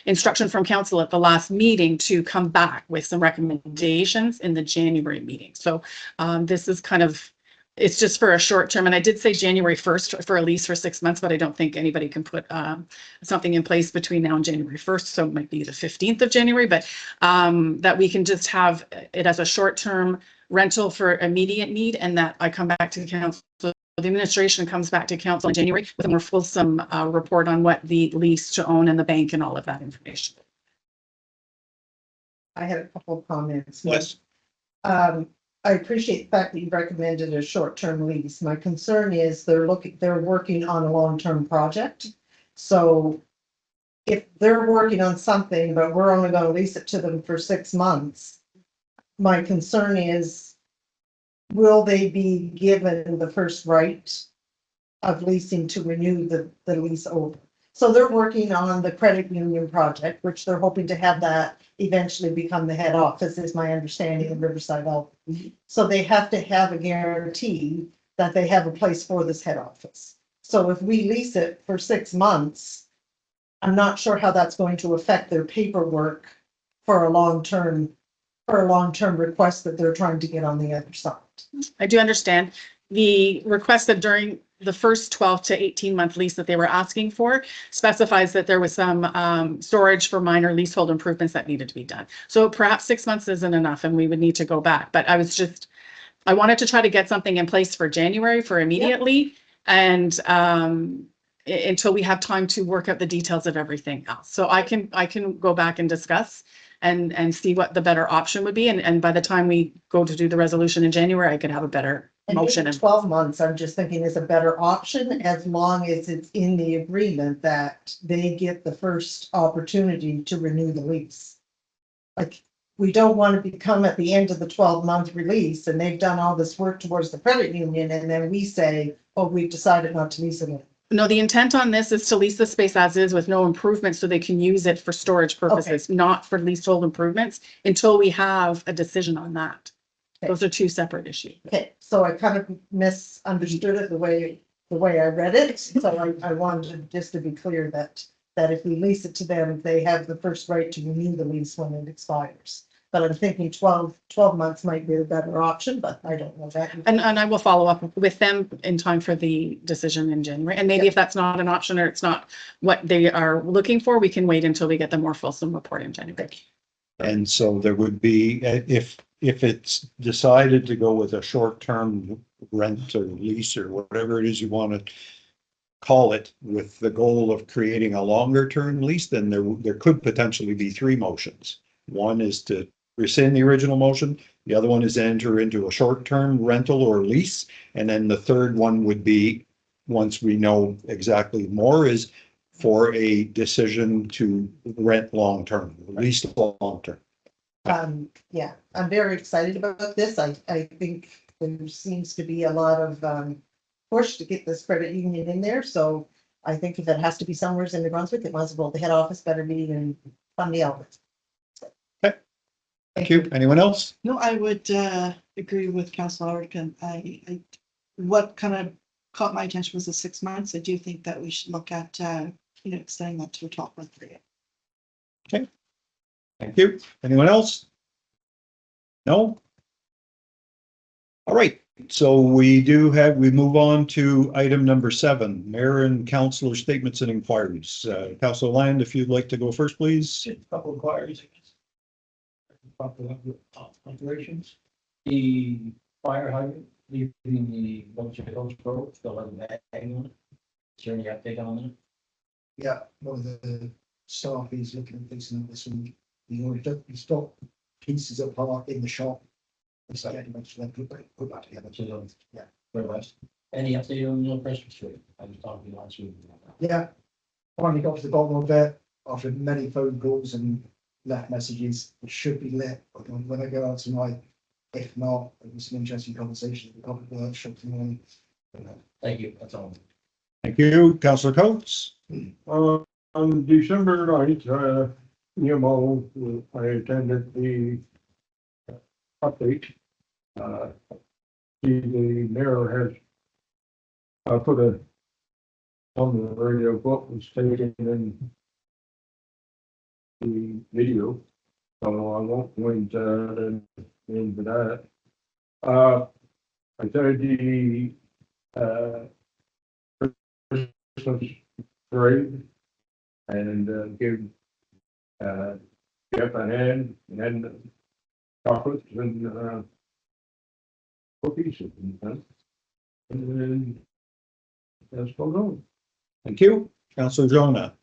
instruction from council at the last meeting to come back with some recommendations in the January meeting. So this is kind of, it's just for a short term, and I did say January 1st for a lease for 6 months, but I don't think anybody can put something in place between now and January 1st, so it might be the 15th of January, but that we can just have it as a short-term rental for immediate need, and that I come back to the council. The administration comes back to council in January with a more fulsome report on what the lease to own and the bank and all of that information. I had a couple of comments. Yes. I appreciate the fact that you recommended a short-term lease. My concern is they're working on a long-term project. So if they're working on something, but we're only going to lease it to them for 6 months, my concern is, will they be given the first right of leasing to renew the lease over? So they're working on the credit union project, which they're hoping to have that eventually become the head office, is my understanding, in Riverside-Albert. So they have to have a guarantee that they have a place for this head office. So if we lease it for 6 months, I'm not sure how that's going to affect their paperwork for a long-term request that they're trying to get on the other side. I do understand the request that during the first 12 to 18 month lease that they were asking for specifies that there was some storage for minor leasehold improvements that needed to be done. So perhaps 6 months isn't enough and we would need to go back. But I wanted to try to get something in place for January for immediately. And until we have time to work out the details of everything else. So I can go back and discuss and see what the better option would be. And by the time we go to do the resolution in January, I could have a better motion. And 12 months, I'm just thinking is a better option as long as it's in the agreement that they get the first opportunity to renew the lease. Like, we don't want to become at the end of the 12-month release and they've done all this work towards the credit union and then we say, oh, we've decided not to lease it. No, the intent on this is to lease the space as is with no improvements so they can use it for storage purposes, not for leasehold improvements until we have a decision on that. Those are two separate issues. Okay, so I kind of misunderstood it the way I read it. So I wanted just to be clear that if we lease it to them, they have the first right to renew the lease when it expires. But I'm thinking 12 months might be a better option, but I don't know that. And I will follow up with them in time for the decision in January. And maybe if that's not an option or it's not what they are looking for, we can wait until we get the more fulsome report in January. And so there would be, if it's decided to go with a short-term rent or lease or whatever it is you want to call it, with the goal of creating a longer-term lease, then there could potentially be three motions. One is to rescind the original motion. The other one is to enter into a short-term rental or lease. And then the third one would be, once we know exactly more, is for a decision to rent long-term, lease long-term. Yeah, I'm very excited about this. I think there seems to be a lot of push to get this credit union in there. So I think if it has to be somewhere in New Brunswick, it might as well, the head office better be in Fundy Albert. Thank you. Anyone else? No, I would agree with Councilor Albert. I what kind of caught my attention was the 6 months. I do think that we should look at extending that to a 12-month period. Okay. Thank you. Anyone else? No? All right. So we move on to item number 7, Mayor and Councilor statements and inquiries. Councilor Land, if you'd like to go first, please. A couple of inquiries, I guess. Operations, the fire hydrant leaving the bunch of Goldsboro, still have that hanging on it. Is there any update on that? Yeah, one of the staff is looking at fixing up this one. We stock pieces apart in the shop. So yeah, eventually put that together. So, Yeah. very much. Any update on the Christmas tree? I was talking last week about that. Yeah, finally got to the bottom of it after many phone calls and left messages. It should be lit when I go out tonight. If not, it was some interesting conversations with the public workshop tomorrow. Thank you, that's all. Thank you. Councilor Coates. On December 9th, I attended the update. The mayor has put on the radio what was taken in the video, so I won't go into that. I said the Christmas parade and give Jeff a hand and chocolates and cookies and then that's going on. Thank you. Councilor Jonah.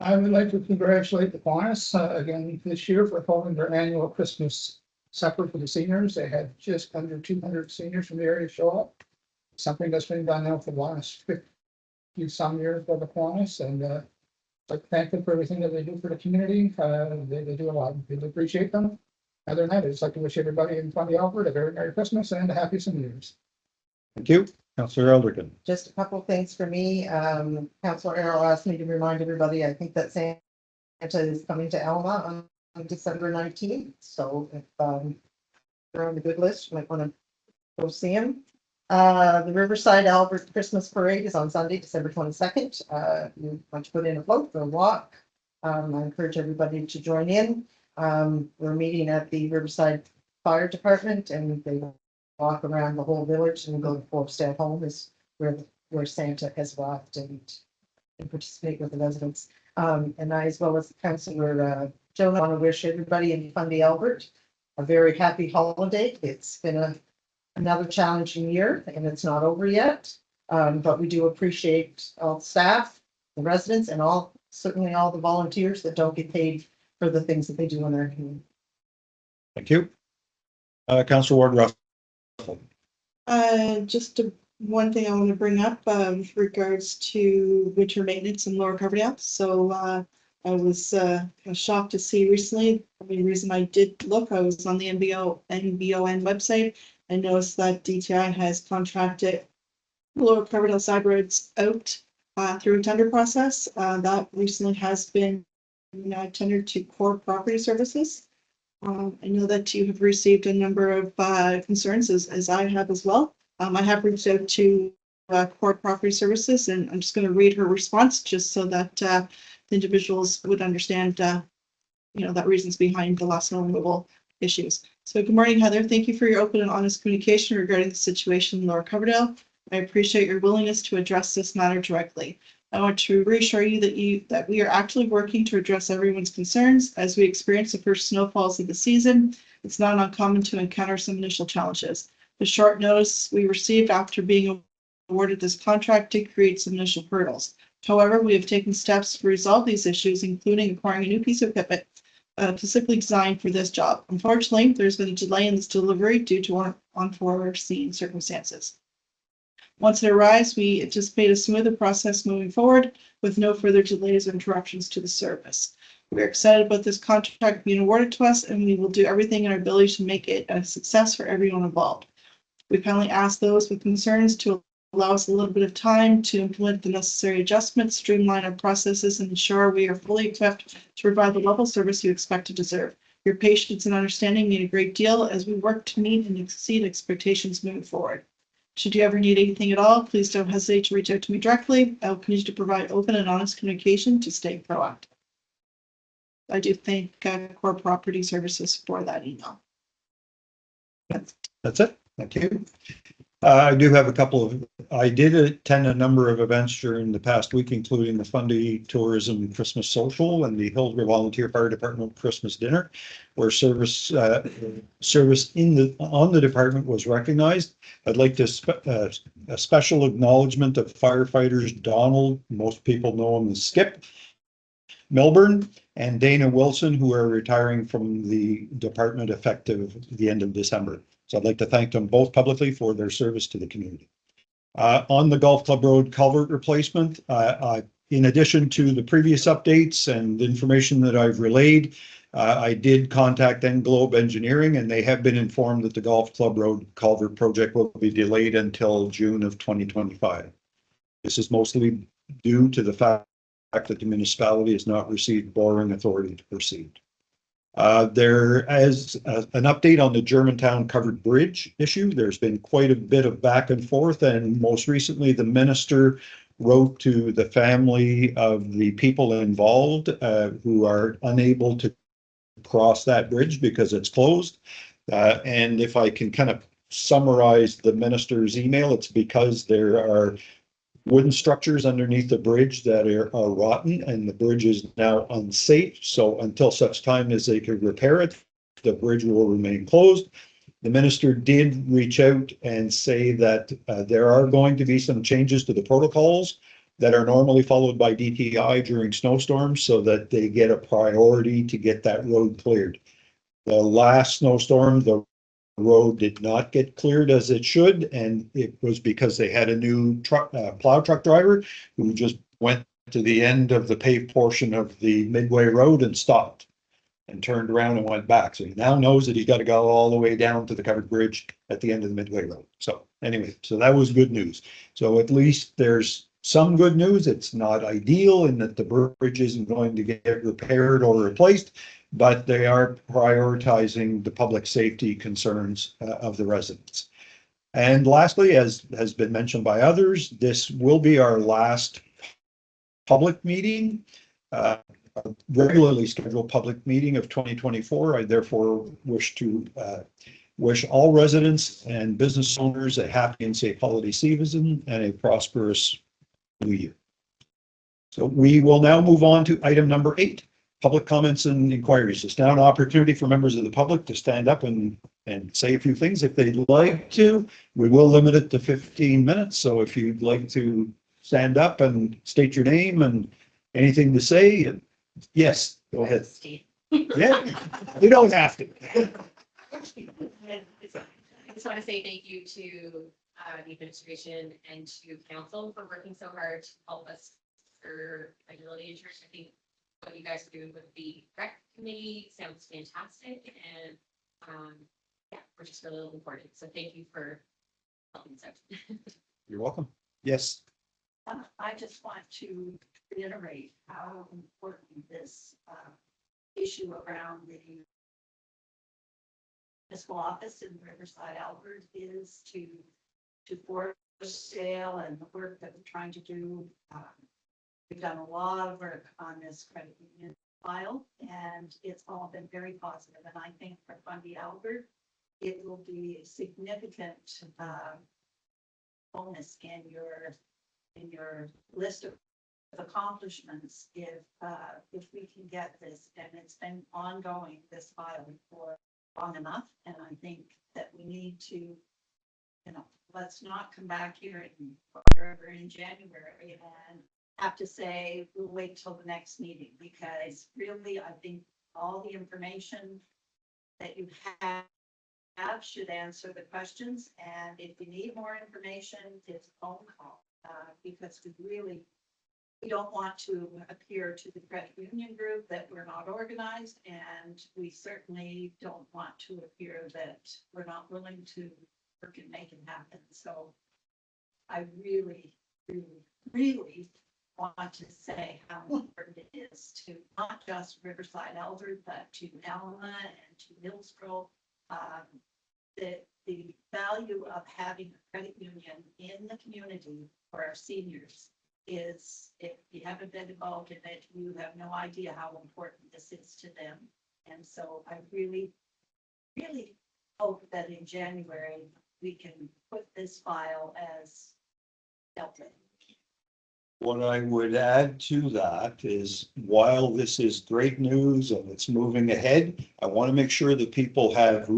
I would like to congratulate the Kiwanis again this year for holding their annual Christmas supper for the seniors. They had just under 200 seniors from the area show up. Something that's been done now for the last 50-some years by the Kiwanis, and I'd like to thank them for everything that they do for the community. They do a lot. Really appreciate them. Other than that, I'd just like to wish everybody in Fundy Albert a very Merry Christmas and a Happy New Year's. Thank you. Councilor Elderkin. Just a couple of things for me. Councilor Errol asked me to remind everybody, I think that Santa is coming to Alma on December 19th. So if you're on the good list, you might want to go see him. The Riverside-Albert Christmas Parade is on Sunday, December 22nd. You want to put in a float for a walk. I encourage everybody to join in. We're meeting at the Riverside Fire Department, and they walk around the whole village and go to Forestdale Home is where Santa has walked and participate with the residents. And I, as well as Councilor Jonah, want to wish everybody in Fundy Albert a very happy holiday. It's been another challenging year, and it's not over yet. But we do appreciate all the staff, the residents, and certainly all the volunteers that don't get paid for the things that they do in their community. Thank you. Councilor Ward Russell. Just one thing I want to bring up with regards to winter maintenance in Lower Coverdale. So I was shocked to see recently. The only reason I did look, I was on the NBON website. I noticed that DTI has contracted Lower Coverdale side roads out through a tender process. That recently has been tendered to Core Property Services. I know that you have received a number of concerns as I have as well. I have reached out to Core Property Services, and I'm just going to read her response just so that the individuals would understand, that reasons behind the last snow removal issues. So good morning, Heather. Thank you for your open and honest communication regarding the situation in Lower Coverdale. I appreciate your willingness to address this matter directly. I want to reassure you that we are actively working to address everyone's concerns. As we experience the first snowfalls of the season, it's not uncommon to encounter some initial challenges. The short notice we received after being awarded this contract did create some initial hurdles. However, we have taken steps to resolve these issues, including acquiring a new piece of equipment specifically designed for this job. Unfortunately, there's been a delay in this delivery due to unforeseen circumstances. Once it arrives, we anticipate a smoother process moving forward with no further delays or interruptions to the service. We're excited about this contract being awarded to us, and we will do everything in our ability to make it a success for everyone involved. We kindly ask those with concerns to allow us a little bit of time to implement the necessary adjustments, streamline our processes, and ensure we are fully equipped to provide the level of service you expect to deserve. Your patience and understanding mean a great deal as we work to meet and exceed expectations moving forward. Should you ever need anything at all, please don't hesitate to reach out to me directly. I will continue to provide open and honest communication to stay proactive. I do thank Core Property Services for that email. That's it. Thank you. I do have I did attend a number of events during the past week, including the Fundy Tourism Christmas Social and the Hillsborough Volunteer Fire Department Christmas Dinner, where service on the department was recognized. I'd like to a special acknowledgement of firefighters Donald, most people know him as Skip, Melbourne, and Dana Wilson, who are retiring from the department effective the end of December. So I'd like to thank them both publicly for their service to the community. On the Golf Club Road culvert replacement, in addition to the previous updates and information that I've relayed, I did contact Englobe Engineering, and they have been informed that the Golf Club Road culvert project will be delayed until June of 2025. This is mostly due to the fact that the municipality has not received borrowing authority to proceed. There is an update on the Germantown covered bridge issue. There's been quite a bit of back and forth, and most recently the minister wrote to the family of the people involved who are unable to cross that bridge because it's closed. And if I can kind of summarize the minister's email, it's because there are wooden structures underneath the bridge that are rotten, and the bridge is now unsafe. So until such time as they could repair it, the bridge will remain closed. The minister did reach out and say that there are going to be some changes to the protocols that are normally followed by DTI during snowstorms so that they get a priority to get that road cleared. The last snowstorm, the road did not get cleared as it should, and it was because they had a new plow truck driver who just went to the end of the paved portion of the Midway Road and stopped and turned around and went back. So he now knows that he's got to go all the way down to the covered bridge at the end of the Midway Road. So anyway, so that was good news. So at least there's some good news. It's not ideal in that the bridge isn't going to get repaired or replaced, but they are prioritizing the public safety concerns of the residents. And lastly, as has been mentioned by others, this will be our last public meeting, regularly scheduled public meeting of 2024. I therefore wish to wish all residents and business owners a happy and safe holiday season and a prosperous new year. So we will now move on to item number 8. Public comments and inquiries. It's now an opportunity for members of the public to stand up and say a few things if they'd like to. We will limit it to 15 minutes. So if you'd like to stand up and state your name and anything to say, yes, go ahead. Yeah, you don't have to. I just want to say thank you to the administration and to council for working so hard to help us for liability insurance. I think what you guys are doing with the rec committee sounds fantastic, and yeah, we're just really looking forward to it. So thank you for helping us out. You're welcome. Yes. I just want to reiterate how important this issue around the municipal office in Riverside-Albert is to force sale and the work that we're trying to do. We've done a lot of work on this credit union file, and it's all been very positive. And I think for Fundy Albert, it will be a significant bonus in your list of accomplishments if we can get this. And it's been ongoing, this file, for long enough. And I think that we need to, let's not come back here in January and have to say we'll wait till the next meeting, because really I think all the information that you have should answer the questions. And if you need more information, it's a phone call, because we don't want to appear to the credit union group that we're not organized, and we certainly don't want to appear that we're not willing to work and make it happen. So I really, really, really want to say how important it is to not just Riverside-Albert, but to Alma and to Hillsborough. The value of having a credit union in the community for our seniors is, if you haven't been involved in it, you have no idea how important this is to them. And so I really, really hope that in January we can put this file as dealt with. What I would add to that is, while this is great news and it's moving ahead, I want to make sure that people have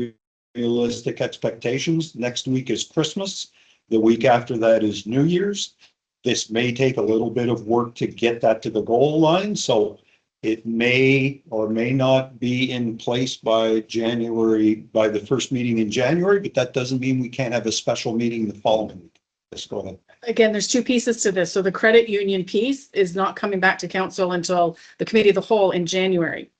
realistic expectations. Next week is Christmas. The week after that is New Year's. This may take a little bit of work to get that to the goal line, so it may or may not be in place by the first meeting in January, but that doesn't mean we can't have a special meeting the following week. Let's go ahead. Again, there's two pieces to this. So the credit union piece is not coming back to council until the committee of the whole in January.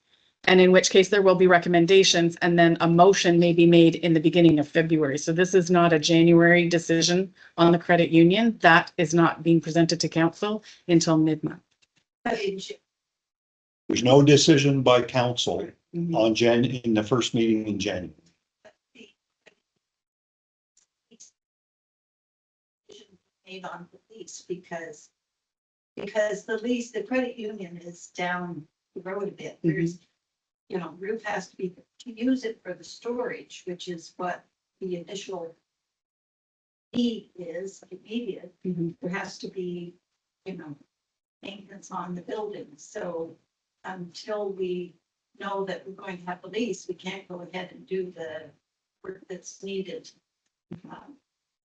And in which case there will be recommendations, and then a motion may be made in the beginning of February. So this is not a January decision on the credit union. That is not being presented to council until mid-month. There's no decision by council on in the first meeting in January. Made on the lease because the credit union is down the road a bit. There's, roof has to use it for the storage, which is what the initial need is immediate. There has to be, maintenance on the building. So until we know that we're going to have a lease, we can't go ahead and do the work that's needed.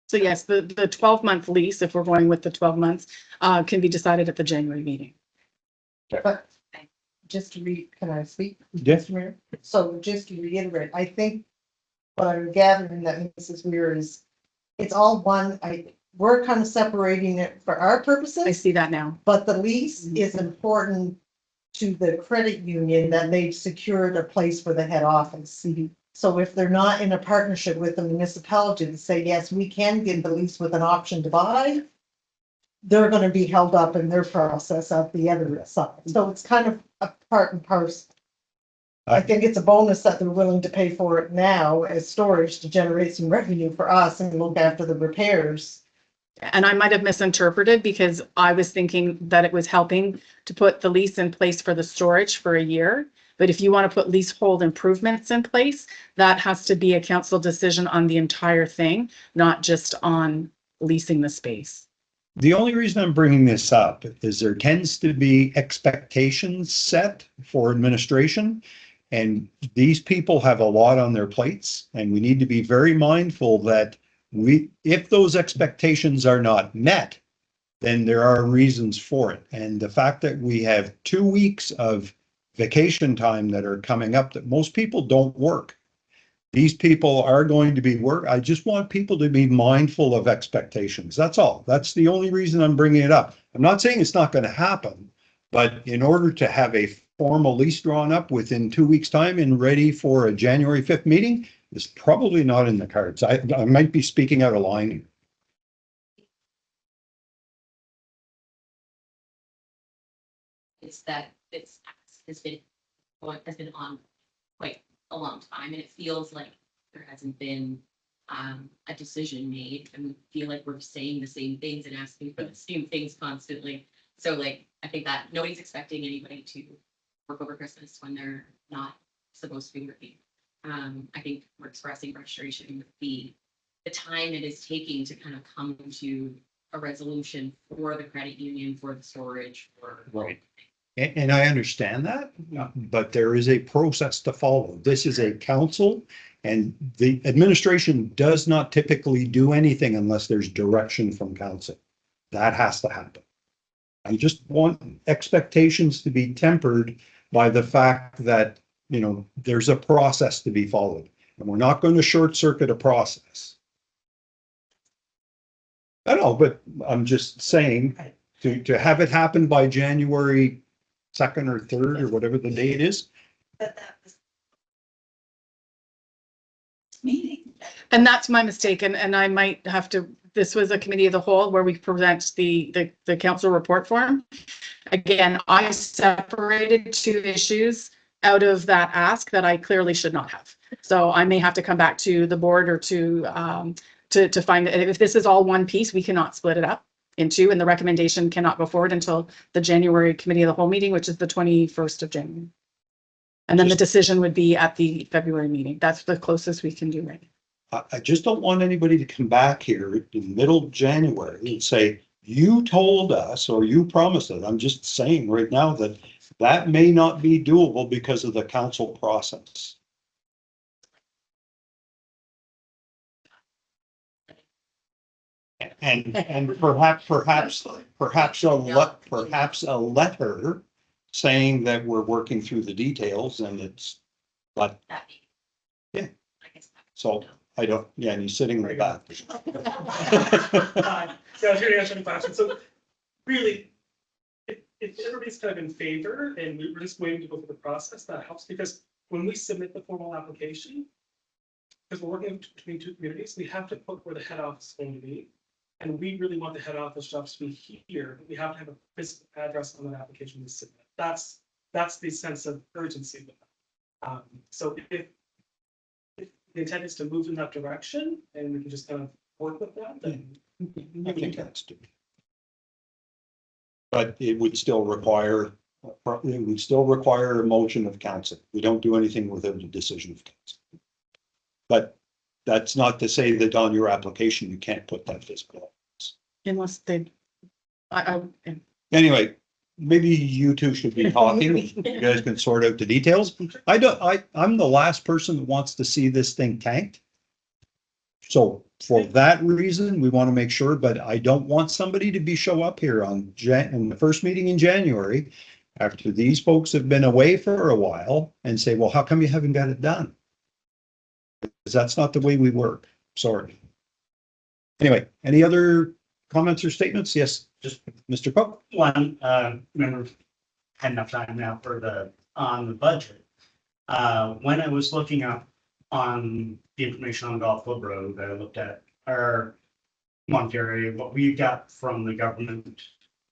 So yes, the 12-month lease, if we're going with the 12 months, can be decided at the January meeting. But just to can I speak? Yes, Mayor. So just to reiterate, I think what I'm gathering that Mrs. Weir is, it's all one. We're kind of separating it for our purposes. I see that now. But the lease is important to the credit union, that they've secured a place for the head office. So if they're not in a partnership with the municipality to say, yes, we can give the lease with an option to buy, they're going to be held up in their process at the other side. So it's kind of a part and parcel. I think it's a bonus that they're willing to pay for it now as storage to generate some revenue for us and look after the repairs. And I might have misinterpreted, because I was thinking that it was helping to put the lease in place for the storage for a year. But if you want to put leasehold improvements in place, that has to be a council decision on the entire thing, not just on leasing the space. The only reason I'm bringing this up is there tends to be expectations set for administration, and these people have a lot on their plates, and we need to be very mindful that if those expectations are not met, then there are reasons for it. And the fact that we have 2 weeks of vacation time that are coming up, that most people don't work. These people are going to be I just want people to be mindful of expectations. That's all. That's the only reason I'm bringing it up. I'm not saying it's not going to happen, but in order to have a formal lease drawn up within 2 weeks' time and ready for a January 5th meeting is probably not in the cards. I might be speaking out of line here. It's that has been on quite a long time, and it feels like there hasn't been a decision made, and we feel like we're saying the same things and asking for the same things constantly. So like, I think that nobody's expecting anybody to work over Christmas when they're not supposed to be working. I think we're expressing frustration with the time it is taking to kind of come to a resolution for the credit union, for the storage, for. Right. And I understand that, but there is a process to follow. This is a council, and the administration does not typically do anything unless there's direction from council. That has to happen. I just want expectations to be tempered by the fact that, you know, there's a process to be followed, and we're not going to short circuit a process. I know, but I'm just saying to have it happen by January 2nd or 3rd or whatever the date is. But that was meeting. And that's my mistake, and I might have to, this was a committee of the whole where we present the council report form. Again, I separated two issues out of that ask that I clearly should not have. So I may have to come back to the board or to find, if this is all one piece, we cannot split it up in two, and the recommendation cannot go forward until the January committee of the whole meeting, which is the 21st of January. And then the decision would be at the February meeting. That's the closest we can do right now. I just don't want anybody to come back here in the middle of January and say, you told us or you promised it. I'm just saying right now that that may not be doable because of the council process. And perhaps a letter saying that we're working through the details and it's, but yeah. So I don't, yeah, and he's sitting right back. Yeah, I was here to answer the question. So really, if everybody's kind of in favor and we're just waiting to go through the process, that helps, because when we submit the formal application, because we're working between two communities, we have to put where the head office is going to be. And we really want the head office jobs to be here, but we have to have a physical address on that application we submit. That's the sense of urgency with that. So if the intent is to move in that direction and we can just kind of work with that, then I think that's doable. But it would still require a motion of council. We don't do anything without a decision of council. But that's not to say that on your application, you can't put that physical. Unless they, Anyway, maybe you two should be talking. You guys can sort out the details. I'm the last person that wants to see this thing tanked. So for that reason, we want to make sure, but I don't want somebody to show up here in the first meeting in January after these folks have been away for a while and say, well, how come you haven't got it done? Because that's not the way we work. Sorry. Anyway, any other comments or statements? Yes, just Mr. Cook. One, remember, had enough time now for on the budget. When I was looking up on the information on Goldsboro Road, I looked at our monetary, what we got from the government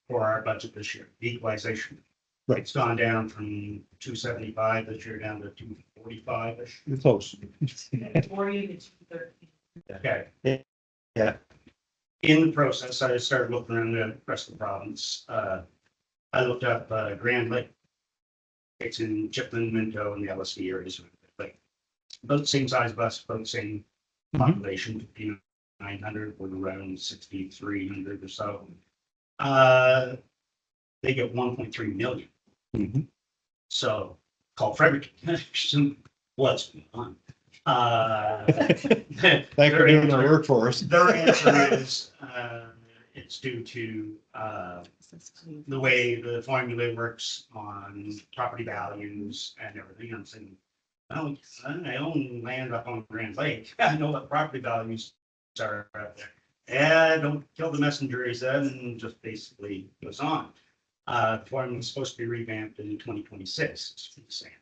for our budget this year, the equalization. Right. It's gone down from 275 this year down to 245-ish. You're close. 40 to 230. Okay. Yeah. In the process, I started looking around the rest of the province. I looked up Grand Lake. It's in Chiplin, Minto, and the LSD areas. Like about the same size bus, about the same population, 5,900, we're around 6,300 or so. They get 1.3 million. So call Fredericton. What's going on? Thanks for doing the work for us. Their answer is it's due to the way the formula works on property values and everything. I'm saying, well, I own land up on Grand Lake. I know what property values are out there. Yeah, don't kill the messenger, he said, and just basically goes on. The formula is supposed to be revamped in 2026, is what he's saying.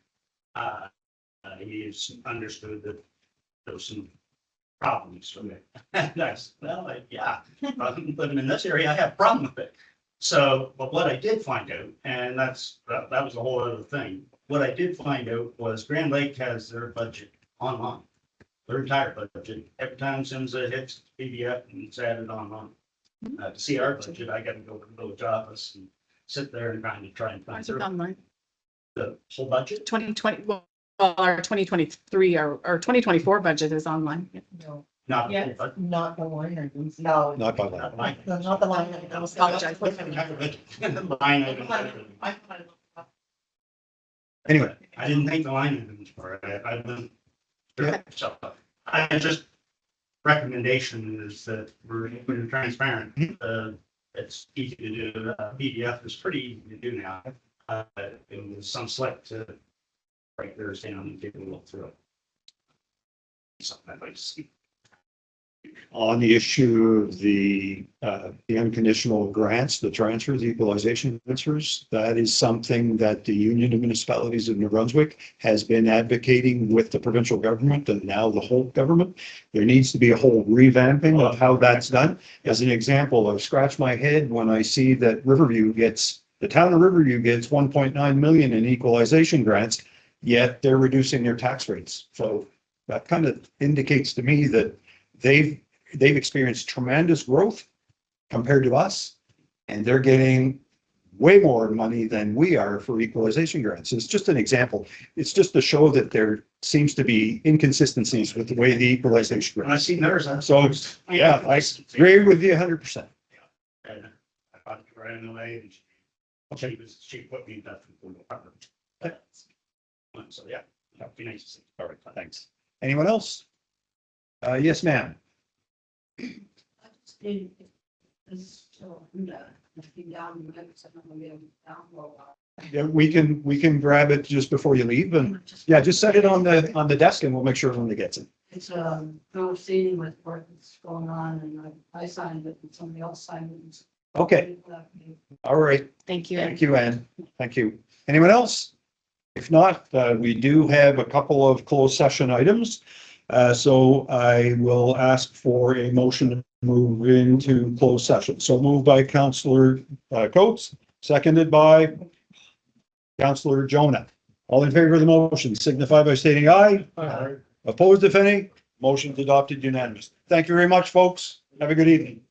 He's understood that there was some problems with it. And I said, well, yeah, I'm living in this area, I have a problem with it. So, but what I did find out, and that was a whole other thing. What I did find out was Grand Lake has their budget online. the entire budget. Every time since it hits PDF and it's added on. To see our budget, I gotta go to the village office and sit there and try and find Is it through online? the whole budget. 2020, well, our 2023, our 2024 budget is online. No, Not the yeah, whole budget. not the line items. No. Not by that. Not the line items. Apologize. Line item. Anyway, I didn't think the line items were, I've been. So, I just, recommendation is that we're transparent. It's easy to do, PDF is pretty easy to do now. It was some select to write theirs down and take a look through it. Something I'd like to see. on the issue of the unconditional grants, the transfers, the equalization transfers, that is something that the Union of Municipalities of New Brunswick has been advocating with the provincial government and now the whole government. There needs to be a whole revamping of how that's done. As an example, I scratch my head when I see that the town of Riverview gets 1.9 million in equalization grants, yet they're reducing their tax rates. So that kind of indicates to me that they've experienced tremendous growth compared to us, and they're getting way more money than we are for equalization grants. It's just an example. It's just to show that there seems to be inconsistencies with the way the equalization When I grants. seen theirs, So, yeah, I agree with you 100%. And I thought it right away, and she put me in touch with the department. So, yeah, that'd be nice to see. All right, thanks. Anyone else? Yes, ma'am. Yeah, we can grab it just before you leave, and yeah, just set it on the desk and we'll make sure everyone gets it. It's proceeding with what's going on, and I signed it and somebody else signed it. Okay, all right. Thank you. Thank you, Ann. Thank you. Anyone else? If not, we do have a couple of closed session items. So I will ask for a motion to move into closed session. So moved by Councillor Coates, seconded by Councillor Jonah. All in favor of the motion signify by stating aye. Opposed, if any. Motion's adopted unanimous. Thank you very much, folks. Have a good evening.